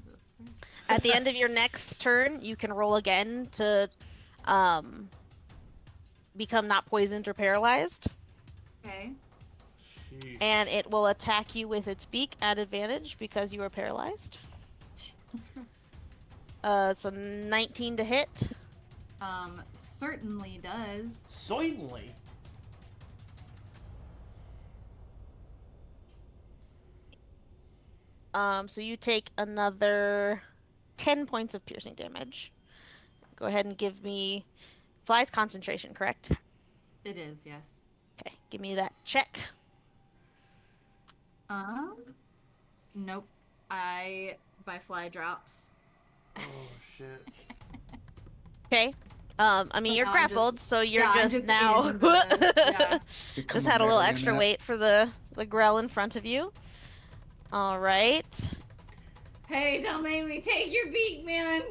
At the end of your next turn, you can roll again to become not poisoned or paralyzed. Okay. sheesh. And it will attack you with its beak at advantage because you are paralyzed. Jesus Christ. It's a 19 to hit. Certainly does. Certainly. So you take another 10 points of piercing damage. Go ahead and give me Fly's concentration, correct? It is, yes. Okay, give me that check. Nope. My fly drops. Oh, shit. Okay. I mean, But you're now I'm grappled, just- so you're yeah, I'm just just now. in the- yeah. Become Just a had a little marionette. extra weight for the grell in front of you. All right. Hey, don't make me take your beak, man.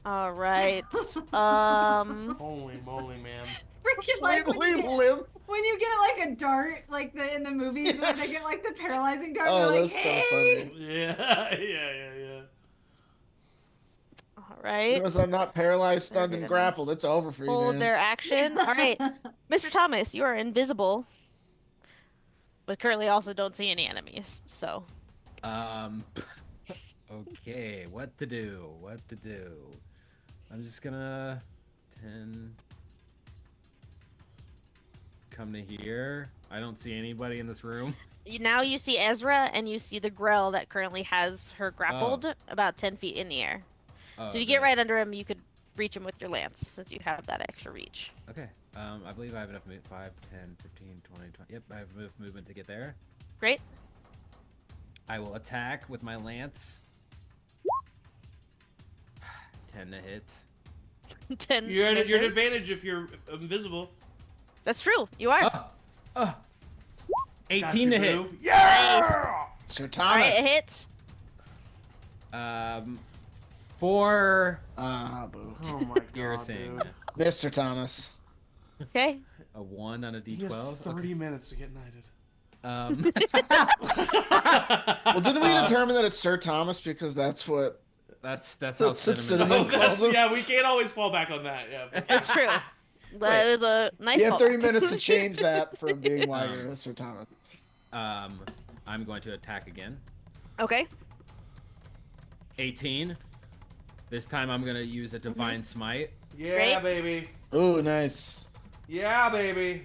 All right. Holy moly, man. Freaking like Weirdly limp. when you get like a dart, like in the movies where they get like the paralyzing dart. Oh, they're like, that's hey! so funny. Yeah. All right. Because I'm not paralyzed, stunned, They're and gonna grappled. It's over for you, Hold man. their action. All right. Mr. Thomas, you are invisible, but currently also don't see any enemies. So, Okay, what to do? I'm just gonna 10 come to here. I don't see anybody in this room. now you see Ezra and you see the Grell that currently has her grappled about 10 feet in the air. Oh, So if you get right under him, you could reach him with your lance since you have that extra reach. Okay. I believe I have enough movement. 5, 10, 15, 20, 20. Yep, I have enough movement to get there. Great. I will attack with my lance. 10 to hit. 10 You're at misses. an advantage if you're invisible. That's true. You are. 18 to hit. Boo. Yeah! Sir All Thomas. right, it hits. 4 Boo. Oh my god, piercing. dude. Mr. Thomas. Okay. A 1 on a He has d12. 30 minutes to get knighted. Well, didn't we determine that it's Sir Thomas because that's what That's That's how what cinnamon. cinnamon Oh, is. calls them. yeah, we can't always fall back on that. Yeah. It's true. That is a nice. You have 30 fallback. minutes to change that from being Liger to Sir Thomas. I'm going to attack again. Okay. 18. This time I'm gonna use a divine smite. Yeah, Great. baby. Oh, nice. Yeah, baby.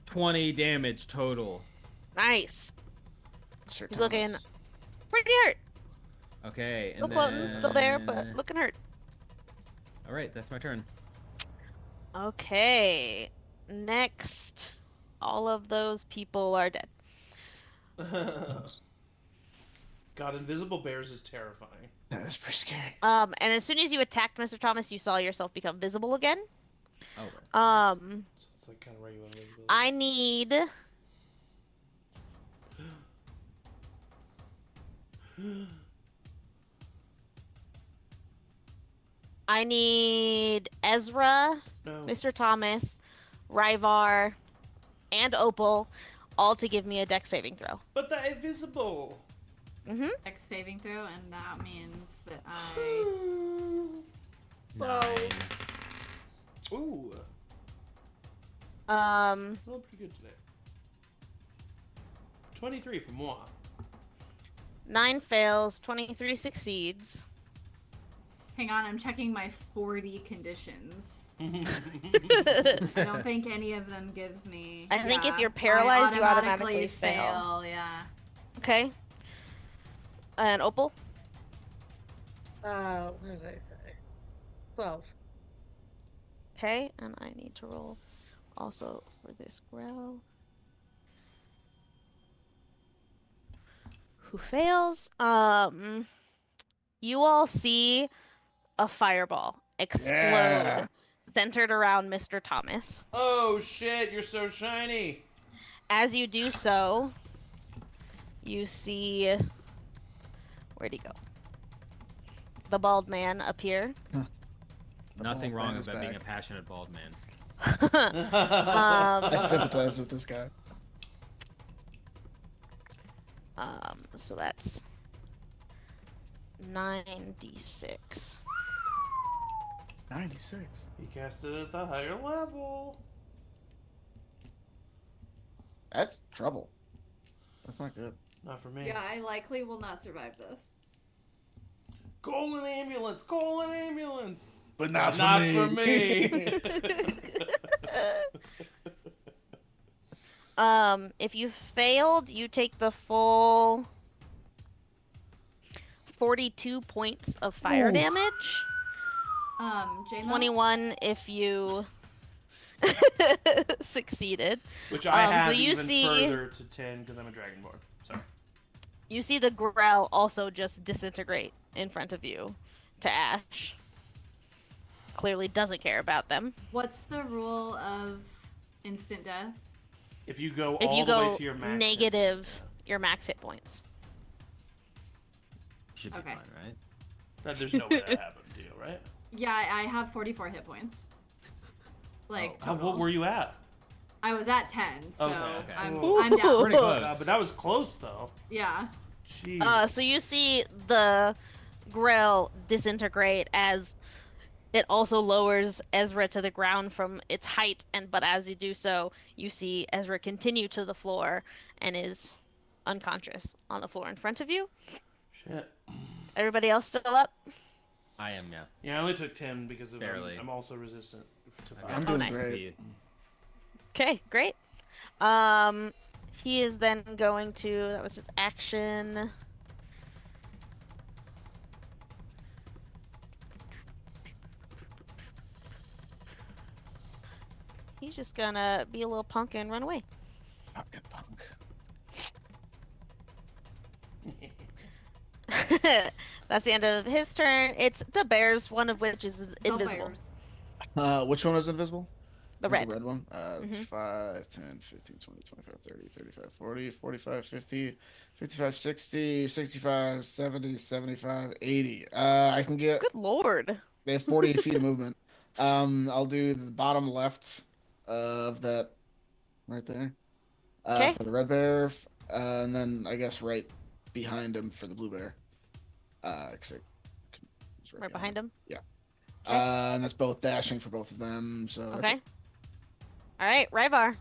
20 damage total. Nice. Sir He's looking Thomas. pretty hurt. Okay, Still and floating, then... still there, but looking hurt. All right, that's my turn. Okay. Next, all of those people are dead. God, invisible bears is terrifying. That was pretty scary. And as soon as you attacked Mr. Thomas, you saw yourself become visible again. Oh, right. So it's like kind of regular invisibility. I need Ezra, No. Mr. Thomas, Ryvar, and Opal all to give me a dex saving throw. But the invisible. Dex saving throw, and that means that I. 9. Ooh. Um, Feeling pretty good today. 23 for moi. 9 fails, 23 succeeds. Hang on, I'm checking my 40 conditions. I don't think any of them gives me. I think if Yeah, you're paralyzed, I you automatically fail. Yeah. Okay. And Opal? What did I say? 12. Okay, and I need to roll also for this growl. Who fails? You all see a fireball explode Yeah. centered around Mr. Thomas. Oh shit, you're so shiny. As you do so, you see, where'd he go? The bald man appear. Nothing bald wrong man is about being a back. passionate bald man. I sympathize with this guy. So that's 9d6. 96. He cast it at the higher level. That's trouble. That's not good. Not for me. Yeah, I likely will not survive this. Call an ambulance! Call an ambulance! But not For me. If you failed, you take the full 42 points of fire Ooh. damage. J-Mo? 21 if you succeeded. Which I have so you even see- further to 10 because I'm a dragonborn. Sorry. You see the Grell also just disintegrate in front of you to ash. Clearly doesn't care about them. What's the rule of instant death? If you go If all you the way go to your max. negative, your max hit points. Should be Okay. fine, right? There's no way that happened to you, right? Yeah, I have 44 hit points. Like, How, total. what were you at? I was at 10, so Okay. I'm Ooh. down. Pretty close. But that was close, though. Yeah. Jeez. So you see the Grell disintegrate as it also lowers Ezra to the ground from its height, but as you do so, you see Ezra continue to the floor and is unconscious on the floor in front of you. Shit. Everybody else still up? I am, yeah. Yeah, I only took 10 because of Barely. I'm also resistant to I fire. got I'm Oh, doing nice. great. speed. Okay, great. He is then going to, that was his action. He's just gonna be a little punk and run away. Fucking punk. That's the end of his turn. It's the bears, one of which is No invisible. bears. Which one was invisible? The red. The red one? It's Mhm. 5, 10, 15, 20, 25, 30, 35, 40, 45, 50, 55, 60, 65, 70, 75, 80. I can get... Good lord. They have 40 feet of movement. I'll do the bottom left of that right there. Okay. For the red bear, and then I guess right behind him for the blue bear. It's Right behind him. Yeah. Okay. And that's both dashing for both of them. So that's Okay. it. All right, Ryvar.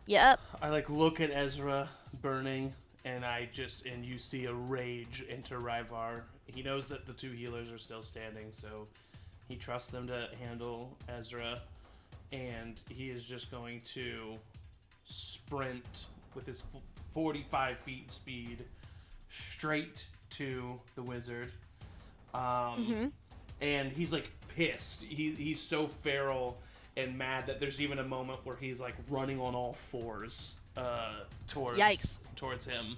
Yep. I like look at Ezra burning, and you see a rage enter Ryvar. He knows that the two healers are still standing, so he trusts them to handle Ezra, and he is just going to sprint with his 45 feet speed straight to the wizard. And he's like pissed. He's so feral and mad that there's even a moment where he's like running on all fours towards him.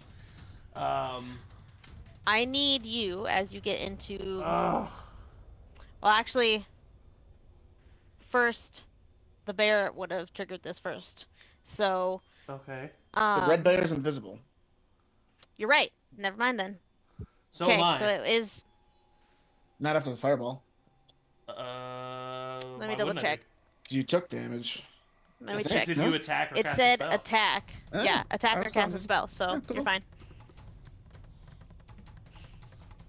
I need you as you get into. Well, actually, first, the bear would have triggered this first. So. Okay. The red bear is invisible. You're right. Never mind then. So am I. So it is. Not after the fireball. Let me double check. You took damage. Let me It's check. if you attack or It cast said a spell. attack. Oh, Yeah, attack or that's cast a fine. spell. So Yeah, cool. you're fine.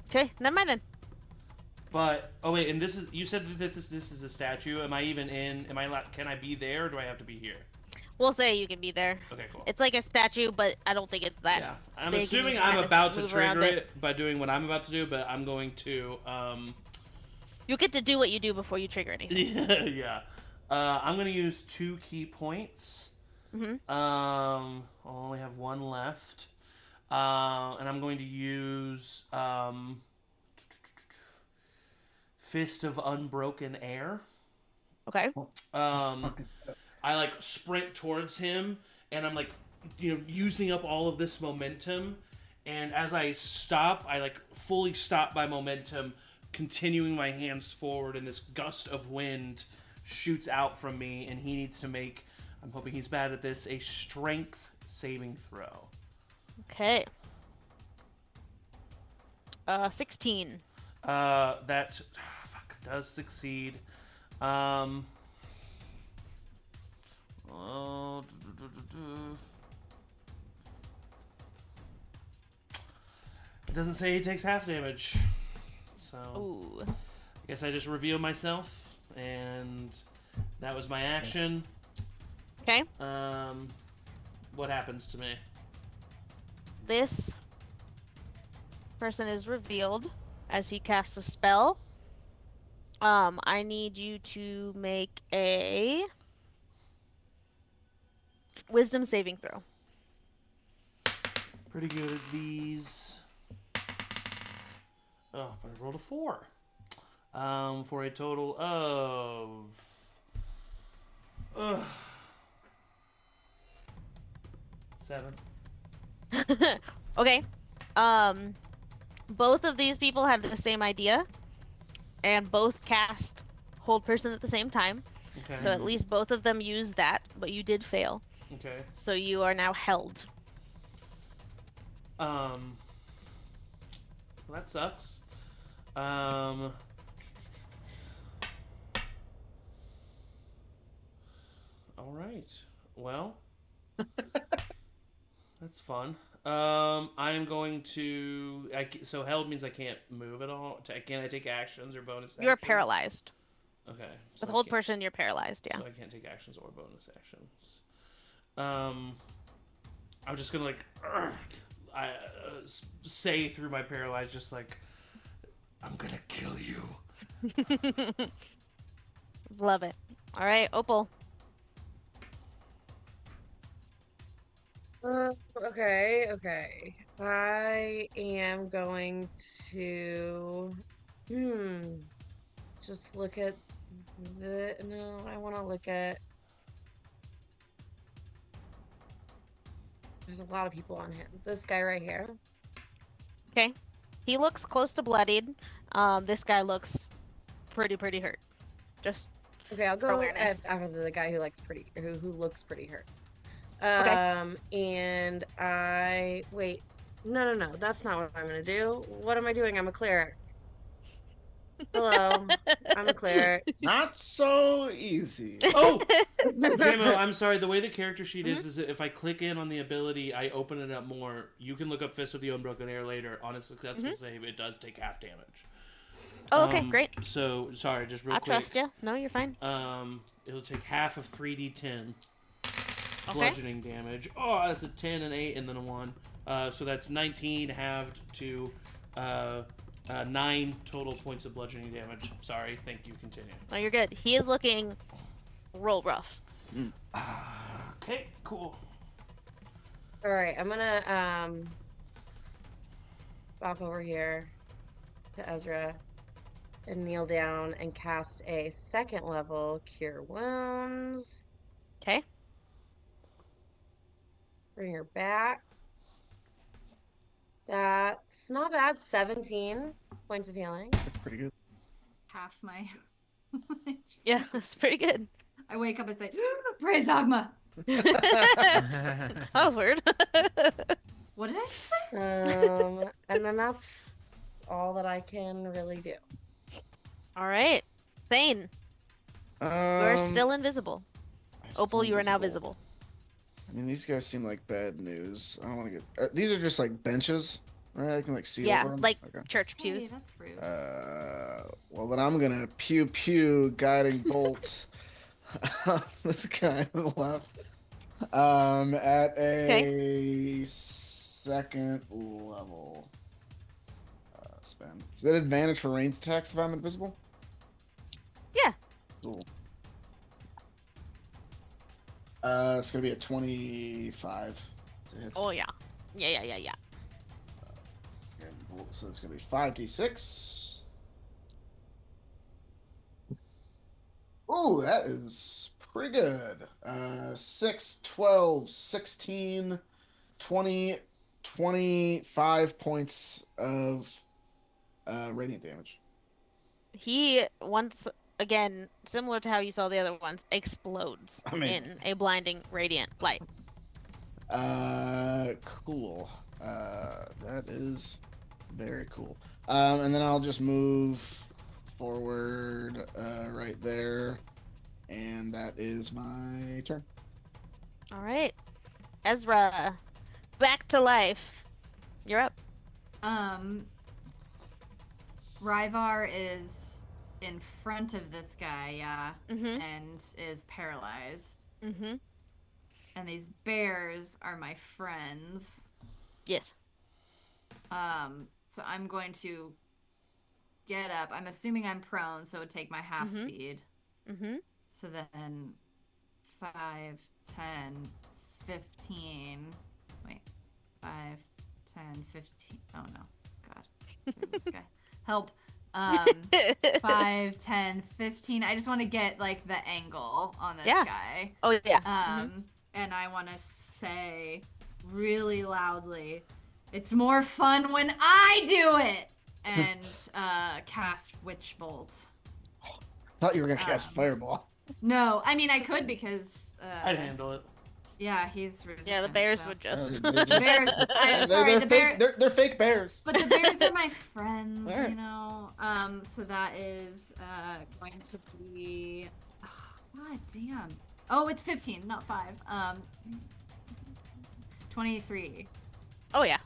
Okay, never mind then. But wait, and you said that this is a statue. Am I even in? Can I be there, or do I have to be here? We'll say you can be there. Okay, cool. It's like a statue, but I don't think it's that. Yeah, I'm big and assuming you I'm kinda about to move around trigger it by doing what I'm about to do, but I'm going to You get to do what you do before you trigger anything. yeah. I'm gonna use 2 key points. I'll only have 1 left. And I'm going to use Fist of Unbroken Air. Okay. I like sprint towards him, and I'm like, using up all of this momentum. And as I stop, I like fully stop my momentum, continuing my hands forward, and this gust of wind shoots out from me, and he needs to make, I'm hoping he's bad at this, a strength saving throw. Okay. 16. That does succeed. It doesn't say he takes half damage. So Ooh. I guess I just reveal myself, and that was my action. Okay. What happens to me? This person is revealed as he casts a spell. I need you to make a wisdom saving throw. Pretty good at these. Oh, but I rolled a 4. For a total of 7. Okay. Both of these people had the same idea, and both cast Hold Person at the same time. Okay. So at least both of them used that, but you did fail. Okay. So you are now held. Well, that sucks. All right. Well, that's fun. I am going to. So held means I can't move at all. Can I take actions or bonus actions? You're paralyzed. Okay. So With I Hold can't- Person, you're paralyzed, yeah. So I can't take actions or bonus actions. I'm just gonna say through my paralyzed, just like, I'm gonna kill you. Love it. All right, Opal. Okay. I am going to just look at I want to look at there's a lot of people on him. This guy right here. Okay. He looks close to bloodied. This guy looks pretty hurt. Just Okay, I'll for go awareness. after the guy who looks pretty hurt. Okay. And I wait. No, that's not what I'm gonna do. What am I doing? I'm a cleric. Hello, I'm a cleric. Not so easy. Oh, JMO, I'm sorry. The way the character sheet is that if I click in on the ability, I open it up more. You can look up Fist of the Unbroken Air later. On a successful save, it does take half damage. Oh, okay, great. So sorry, just real I quick. trust you. No, you're fine. It'll take half of 3d10 Okay. bludgeoning damage. Oh, that's a 10, an 8, and then a 1. So that's 19 halved to 9 total points of bludgeoning damage. Sorry, thank you. Continue. No, you're good. He is looking real rough. Okay, cool. All right, I'm gonna walk over here to Ezra and kneel down and cast a second level Cure Wounds. Okay. Bring her back. That's not bad. 17 points of healing. That's pretty good. Half my. Yeah, that's pretty good. I wake up and say, "Praise Dogma." That was weird. What did I say? And then that's all that I can really do. All right. Thane, you are still invisible. Opal, you are now visible. I mean, these guys seem like bad news. I don't want to get. These are just like benches, right? I can like see Yeah, over them. like Okay. church Hey, pews. that's rude. Well, then I'm gonna pew pew guiding bolt this guy to the left. At a second level. Spend. Is that advantage for ranged attacks if I'm invisible? Yeah. Cool. It's gonna be a 25 to hit. Oh yeah. Yeah. So it's gonna be 5d6. Oh, that is pretty good. 6, 12, 16, 20, 25 points of radiant damage. He once again, similar to how you saw the other ones, explodes Amazing. in a blinding radiant light. Cool. That is very cool. And then I'll just move forward right there, and that is my turn. All right. Ezra, back to life. You're up. Ryvar is in front of this guy, yeah, Mm-hmm. and is paralyzed. Mm-hmm. And these bears are my friends. Yes. So I'm going to get up. I'm assuming I'm prone, so it would take my half Mhm. speed. Mm-hmm. So then 5, 10, 15. Wait. 5, 10, 15. Oh no. God. Where's this guy? Help. 5, 10, 15. I just want to get like the angle on this Yeah. guy. Oh yeah. And I want to say really loudly, "It's more fun when I do it!" And cast Witch Bolt. Thought you were gonna cast Fireball. No, I mean I could because I'd handle it. yeah, he's resistant. Yeah, the bears so. would just. They're just- Bears. I'm they're sorry, the bear. fake, they're fake bears. But the bears are my friends, Alright. you know. So that is going to be. God damn. Oh, it's 15, not 5. 23. Oh yeah.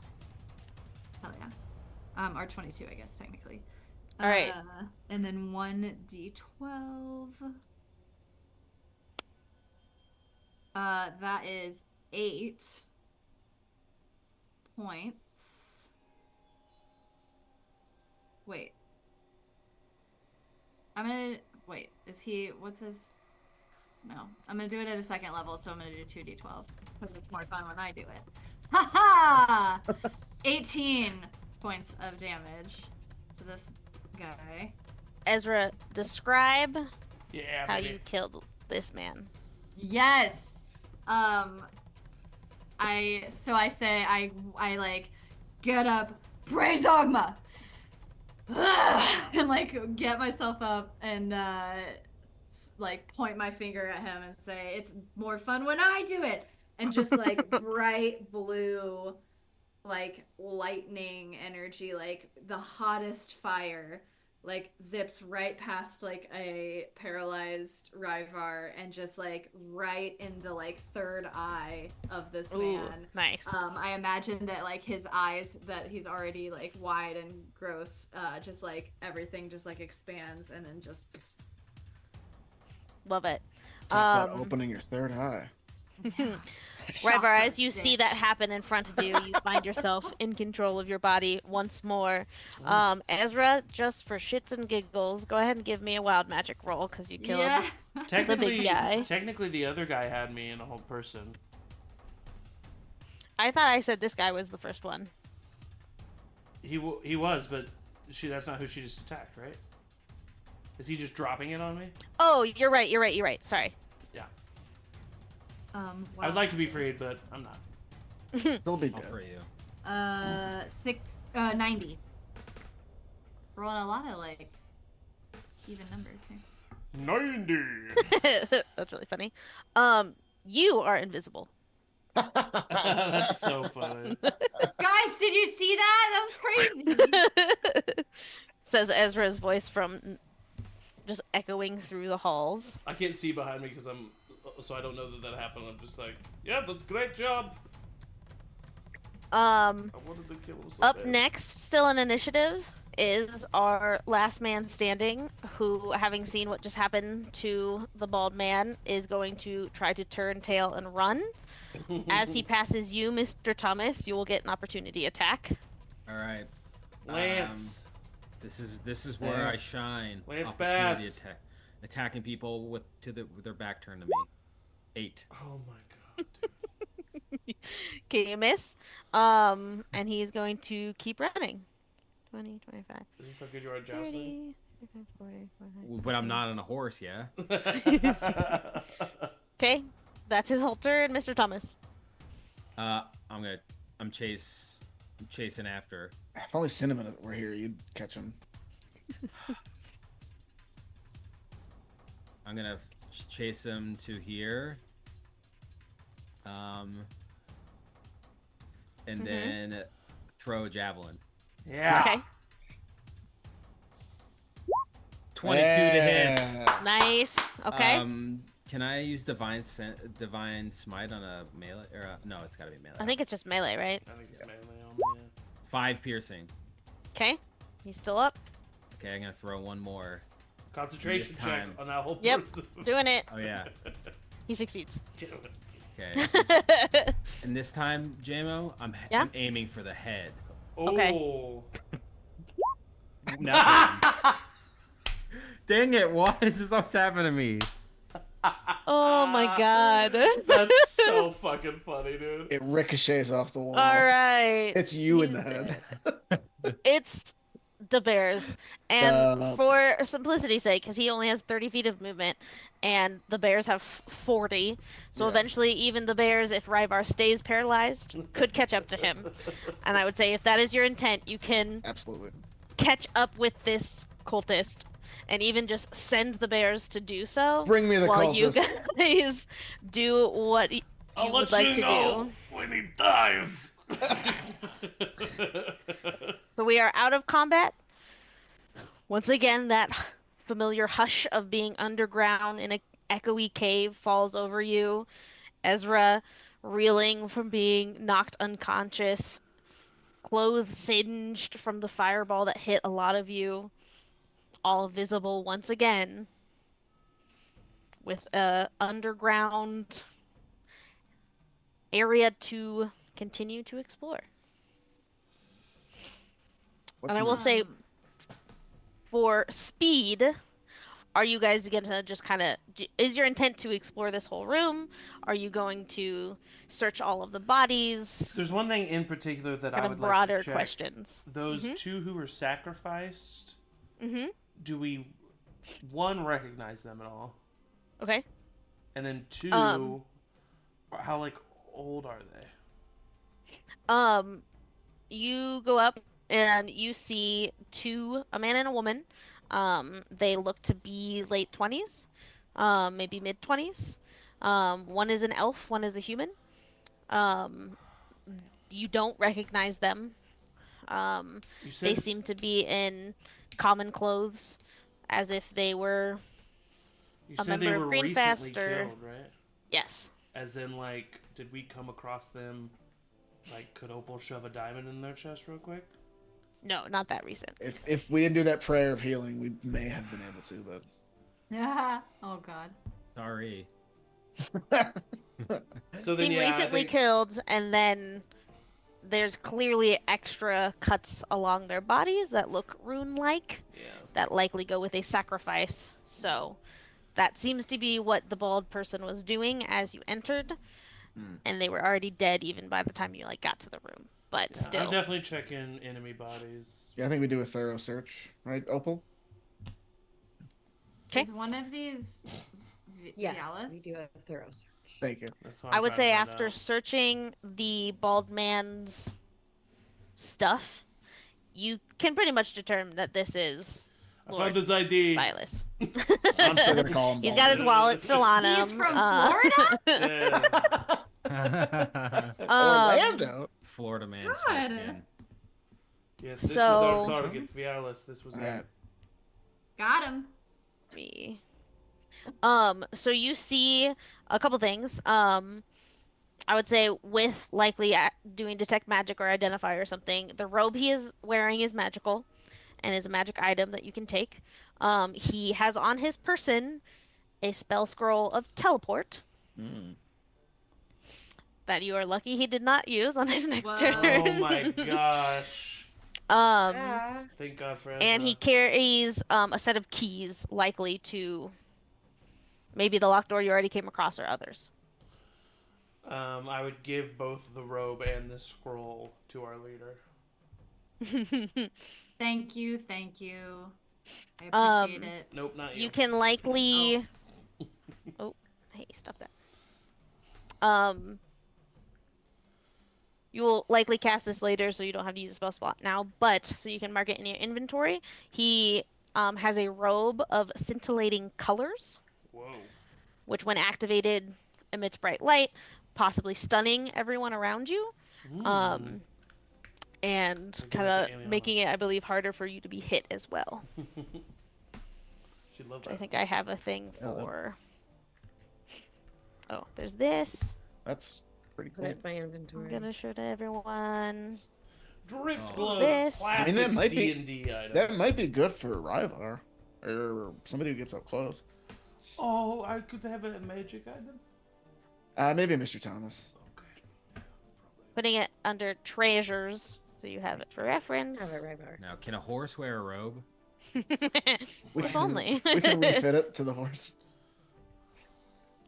Hell yeah. Or 22, I guess technically. All right. And then 1d12. That is 8 points. Wait. Wait, is he. What's his. No. I'm gonna do it at a second level, so I'm gonna do 2d12. Because it's more fun when I do it. Ha ha! 18 points of damage to this guy. Ezra, describe Yeah, how baby. you killed this man. Yes. I say I like get up, praise Ogma, and like get myself up and like point my finger at him and say, "It's more fun when I do it," and just like bright blue, like lightning energy, like the hottest fire, like zips right past like a paralyzed visualized Ryvar and just like right in the like third eye of this Ooh, man. nice. I imagine that like his eyes that he's already like wide and gross, just like everything just like expands and then just. Love it. Talk about opening your third eye. Ryvar, as you Chakra see bitch. that happen in front of you, you find yourself in control of your body once more. Ezra, just for shits and giggles, go ahead and give me a wild magic roll because you killed Yeah. Technically, guy. technically, the other guy had me in a whole person. I thought I said this guy was the first one. He was, but that's not who she just attacked, right? Is he just dropping it on me? Oh, you're right. Sorry. Yeah. Wow. I'd like to be freed, but I'm not. They'll be All dead. for you. 90. Rolling a lot of like even numbers here. 90. That's really funny. You are invisible. That's so funny. Guys, did you see that? That was crazy. Says Ezra's voice from just echoing through the halls. I can't see behind me because so I don't know that happened. I'm just like, yeah, that's great job. I wanted to kill him so Up bad. next, still in initiative, is our last man standing, who, having seen what just happened to the bald man, is going to try to turn tail and run. As he passes you, Mr. Thomas, you will get an opportunity attack. All right. Lance. This is where I shine. Lance Opportunity Bass. attacking people with their back turned to me. 8. Oh my god, dude. Okay, you miss. And he's going to keep running. 20, 25, Is this how good you are at jousting? 30, 35, 40, 45, But I'm not on a horse, yeah. Okay, that's his whole turn, Mr. Thomas. I'm chasing after. If only Cinnamon were here, you'd catch him. I'm gonna chase him to here. And then throw a javelin. Yeah. Okay. 22 to hit. Nice. Okay. Can I use divine smite on a melee? Or no, it's gotta be melee. I think it's just melee, right? I think it's melee on me. 5 piercing. Okay. He's still up. Okay, I'm gonna throw one more. Concentration This check time. on that whole Yep. person. Doing it. Oh yeah. He succeeds. Do it. Okay. And this time, JMO, I'm Yeah? aiming for the head. Okay. Oh. Nothing. Dang it! Why is this always happening to me? Oh my god. That's so fucking funny, dude. It ricochets off the wall. All right. It's you in He's the head. It's the bears. And Uh, for simplicity's sake, because he only has 30 feet of movement, and the bears have 40, so Yeah. eventually even the bears, if Ryvar stays paralyzed, could catch up to him. And I would say if that is your intent, you can Absolutely. catch up with this cultist and even just send the bears to do so Bring me the while you cultist. guys do what you I'll would let like you to know do. when he dies. So we are out of combat. Once again, that familiar hush of being underground in an echoey cave falls over you. Ezra, reeling from being knocked unconscious, clothes singed from the fireball that hit a lot of you, all visible once again, with a underground area to continue to explore. And I will say, for speed, are you guys gonna just kind of, is your intent to explore this whole room? Are you going to search all of the bodies? There's one thing in particular that I Kind would of broader like to check. questions. Those two who were sacrificed, Mm-hmm. do we, one, recognize them at all? Okay. And then two, how, like, old are they? You go up and you see a man and a woman. They look to be late 20s, maybe mid 20s. One is an elf, one is a human. You don't recognize them. You They said, seem to be in common clothes, as if they were You a said they member were of Green recently Faster. killed, right? Yes. As in, like, did we come across them? Like, could Opal shove a diamond in their chest real quick? No, not that recent. If we didn't do that prayer of healing, we may have been able to, but Yeah. Oh God. Sorry. So then, Seem yeah, I recently think, killed, and then there's clearly extra cuts along their bodies that look rune-like yeah. that likely go with a sacrifice. So that seems to be what the bald person was doing as you entered, and they were already dead even by the time you like got to the room. But Yeah, still, I'm definitely checking enemy bodies. yeah, I think we do a thorough search, right, Opal? okay. Is one of these Yes, Vialis? we do a thorough search. Thank you. That's what I'm I would trying say to find after out. searching the bald man's stuff, you can pretty much determine that this is I Lord found this ID. Vilas. I'm still gonna call him. He's Bald. got his wallet still on him. He's from Florida? Yeah. Orlando. Florida man God. switched in. Yes, this is So- our target, Vialis. This was All him. right. Got him. Me. So you see a couple things. I would say with likely doing detect magic or identify or something, the robe he is wearing is magical and is a magic item that you can take. He has on his person a spell scroll of teleport that you are lucky he did not use on his next Whoa. turn. Oh my gosh. Ah, Thank God for Ezra. And he carries a set of keys likely to maybe the locked door you already came across or others. I would give both the robe and the scroll to our leader. Thank you. Thank you. I appreciate it. Nope, not you. You can likely. Oh, hey, stop that. You will likely cast this later, so you don't have to use a spell spot now. But so you can mark it in your inventory. He has a robe of scintillating colors, Whoa. which, when activated, emits bright light, possibly stunning everyone around you. And Like kind that to of Aliana. making it, I believe, harder for you to be hit as well. She'd love I that. think I have a thing Oh, that- for. Oh, there's this. That's pretty put cool. it in my inventory. I'm gonna show to everyone. Drift Oh. glove, This. classic I mean, that might be- D&D item. That might be good for Ryvar or somebody who gets up close. Oh, I could have a magic item. Maybe Mr. Thomas. Okay. Yeah, Putting it under treasures, so you have it for reference. Have it, Ryvar. Now, can a horse wear a robe? If only. We can refit it to the horse.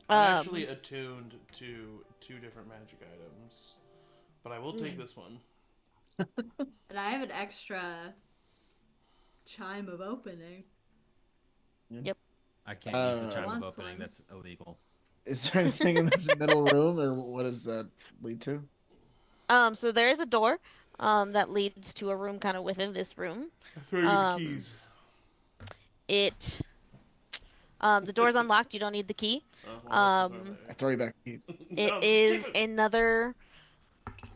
I'm actually attuned to 2 different magic items, but I will Hmm. take this one. And I have an extra chime of opening. I can't use the chime of Wants opening. one. That's illegal. Is there anything in this middle room, or what does that lead to? So there is a door, that leads to a room kind of within this room. I throw you the keys. The door's unlocked. You don't need the key. Well, I throw you back the keys. It No, is give it. another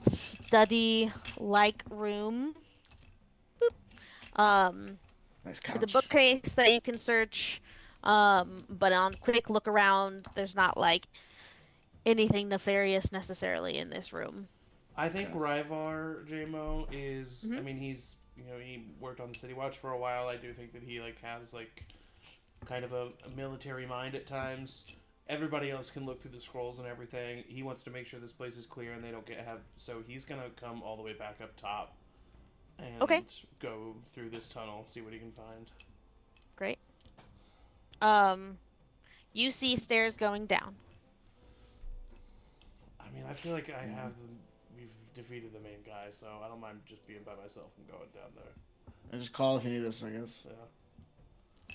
study-like room. Boop. Nice With a couch. bookcase that you can search. But on quick look around, there's not like anything nefarious necessarily in this room. I think Ryvar JMO is. Mm-hmm. I mean, he's. He worked on the City Watch for a while. I do think that he has kind of a military mind at times. Everybody else can look through the scrolls and everything. He wants to make sure this place is clear and they don't So he's gonna come all the way back up top and Okay. go through this tunnel, see what he can find. Great. You see stairs going down. I mean, I feel like we've defeated the main guy, so I don't mind just being by myself and going down there. And just call if you need us, I guess. Yeah.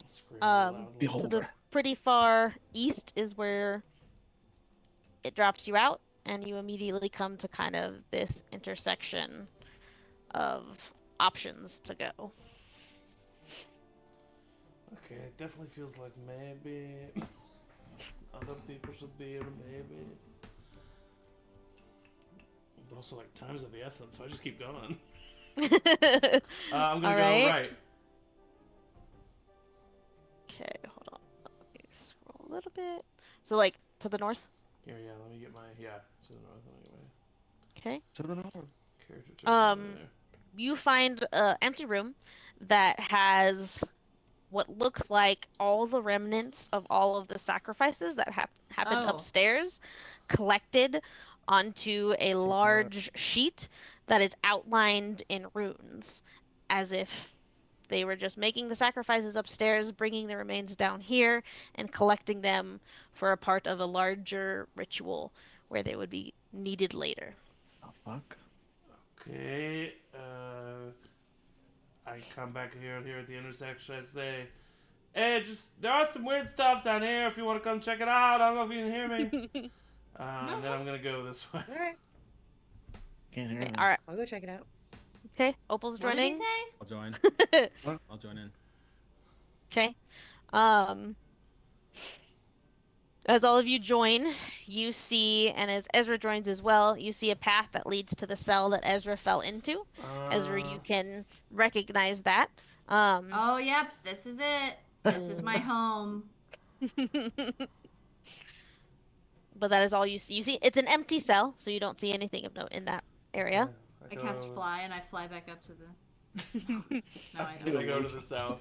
Scream loudly. Behold. To the Older. pretty far east is where it drops you out, and you immediately come to kind of this intersection of options to go. Okay, it definitely feels like maybe other people should be here, maybe. But also, time's of the essence, so I just keep going. I'm gonna All go right. right. Okay, hold on. little bit. So like to the north. Here, yeah. Let me get my to the north. Let me get my Okay. To the north. character check over there. You find an empty room that has what looks like all the remnants of all of the sacrifices that happened Oh. upstairs collected onto a large sheet that is outlined in runes, as if they were just making the sacrifices upstairs, bringing the remains down here, and collecting them for a part of a larger ritual where they would be needed later. Oh, fuck. Okay. I come back here at the intersection. I say, "Hey, there are some weird stuff down here. If you want to come check it out, I don't know if you can hear me." And then I'm gonna go this way. All right, Can't hear Okay, me. all right. I'll go check it out. Okay, Opal's What did he joining. say? I'll join. I'll join in. Okay. As all of you join, you see, and as Ezra joins as well, you see a path that leads to the cell that Ezra fell into. Ezra, you can recognize that. Oh, yep. This is it. This is my home. But that is all you see. You see, it's an empty cell, so you don't see anything of note in that area. I cast fly and I fly back up to the. No, I I don't. go to the south.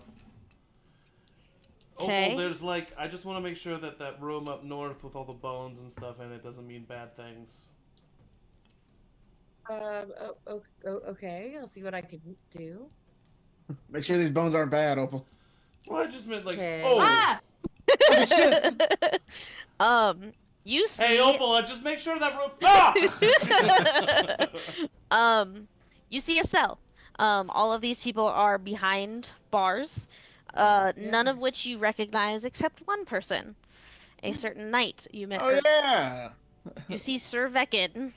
Okay. Opal, there's I just want to make sure that room up north with all the bones and stuff in it doesn't mean bad things. Okay. I'll see what I can do. Make sure these bones aren't bad, Opal. Well, I just meant Okay. oh. Ah! You see. Hey, Opal, just make sure that room. Ah! You see a cell. All of these people are behind bars. None of which you recognize except one person. A certain knight you met. Oh yeah. You see Sir Veckin,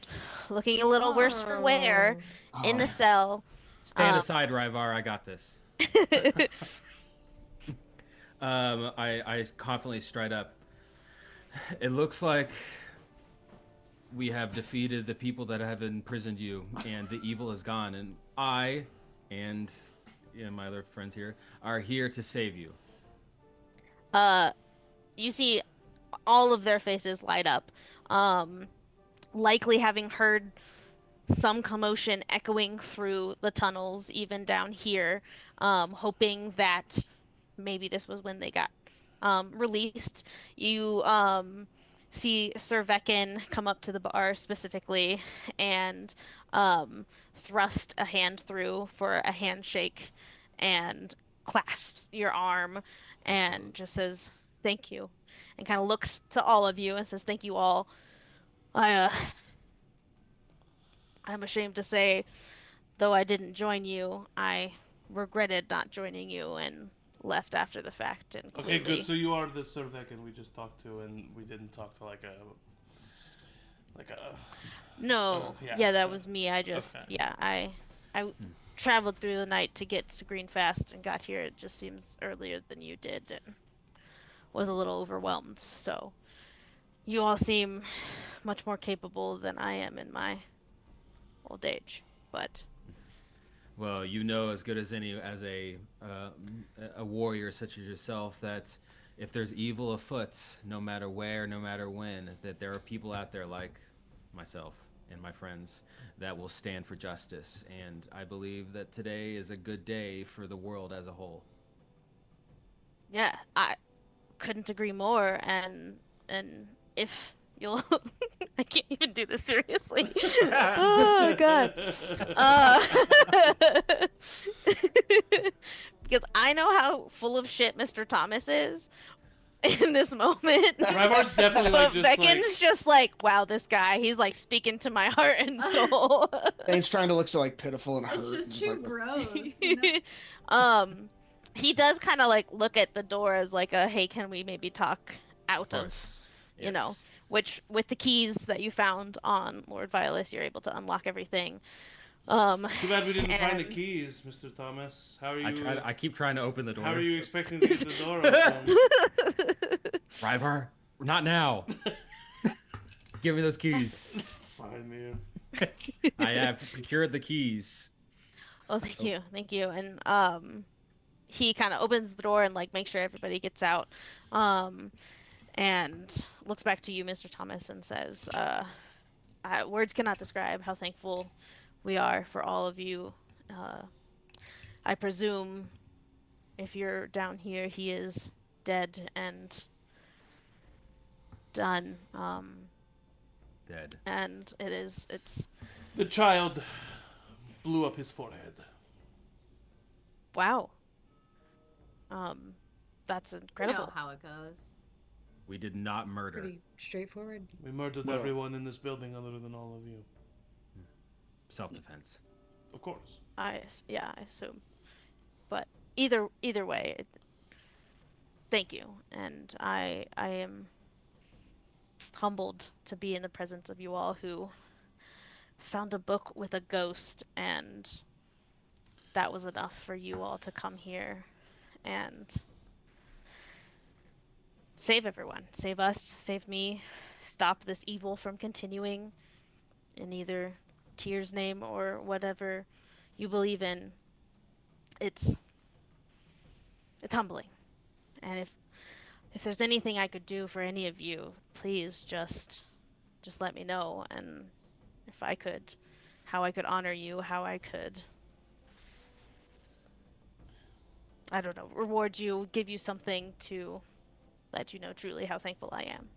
looking a little worse for wear, in the cell. Stand aside, Ryvar. I got this. I confidently stride up. It looks like we have defeated the people that have imprisoned you, and the evil is gone. And I, and my other friends here, are here to save you. You see all of their faces light up. Likely having heard some commotion echoing through the tunnels, even down here, hoping that maybe this was when they got released. You see Sir Veckin come up to the bar specifically and thrust a hand through for a handshake and clasps your arm and just says, "Thank you," and kind of looks to all of you and says, "Thank you all. I'm ashamed to say, though I didn't join you, I regretted not joining you and left after the fact." And Okay, clearly... good. So you are the Sir Veckin we just talked to, and we didn't talk to like a. No, yeah, that was me. I just, Okay. I traveled through the night to get to Greenfast and got here. It just seems earlier than you did and was a little overwhelmed. So you all seem much more capable than I am in my old age, but... Well, you know as good as any, as a warrior such as yourself, that if there's evil afoot, no matter where, no matter when, that there are people out there like myself and my friends that will stand for justice. And I believe that today is a good day for the world as a whole. Yeah, I couldn't agree more. And if you'll, I can't even do this seriously. Oh God. Because I know how full of shit Mr. Thomas is in this moment. Ryvar's definitely But just Beckon's just like, wow, this guy, he's like speaking to my heart and soul. Thane's trying to look so pitiful and hurt. It's just and too like, gross. You know? He does kind of look at the door as a, hey, can we maybe talk out of, you know, which with the keys that you found on Lord Violus, you're able to unlock everything. Too bad we didn't find the keys, Mr. Thomas. How are you? I keep trying to open the door. How are you expecting to get the door open? Ryvar, not now. Give me those keys. Fine, man. I have procured the keys. Oh, thank you. And he kind of opens the door and makes sure everybody gets out. and looks back to you, Mr. Thomas, and says, words cannot describe how thankful we are for all of you. I presume if you're down here, he is dead and done. Dead. And it's The child blew up his forehead. wow. That's You incredible. know how it goes. We did not murder. Pretty straightforward. We murdered Well- everyone in this building other than all of you. Self-defense. Of course. I assume. But either way, thank you, and I am humbled to be in the presence of you all who found a book with a ghost, and that was enough for you all to come here and save everyone. Save us, save me, stop this evil from continuing in either Tyr's name or whatever you believe in. It's humbling. And if there's anything I could do for any of you, please just let me know, and if I could, how I could honor you, how I could, I don't know, reward you, give you something to let you know truly how thankful I am.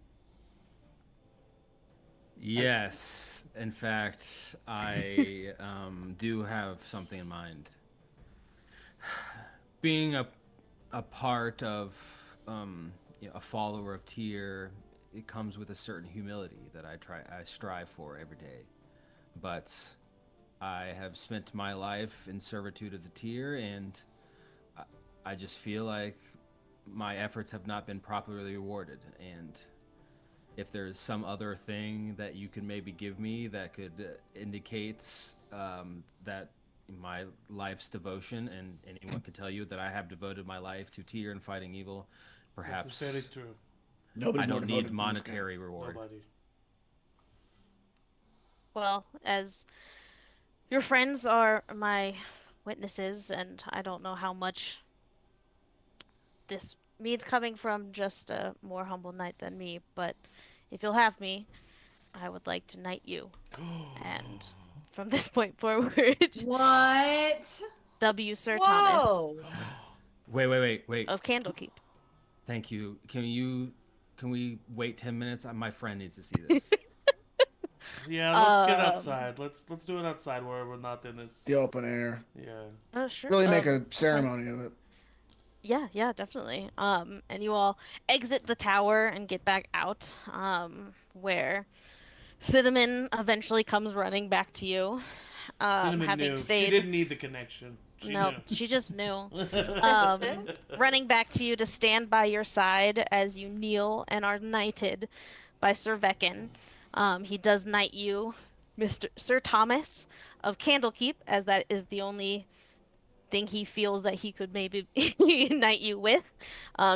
Yes, in fact, I do have something in mind. Being a part of a follower of Tyr, it comes with a certain humility that I strive for every day. But I have spent my life in servitude of the Tyr, and I just feel like my efforts have not been properly rewarded. And if there's some other thing that you can maybe give me that could indicate that my life's devotion, and anyone can tell you that I have devoted my life to Tyr and fighting evil, perhaps That's very true. Nobody's I more don't devoted need than this guy. monetary reward. Nobody. Well, as your friends are my witnesses, and I don't know how much this means coming from just a more humble knight than me, but if you'll have me, I would like to knight you. And from this point forward, What? W. Sir Thomas Whoa! Wait. of Candlekeep. Thank you. Can we wait 10 minutes? My friend needs to see this. Yeah, let's get outside. Let's do it outside where we're not in this. The open air. Yeah. Oh, sure. Really make a Okay. ceremony of it. Yeah, definitely. And you all exit the tower and get back out, where Cinnamon eventually comes running back to you, Cinnamon having knew. stayed. She didn't need the connection. She No, knew. she just knew. Running back to you to stand by your side as you kneel and are knighted by Sir Vecken. He does knight you, Sir Thomas of Candlekeep, as that is the only thing he feels that he could maybe knight you with.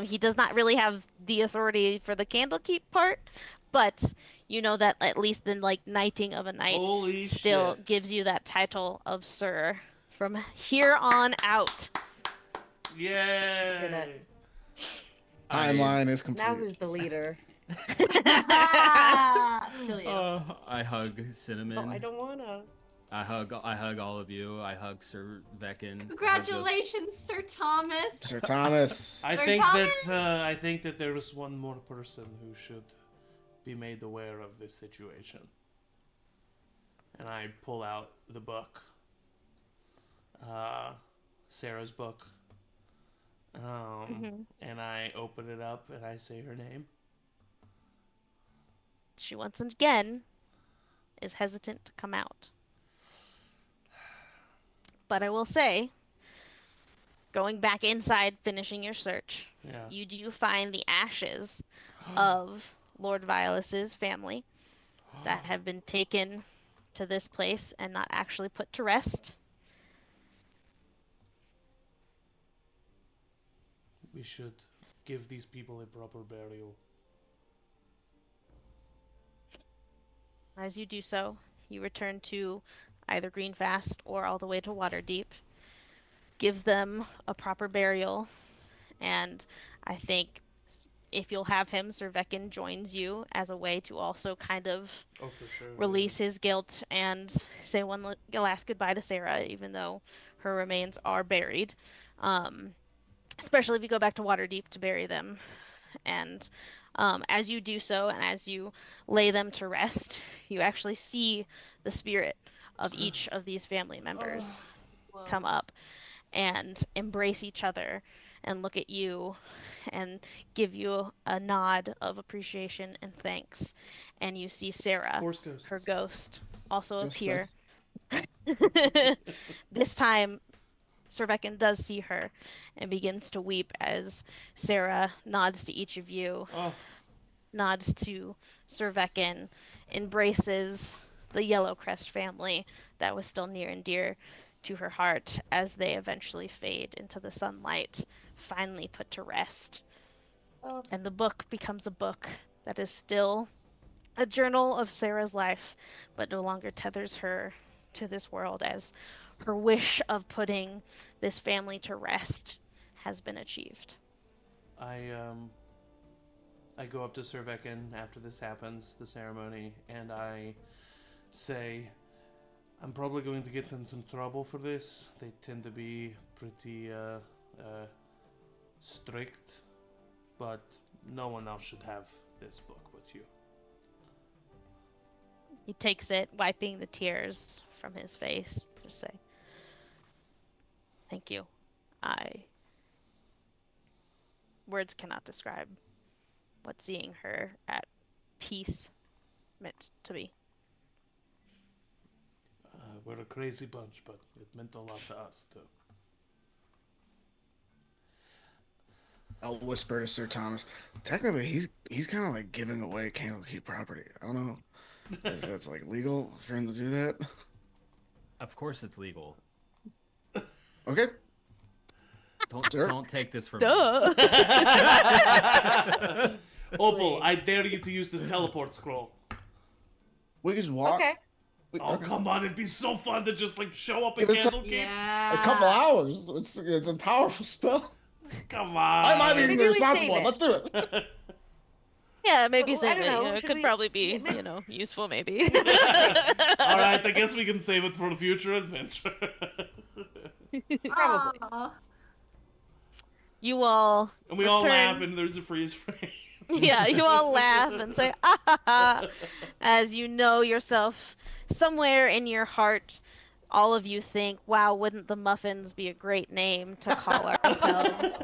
He does not really have the authority for the Candlekeep part, but you know that at least the knighting of a knight Holy still shit. gives you that title of Sir from here on out. Did Yay! it. Timeline is complete. Now who's the leader? Still you. I hug Cinnamon. Oh, I don't wanna. I hug all of you. I hug Sir Vecken. Congratulations, Sir Thomas. Sir Thomas. I Sir think Thomas? I think that there is one more person who should be made aware of this situation. And I pull out the book. Sarah's book. And I open it up and I say her name. She once again is hesitant to come out. But I will say, going back inside, finishing your search, Yeah. you do find the ashes of Lord Violus's family that have been taken to this place and not actually put to rest. We should give these people a proper burial. As you do so, you return to either Greenfast or all the way to Waterdeep. Give them a proper burial, and I think if you'll have him, Sir Vekin joins you as a way to also kind of Oh, for sure. release his guilt and say one last goodbye to Sarah, even though her remains are buried. Especially if you go back to Waterdeep to bury them. And as you do so, and as you lay them to rest, you actually see the spirit of each of these family members come up and embrace each other and look at you and give you a nod of appreciation and thanks. And you see Sarah, Force ghosts. her ghost, also Just appear. This time, Sir Vekin does see her and begins to weep as Sarah nods to each of you, nods to Sir Vekin, embraces the Yellowcrest family that was still near and dear to her heart as they eventually fade into the sunlight, finally put to rest. Oh. And the book becomes a book that is still a journal of Sarah's life, but no longer tethers her to this world, as her wish of putting this family to rest has been achieved. I go up to Sir Vekin after this happens, the ceremony, and I say, I'm probably going to get in some trouble for this. They tend to be pretty strict, but no one else should have this book but you. He takes it, wiping the tears from his face, to say, thank you. Words cannot describe what seeing her at peace meant to me. We're a crazy bunch, but it meant a lot to us, too. I'll whisper to Sir Thomas. Technically, he's kind of like giving away Candlekeep property. I don't know if that's like legal for him to do that. Of course it's legal. Okay. Don't take this from me. Duh! Opal, I dare you to use this teleport scroll. We can just walk. Okay. Oh, come on, it'd be so fun to just, like, show up in If it's Candlekeep. Yeah. A couple hours. It's a powerful spell. Come I might be on. Maybe the we save responsible one. it. Let's do it. Yeah, maybe Well, I save don't it. know, You know, it should could we- probably be, maybe- useful maybe. All right, I guess we can save it for a future adventure. Probably. Aw. You all And we all return- laugh, and there's a freeze frame. Yeah, you all laugh and say, ah ha ha, as you know yourself, somewhere in your heart, all of you think, wow, wouldn't the Muffins be a great name to call ourselves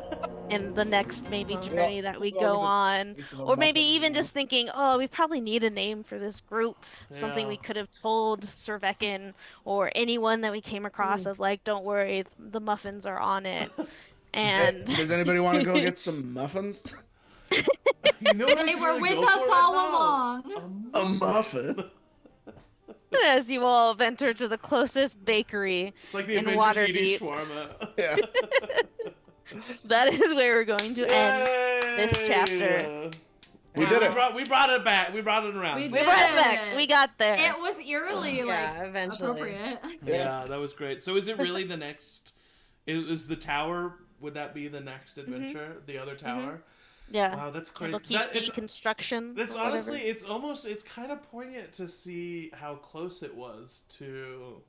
in the next maybe journey that we go on? Or maybe even just thinking, oh, we probably need a name for this group. Something we Yeah. could have told Sir Vekin or anyone that we came across of like, don't worry, the Muffins are on it. And Does anybody want to go get some muffins? You know what They I'd were really with go us for all right now? along. A muffin? as you all venture to the closest bakery It's like the in Avengers eating Waterdeep, shawarma. Yeah. that is where we're going to end this chapter. We did it. We brought it back. We brought it around. We We brought it back. did. We got there. It was eerily Yeah, eventually. appropriate. Yeah, that was great. So is it really the next? Is the tower? Would that be the next adventure? The other tower? Yeah. Wow, that's crazy. It'll keep It's- deconstruction. That's or whatever. honestly, it's kind of poignant to see how close it was to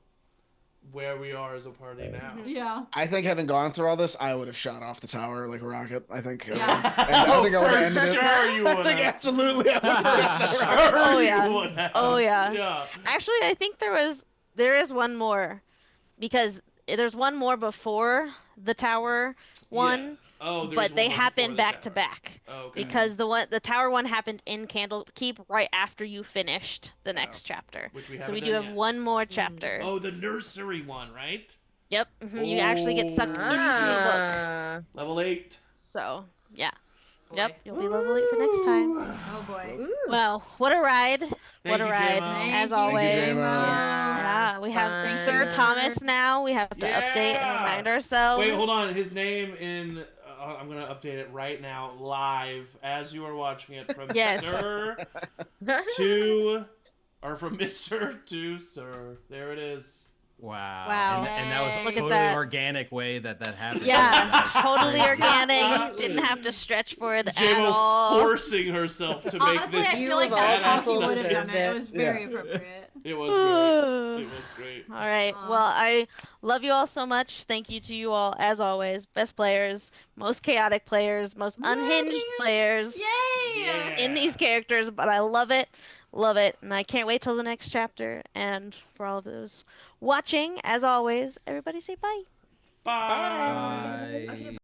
where we are as a party now. Yeah. I think having gone through all this, I would have shot off the tower like a rocket. I think. Yeah. I think I would have ended it. Sure you I would think have. absolutely I would have. Sure Oh, you yeah. would have. Oh, yeah. Yeah. Actually, I think there is one more, because there's one more before the tower one, Yeah. Oh, there's but they one more happen before the back to tower. back. Oh, okay. Because the tower one happened in Candlekeep right after you finished the next chapter. Which we So we haven't do done have yet. one more chapter. Oh, the nursery one, right? Yep. You actually get sucked into the book. Ah. Level 8. So, yeah. Boy. Yep, you'll be level 8 for next time. Oh boy. Ooh. Well, what a ride. Thank What a you, ride, J-Mo. as you, always. J-Mo. Yeah, we have Fun. Sir Thomas now. We have to update and Yeah. remind ourselves. Wait, hold on. His name in. I'm gonna update it right now, live, as you are watching it from Yes. Sir to, or from Mr. to Sir. There it is. Wow. Wow. And that was a Yay. Look at totally that. organic way that happened. Yeah, That's totally crazy. organic. Didn't have to stretch for it at JMO all. forcing herself to make Honestly, I this. You feel like of that's all how people she would have done deserved it. It it. was very appropriate. It was great. It was great. All right. Aw. Well, I love you all so much. Thank you to you all, as always. Best players, most chaotic players, most unhinged players Yay! in these characters. But I love it. Love it. And I can't wait till the next chapter. And for all of those watching, as always, everybody say bye. Bye. Bye. Okay,